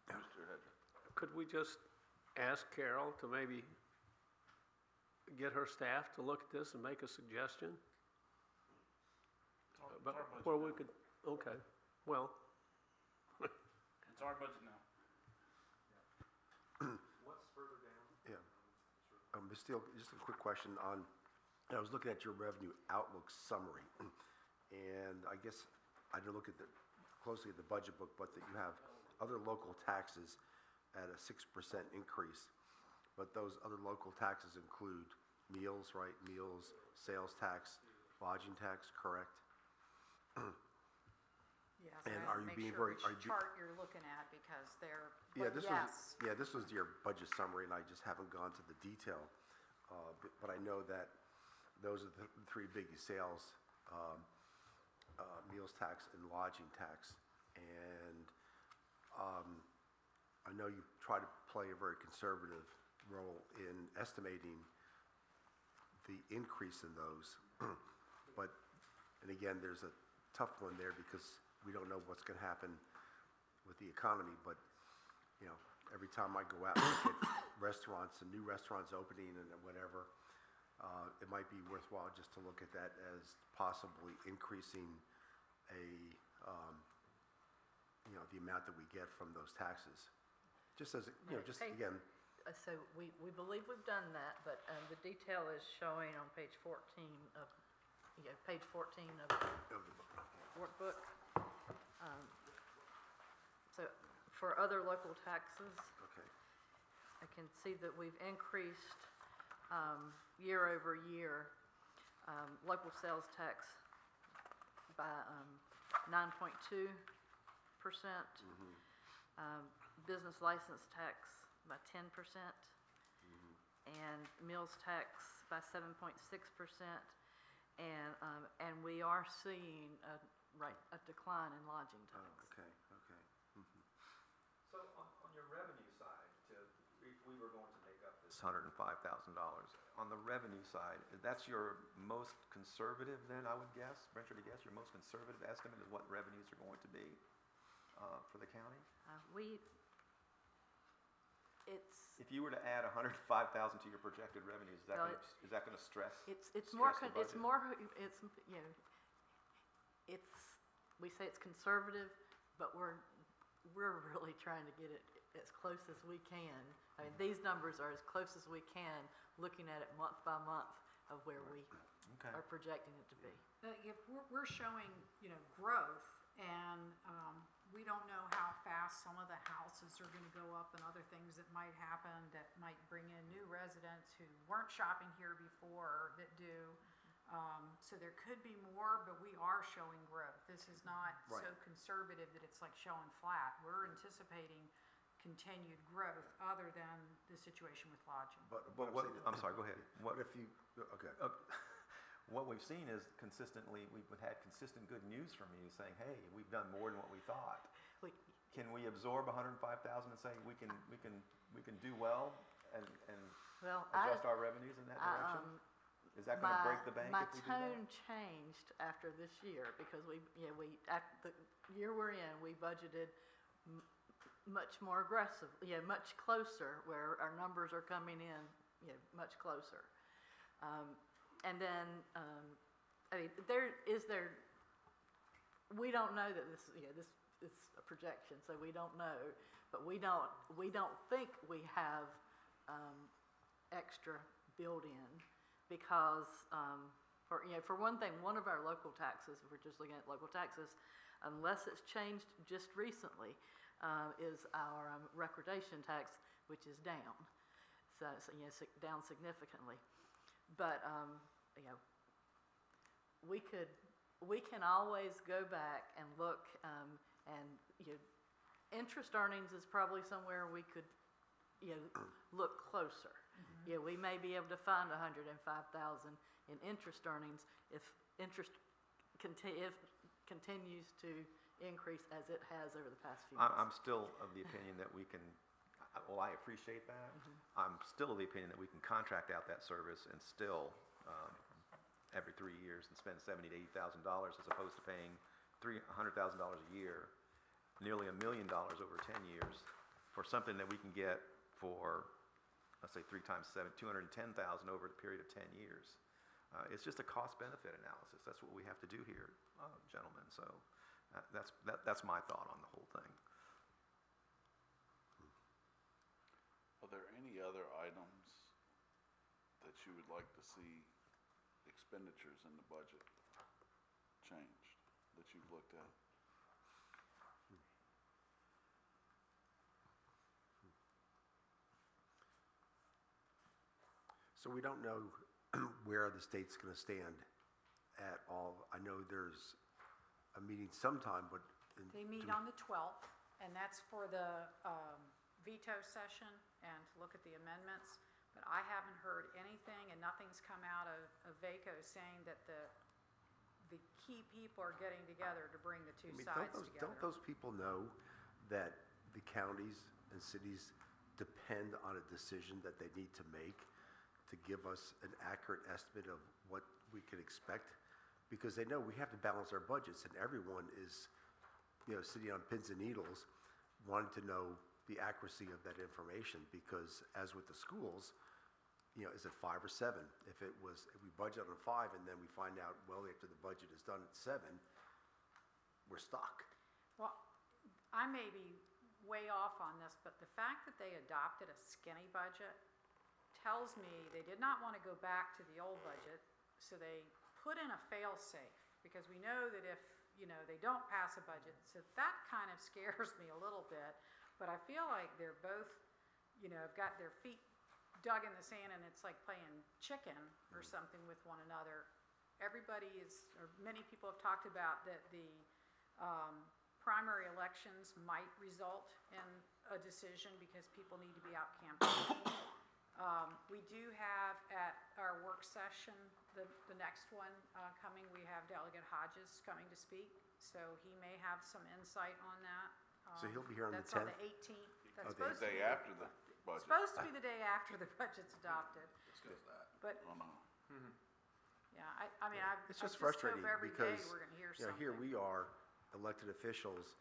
Mr. Hedrick. Could we just ask Carol to maybe get her staff to look at this and make a suggestion? It's our budget Where now. we could, okay, well, It's our budget now. What's further down? Yeah. Ms. Steele, just a quick question on, I was looking at your revenue outlook summary, and I guess I didn't look closely at the budget book, but that you have other local taxes at a 6% increase, but those other local taxes include meals, right? Meals, sales tax, lodging tax, correct? Yes, And I are have to you make being sure very- which are you- chart you're looking at, because they're, Yeah, but this was your budget summary, and I just haven't gone to the detail. But I know that those are the three biggest sales, meals tax and lodging tax. And I know you try to play a very conservative role in estimating the increase in those. But, and again, there's a tough one there because we don't know what's going to happen with the economy. But, you know, every time I go out and look at restaurants and new restaurants opening and whatever, it might be worthwhile just to look at that as possibly increasing the amount that we get from those taxes. Just as, just Hey. again, So we believe we've done that, but the detail is showing on page 14 of, page 14 of the workbook. So for other local taxes, okay. I can see that we've increased year over year local sales tax by 9.2%, business license tax by 10%, and meals tax by 7.6%, and we are seeing a decline in lodging tax. Oh, okay, okay. Mhm. So on your revenue side, if we were going to make up this $105,000, on the revenue side, that's your most conservative then, I would guess, venture to guess, your most conservative estimate of what revenues are going to be for the county? If you were to add 105,000 to your projected revenues, is that going to stress? We say it's conservative, but we're really trying to get it as close as we can. I mean, these numbers are as close as we can, looking at it month by month of where we are projecting it to be. If we're showing, growth, and we don't know how fast some of the houses are gonna go up and other things that might happen that might bring in new residents who weren't shopping here before that do. So there could be more, but we are showing growth. This is not so conservative that it's like showing flat. We're anticipating continued growth other than the situation with lodging. I'm sorry, go ahead. What if you, okay. What we've seen is consistently, we've had consistent good news from you saying, hey, we've done more than what we thought. Can we absorb 105,000 and say we can do well and adjust our revenues in that direction? Is that going to break the bank if we do that? My tone changed after this year because the year we're in, we budgeted much more aggressive, much closer, where our numbers are coming in, much closer. And then, we don't know that this is a projection, so we don't know, but we don't think we have extra built in because, for one thing, one of our local taxes, if we're just looking at local taxes, unless it's changed just recently, is our recordation tax, which is down, so down significantly. But we can always go back and look, and interest earnings is probably somewhere we could look closer. We may be able to find 105,000 in interest earnings if interest continues to increase as it has over the past few months. I'm still of the opinion that we can. Well, I appreciate that. I'm still of the opinion that we can contract out that service and still, every 3 years, and spend $70,000 to $80,000 as opposed to paying $100,000 a year, nearly $1 million over 10 years, for something that we can get for, let's say 3 times 7, $210,000 over the period of 10 years. It's just a cost-benefit analysis. That's what we have to do here, gentlemen. So that's my thought on the whole thing. Are there any other items that you would like to see expenditures in the budget changed that you've looked at? So we don't know where the state's going to stand at all. I know there's a meeting sometime, but... They meet on the 12th, and that's for the veto session and to look at the amendments. But I haven't heard anything, and nothing's come out of VACO saying that the key people are getting together to bring the two sides together. Don't those people know that the counties and cities depend on a decision that they need to make to give us an accurate estimate of what we can expect? Because they know we have to balance our budgets, and everyone is, sitting on pins and needles wanting to know the accuracy of that information, because as with the schools, is it 5 or 7? If we budget on 5 and then we find out, well, after the budget is done at 7, we're stuck. Well, I may be way off on this, but the fact that they adopted a skinny budget tells me they did not want to go back to the old budget, so they put in a fail-safe, because we know that if, they don't pass a budget, so that kind of scares me a little bit. But I feel like they're both have got their feet dug in the sand and it's like playing chicken or something with one another. Everybody is, or many people have talked about that the primary elections might result in a decision because people need to be out campaigning. We do have at our work session, the next one coming, we have Delegate Hodges coming to speak, so he may have some insight on that. So he'll be here on the That's on 10th? the 18th. That's Okay. supposed to be Day after the It's budget. supposed to be the day after the budget's adopted, but, Oh, no. yeah, I mean, I It's just just hope frustrating every day because, we're gonna hear you know, something. here we are, elected officials,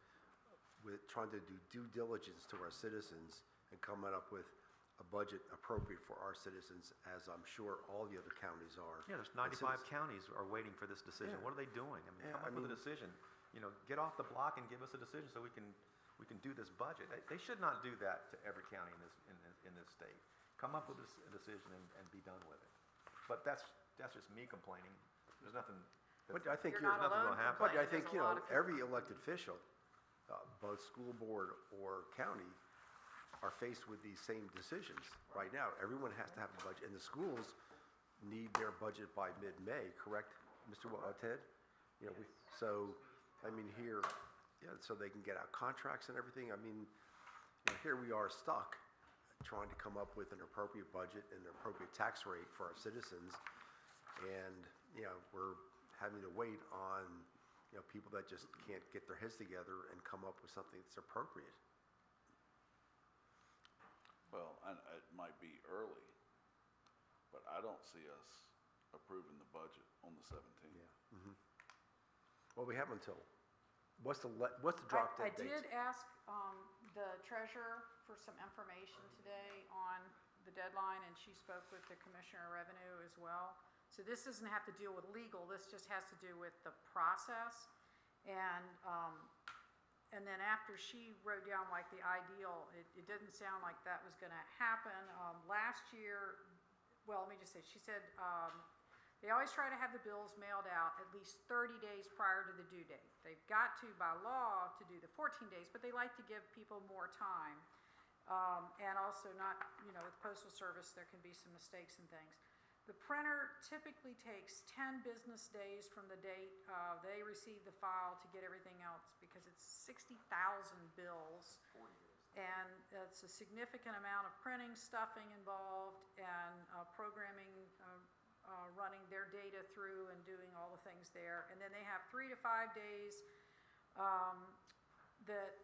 with trying to do due diligence to our citizens and coming up with a budget appropriate for our citizens, as I'm sure all the other counties are. Yeah, there's And 95 citizens- counties are waiting for this decision. Yeah. What are they doing? I mean, Yeah, come I up with a mean- decision. Get off the block and give us a decision so we can do this budget. They should not do that to every county in this state. Come up with a decision and be done with it. But that's just me complaining. There's nothing. But I think You're you're, not nothing alone gonna happen. but I complaining. think, There's you a lot know, of people. every elected official, both school board or county, are faced with these same decisions right now. Everyone has to have a budget, and the schools need their budget by mid-May, correct, Mr. Ted? You know, so, I mean, here, yeah, so they can get out contracts and everything. I mean, here we are stuck trying to come up with an appropriate budget and an appropriate tax rate for our citizens. And, we're having to wait on, people that just can't get their heads together and come up with something that's appropriate. Well, and it might be early, but I don't see us approving the budget on the 17th. Yeah. Well, we have until, what's the drop I dead date? did ask the treasurer for some information today on the deadline, and she spoke with the Commissioner of Revenue as well. So this doesn't have to deal with legal, this just has to do with the process. And then after she wrote down like the ideal, it didn't sound like that was gonna happen. Last year, well, let me just say, she said, they always try to have the bills mailed out at least 30 days prior to the due date. They've got to, by law, to do the 14 days, but they like to give people more time. And also not, with Postal Service, there can be some mistakes and things. The printer typically takes 10 business days from the date they receive the file to get everything else, because it's 60,000 bills. And it's a significant amount of printing, stuffing involved, and programming, running their data through and doing all the things there. And then they have 3 to 5 days that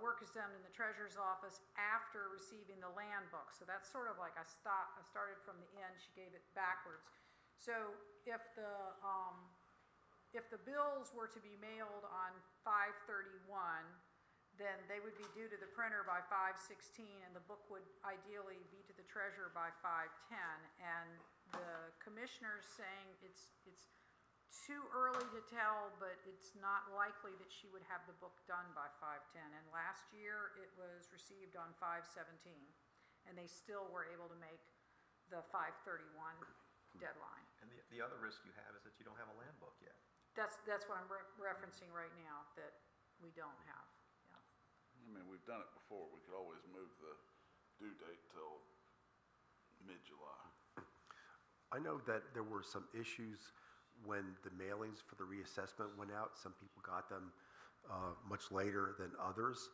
work is done in the treasurer's office after receiving the land book. So that's sort of like I started from the end, she gave it backwards. So if the bills were to be mailed on 5/31, then they would be due to the printer by 5/16, and the book would ideally be to the treasurer by 5/10. And the commissioner's saying it's too early to tell, but it's not likely that she would have the book done by 5/10. And last year, it was received on 5/17, and they still were able to make the 5/31 deadline. And the other risk you have is that you don't have a land book yet. That's what I'm referencing right now, that we don't have, yeah. I mean, we've done it before. We could always move the due date till mid-July. I know that there were some issues when the mailings for the reassessment went out. Some people got them much later than others,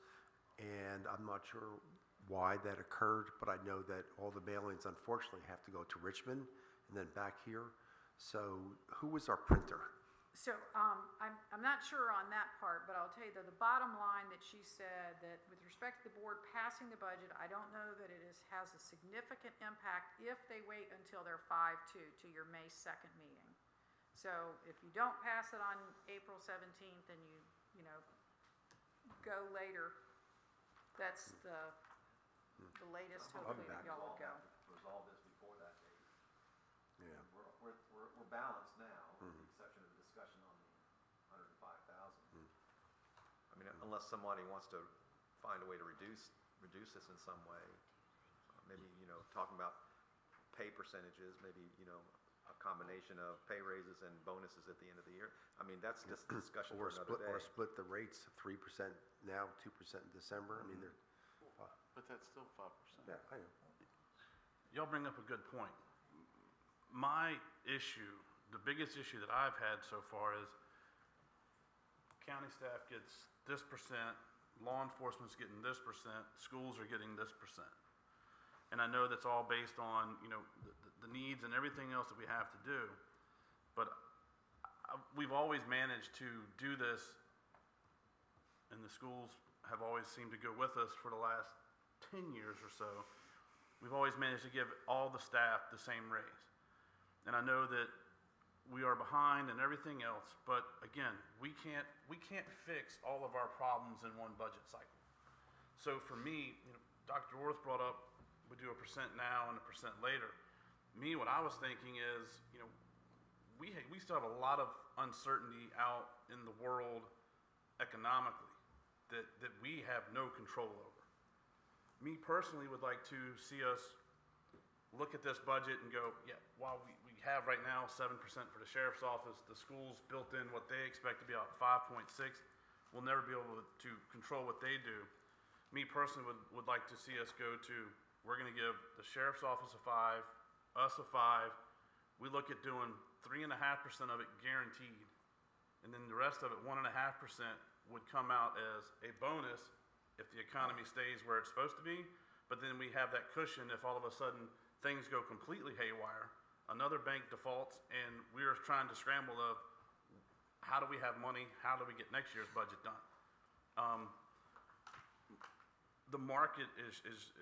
and I'm not sure why that occurred, but I know that all the mailings unfortunately have to go to Richmond and then back here. So who was our printer? So, I'm not sure on that part, but I'll tell you that the bottom line that she said, that with respect to the board passing the budget, I don't know that it has a significant impact if they wait until their 5/2 to your May 2nd meeting. So if you don't pass it on April 17th and you go later, that's the latest hopefully that y'all will go. Resolve this before that date. Yeah. We're balanced now, with the exception of the discussion on the 105,000. I mean, unless somebody wants to find a way to reduce this in some way, maybe, talking about pay percentages, maybe, a combination of pay raises and bonuses at the end of the year. I mean, that's just a discussion for another day. Or split the rates, 3% now, 2% in December. I mean, they're, But that's still 5%. Yeah, I know. Y'all bring up a good point. My issue, the biggest issue that I've had so far is county staff gets this percent, law enforcement's getting this percent, schools are getting this percent. And I know that's all based on, you know, the needs and everything else that we have to do. But we've always managed to do this, and the schools have always seemed to go with us for the last 10 years or so. We've always managed to give all the staff the same raise. And I know that we are behind and everything else, but again, we can't fix all of our problems in one budget cycle. So for me, you know, Dr. Orth brought up, we do 1% now and 1% later. Me, what I was thinking is, you know, we still have a lot of uncertainty out in the world economically that we have no control over. Me personally would like to see us look at this budget and go, yeah, while we have right now 7% for the sheriff's office, the schools built in what they expect to be about 5.6, we'll never be able to control what they do. Me personally would like to see us go to, we're gonna give the sheriff's office a 5, us a 5, we look at doing 3.5% of it guaranteed, and then the rest of it, 1.5%, would come out as a bonus if the economy stays where it's supposed to be, but then we have that cushion if all of a sudden things go completely haywire, another bank defaults, and we're trying to scramble of how do we have money, how do we get next year's budget done? The market is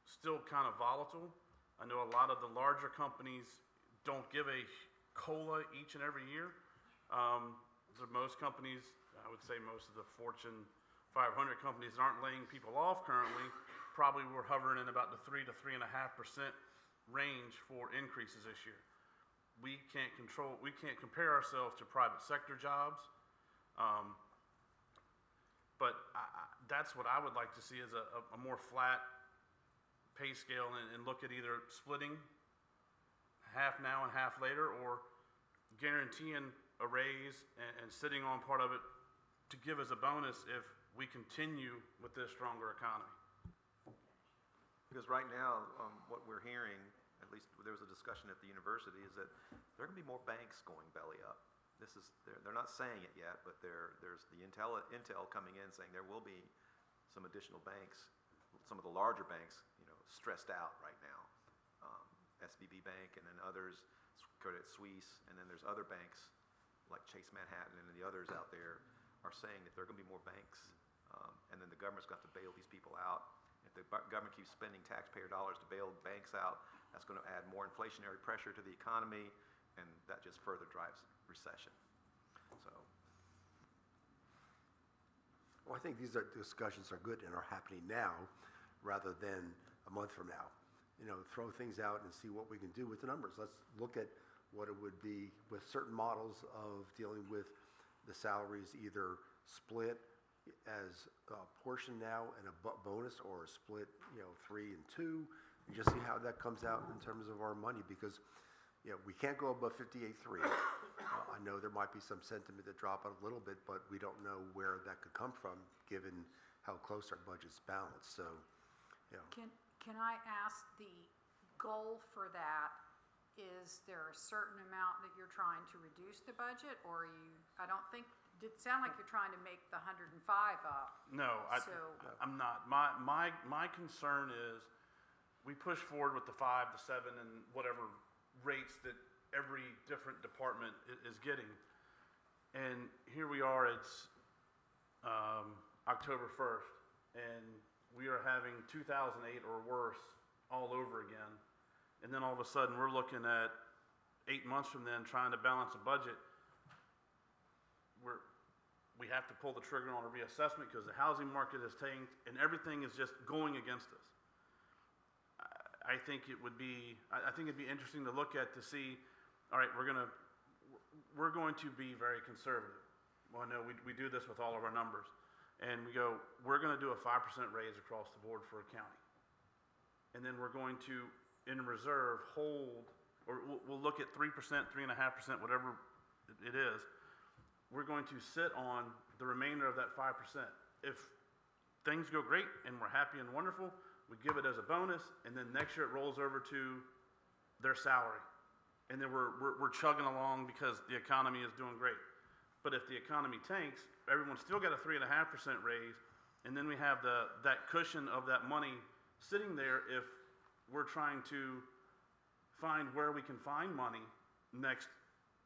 still kind of volatile. I know a lot of the larger companies don't give a COLA each and every year. Most companies, I would say most of the Fortune 500 companies that aren't laying people off currently, probably were hovering in about the 3 to 3.5% range for increases this year. We can't compare ourselves to private sector jobs. But that's what I would like to see is a more flat pay scale and look at either splitting half now and half later, or guaranteeing a raise and sitting on part of it to give as a bonus if we continue with this stronger economy. Because right now, what we're hearing, at least there was a discussion at the university, is that there are going to be more banks going belly up. They're not saying it yet, but there's the intel coming in saying there will be some additional banks, some of the larger banks, you know, stressed out right now. SVB Bank and then others, Credit Suisse, and then there's other banks like Chase Manhattan and the others out there are saying that there are going to be more banks, and then the government's got to bail these people out. If the government keeps spending taxpayer dollars to bail banks out, that's going to add more inflationary pressure to the economy, and that just further drives recession. So, Well, I think these discussions are good and are happening now rather than a month from now. You know, throw things out and see what we can do with the numbers. Let's look at what it would be with certain models of dealing with the salaries, either split as a portion now and a bonus, or a split, you know, 3 and 2, and just see how that comes out in terms of our money, because, you know, we can't go above 58.3. I know there might be some sentiment that drop out a little bit, but we don't know where that could come from, given how close our budget's balanced. So, you know. Can I ask, the goal for that, is there a certain amount that you're trying to reduce the budget, or I don't think, it sound like you're trying to make the 105 up. No, I'm not. My concern is we push forward with the 5 to 7 and whatever rates that every different department is getting. And here we are, it's October 1st, and we are having 2008 or worse all over again. And then all of a sudden, we're looking at 8 months from then trying to balance a budget. We have to pull the trigger on a reassessment because the housing market has tanked and everything is just going against us. I think it'd be interesting to look at to see, all right, we're going to be very conservative. Well, no, we do this with all of our numbers. And we go, we're going to do a 5% raise across the board for a county. And then we're going to, in reserve, hold, or we'll look at 3%, 3.5%, whatever it is. We're going to sit on the remainder of that 5%. If things go great and we're happy and wonderful, we give it as a bonus, and then next year it rolls over to their salary. And then we're chugging along because the economy is doing great. But if the economy tanks, everyone's still got a 3.5% raise, and then we have that cushion of that money sitting there if we're trying to find where we can find money next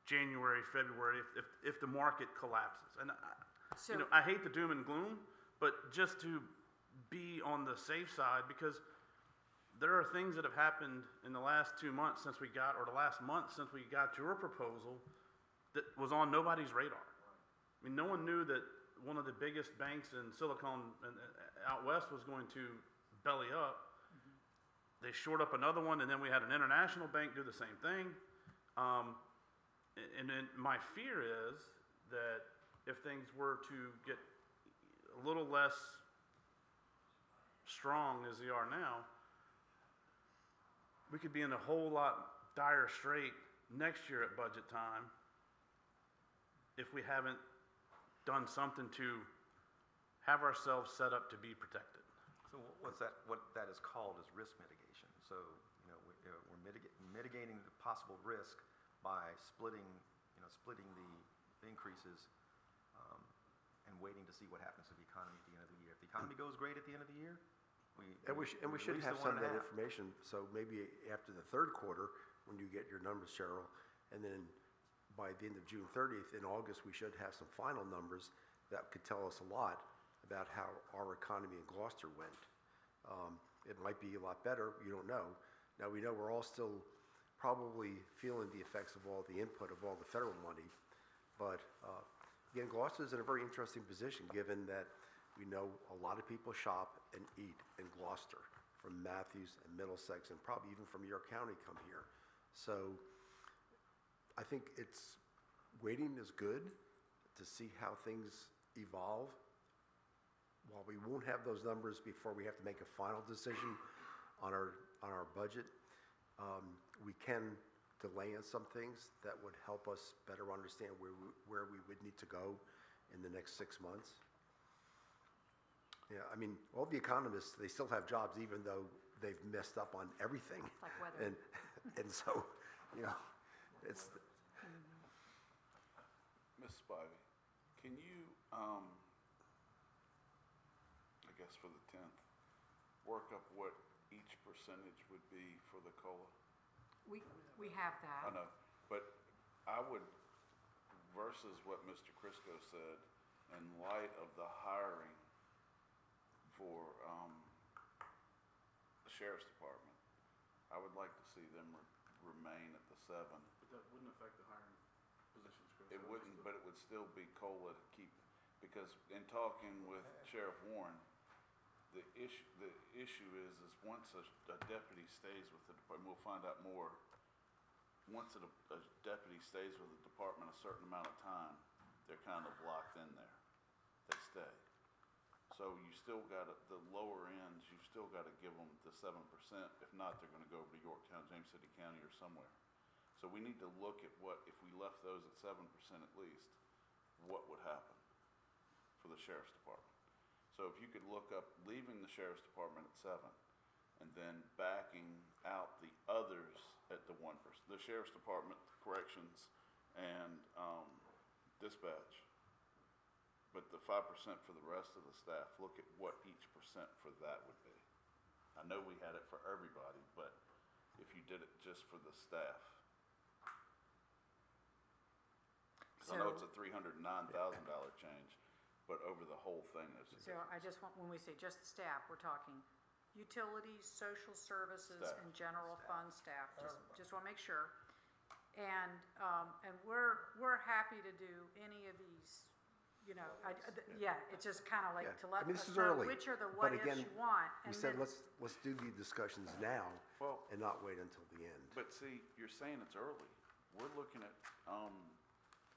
January, February, if the market collapses. And I hate the doom and gloom, but just to be on the safe side, because there are things that have happened in the last 2 months since we got, or the last month since we got your proposal, that was on nobody's radar. I mean, no one knew that one of the biggest banks in Silicon out west was going to belly up. They shored up another one, and then we had an international bank do the same thing. And then my fear is that if things were to get a little less strong as they are now, we could be in a whole lot dire strait next year at budget time if we haven't done something to have ourselves set up to be protected. So what that is called is risk mitigation. So, we're mitigating the possible risk by splitting the increases and waiting to see what happens to the economy at the end of the year. If the economy goes great at the end of the year, we should have some of that information, so maybe after the third quarter, when you get your numbers, Cheryl, and then by the end of June 30th, in August, we should have some final numbers that could tell us a lot about how our economy in Gloucester went. It might be a lot better, you don't know. Now, we know we're all still probably feeling the effects of all the input of all the federal money, but again, Gloucester's in a very interesting position, given that we know a lot of people shop and eat in Gloucester, from Matthews and Middlesex, and probably even from York County come here. So I think waiting is good to see how things evolve. While we won't have those numbers before we have to make a final decision on our budget, we can delay on some things that would help us better understand where we would need to go in the next 6 months. Yeah, I mean, all the economists, they still have jobs even though they've messed up on everything. It's like weather. And so, it's... Ms. Spivey, can you, I guess for the 10th, work up what each percentage would be for the COLA? We have that. I know, but I would, versus what Mr. Chriscoe said, in light of the hiring for the Sheriff's Department, I would like to see them remain at the 7. But that wouldn't affect the hiring positions, Chris. It wouldn't, but it would still be COLA to keep, because in talking with Sheriff Warren, the issue is once a deputy stays with the department, we'll find out more. Once a deputy stays with the department a certain amount of time, they're kind of locked in there. They stay. So you still got the lower ends. You've still got to give them the 7%. If not, they're going to go over to Yorktown, James City County, or somewhere. So we need to look at what, if we left those at 7% at least, what would happen for the Sheriff's Department. So if you could look up leaving the Sheriff's Department at 7 and then backing out the others at the 1%, the Sheriff's Department, Corrections, and Dispatch, but the 5% for the rest of the staff, look at what each percent for that would be. I know we had it for everybody, but if you did it just for the staff. I know it's a $309,000 change, but over the whole thing, there's a So I just want, when we say just the staff, we're talking utilities, social services, Staff. and general fund staff. Just want to make sure. And we're happy to do any of these, it's just kind of like Yeah. to let I mean, us this is know early, which are the but what-ifs again, you want. We and said, then- let's do the discussions now Well- and not wait until the end. But see, you're saying it's early. We're looking at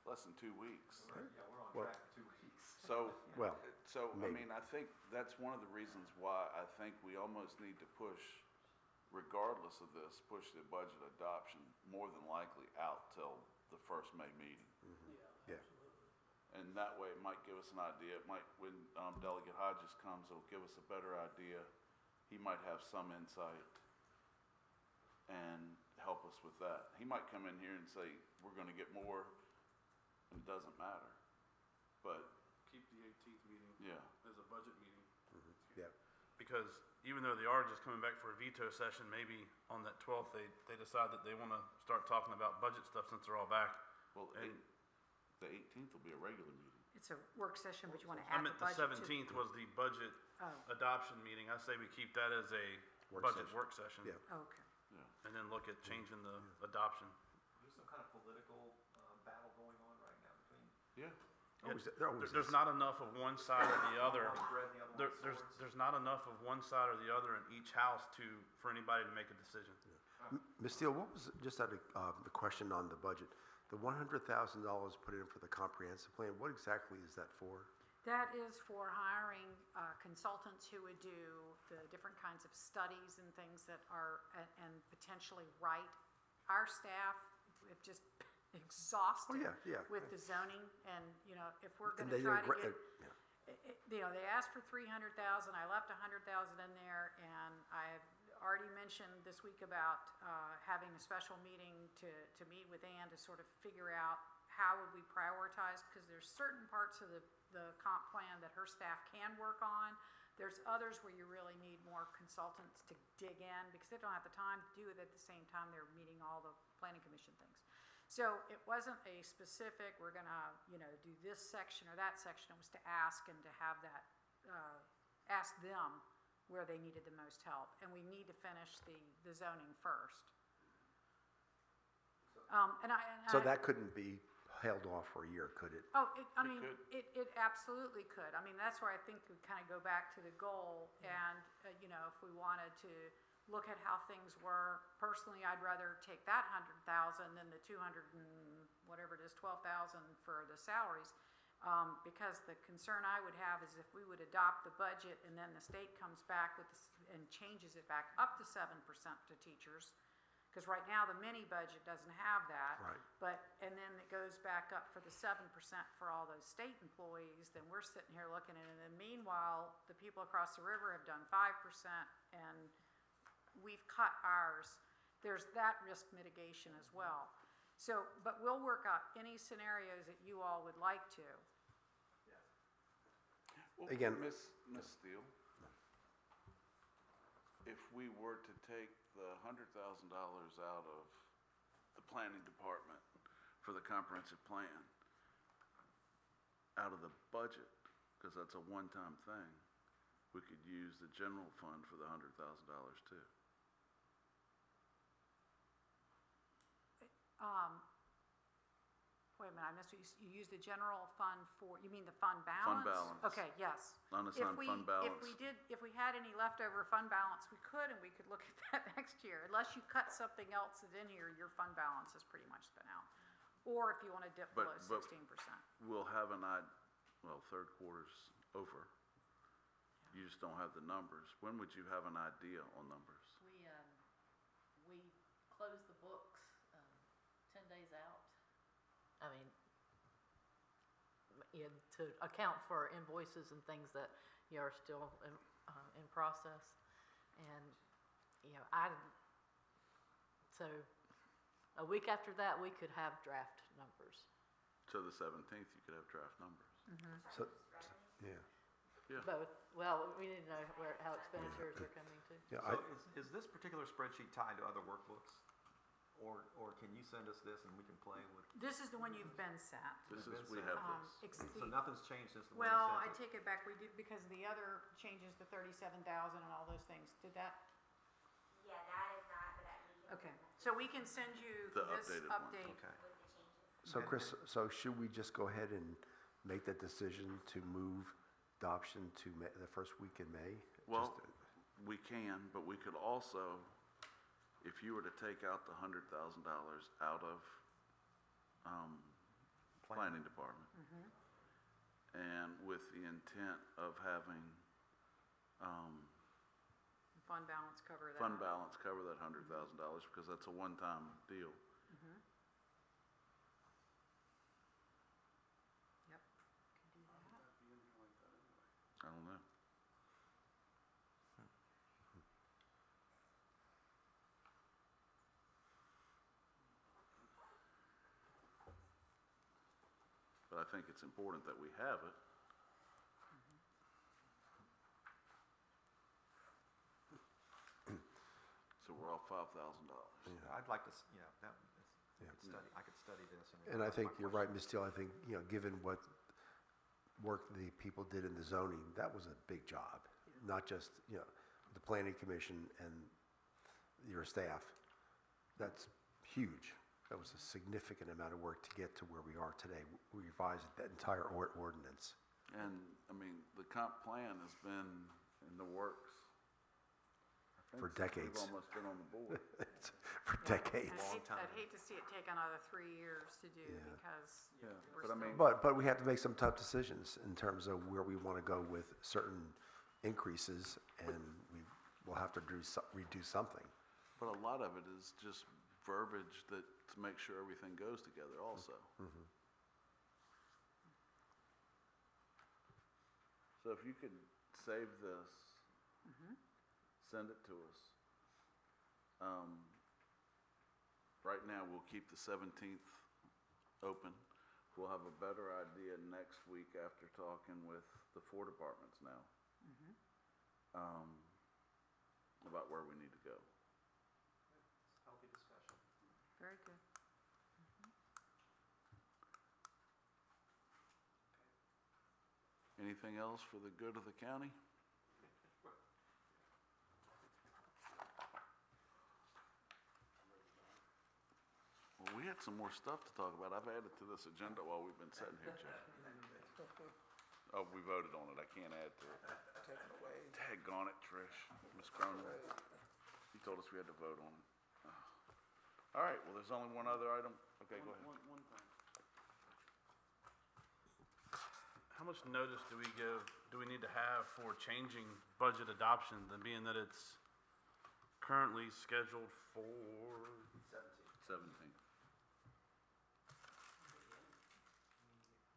less than 2 weeks. Yeah, we're on Well- track for 2 weeks. So, Well, I maybe. mean, I think that's one of the reasons why I think we almost need to push, regardless of this, push the budget adoption more than likely out till the first May meeting. Yeah. And And that way, it might give us an idea. It might, when Delegate Hodges comes, it'll give us a better idea. He might have some insight and help us with that. He might come in here and say, we're gonna get more, and it doesn't matter. But, Keep the 18th meeting yeah, as a budget meeting. Yeah. Because even though they are just coming back for a veto session, maybe on that 12th, they decide that they want to start talking about budget stuff since they're all back. well, And the 18th will be a regular meeting. It's a work session, but you want to I add the meant the budget to. 17th was the budget Oh, adoption meeting. I say we keep that as a Work budget session. work session. Yeah. okay. Yeah. And then look at changing the adoption. There's some kind of political battle going on right now between Yeah. There always There's is. not enough of one side or the other. one bread and the other one swords. There's not enough of one side or the other in each house for anybody to make a decision. Ms. Steele, what was, just out of, the question on the budget, the $100,000 put in for the comprehensive plan, what exactly is that for? That is for hiring consultants who would do the different kinds of studies and things that are, and potentially write. Our staff have just exhausted yeah. with the zoning, and, you know, if we're And gonna they try did to a get, yeah. you know, they asked for 300,000, I left 100,000 in there, and I've already mentioned this week about having a special meeting to meet with Ann to sort of figure out how would we prioritize, because there's certain parts of the comp plan that her staff can work on. There's others where you really need more consultants to dig in, because they don't have the time to do it at the same time they're meeting all the planning commission things. So it wasn't a specific, we're gonna, you know, do this section or that section. It was to ask and to have that, ask them where they needed the most help. And we need to finish the zoning first. So that couldn't be held off for a year, could it? Oh, I It mean, could. it absolutely could. I mean, that's where I think we kind of go back to the goal, and, you know, if we wanted to look at how things were, personally, I'd rather take that 100,000 than the 200 and whatever it is, 12,000 for the salaries. Because the concern I would have is if we would adopt the budget and then the state comes back with, and changes it back up to 7% to teachers, because right now the mini budget doesn't have that. Right. But, and then it goes back up for the 7% for all those state employees, then we're sitting here looking at it. And meanwhile, the people across the river have done 5% and we've cut ours. There's that risk mitigation as well. So, but we'll work out any scenarios that you all would like to. Well, Again- Ms. Steele, if we were to take the $100,000 out of the planning department for the comprehensive plan, out of the budget, because that's a one-time thing, we could use the general fund for the $100,000 too. Wait a minute, I missed, you use the general fund for, you mean the fund balance? balance. Okay, yes. Unassigned fund balance. If we had any leftover fund balance, we could, and we could look at that next year. Unless you cut something else that's in here, your fund balance is pretty much spent out. Or if you want to dip below 16%. We'll have well, third quarter's over. You just don't have the numbers. When would you have an idea on numbers? We close the books 10 days out. I mean, you know, to account for invoices and things that, you know, are still in process. And, you know, so a week after that, we could have draft numbers. So the 17th, you could have draft numbers. So, yeah. Yeah. Both. Well, we need to know how expenditures are coming to. Yeah, So is this particular spreadsheet tied to other workbooks? Or can you send us this and we can play with? This is the one you've been sent. We have this. So nothing's changed since the one you Well, I sent us? take it back, we did, because the other changes, the 37,000 and all those things, did that? Yeah, that is not, but that we can. Okay, so we can send you The this updated one. update. Okay. With the changes. So Chris, so should we just go ahead and make that decision to move adoption to the first week in May? Well, we can, but we could also, if you were to take out the $100,000 out of planning department, and with the intent of having Fund balance cover that. fund balance cover that $100,000, because that's a one-time deal. Yep. I think it's important that we have it. So we're off $5,000. I'd like to, I could study this. And I that's think my you're right, question. Ms. Steele, I think, given what work the people did in the zoning, that was a big job. Not just, the planning commission and your staff. That's huge. That was a significant amount of work to get to where we are today. We revised that entire ordinance. And, I mean, the comp plan has been in the works. I think For since decades. We've almost been on the board. For decades. I'd hate to see it take another 3 years to do Yeah. because Yeah, we're but I still. mean, But we have to make some tough decisions in terms of where we want to go with certain increases, and we will have to redo something. but a lot of it is just verbiage that, to make sure everything goes together also. So if you could save this, send it to us. Right now, we'll keep the 17th open. We'll have a better idea next week after talking with the 4 departments now. About where we need to go. Healthy discussion. Very good. Anything else for the good of the county? Well, we had some more stuff to talk about. I've added to this agenda while we've been sitting here, Jay. Oh, we voted on it. I can't add to it. Daggone it, Trish. Ms. Cronin. You told us we had to vote on it. All right, well, there's only one other item. Okay, go ahead. One thing. How much notice do we need to have for changing budget adoption, than being that it's currently scheduled for 17th.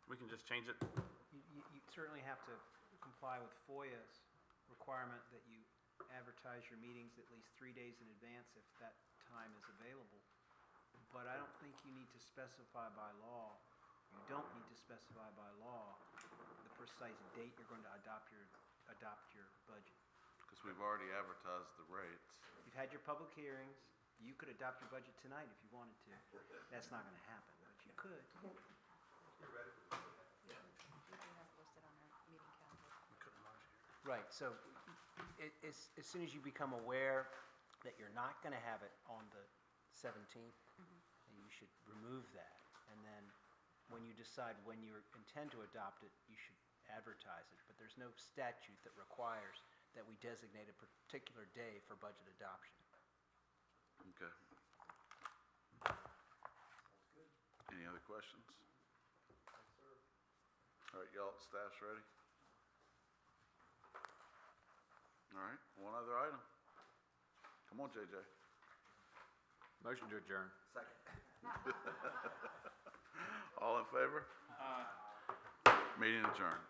We can just change it. You certainly have to comply with FOIA's requirement that you advertise your meetings at least 3 days in advance if that time is available. But I don't think you need to specify by law, you don't need to specify by law the precise date you're going to adopt your budget. Because we've already advertised the rates. You've had your public hearings, you could adopt your budget tonight if you wanted to. That's not gonna happen, but you could. Right, so as soon as you become aware that you're not gonna have it on the 17th, then you should remove that. And then when you decide when you intend to adopt it, you should advertise it. But there's no statute that requires that we designate a particular day for budget adoption. Okay. Any other questions? All right, y'all, staff's ready? All right, one other item. Come on, JJ. Motion to adjourn. All in favor? Meeting adjourned.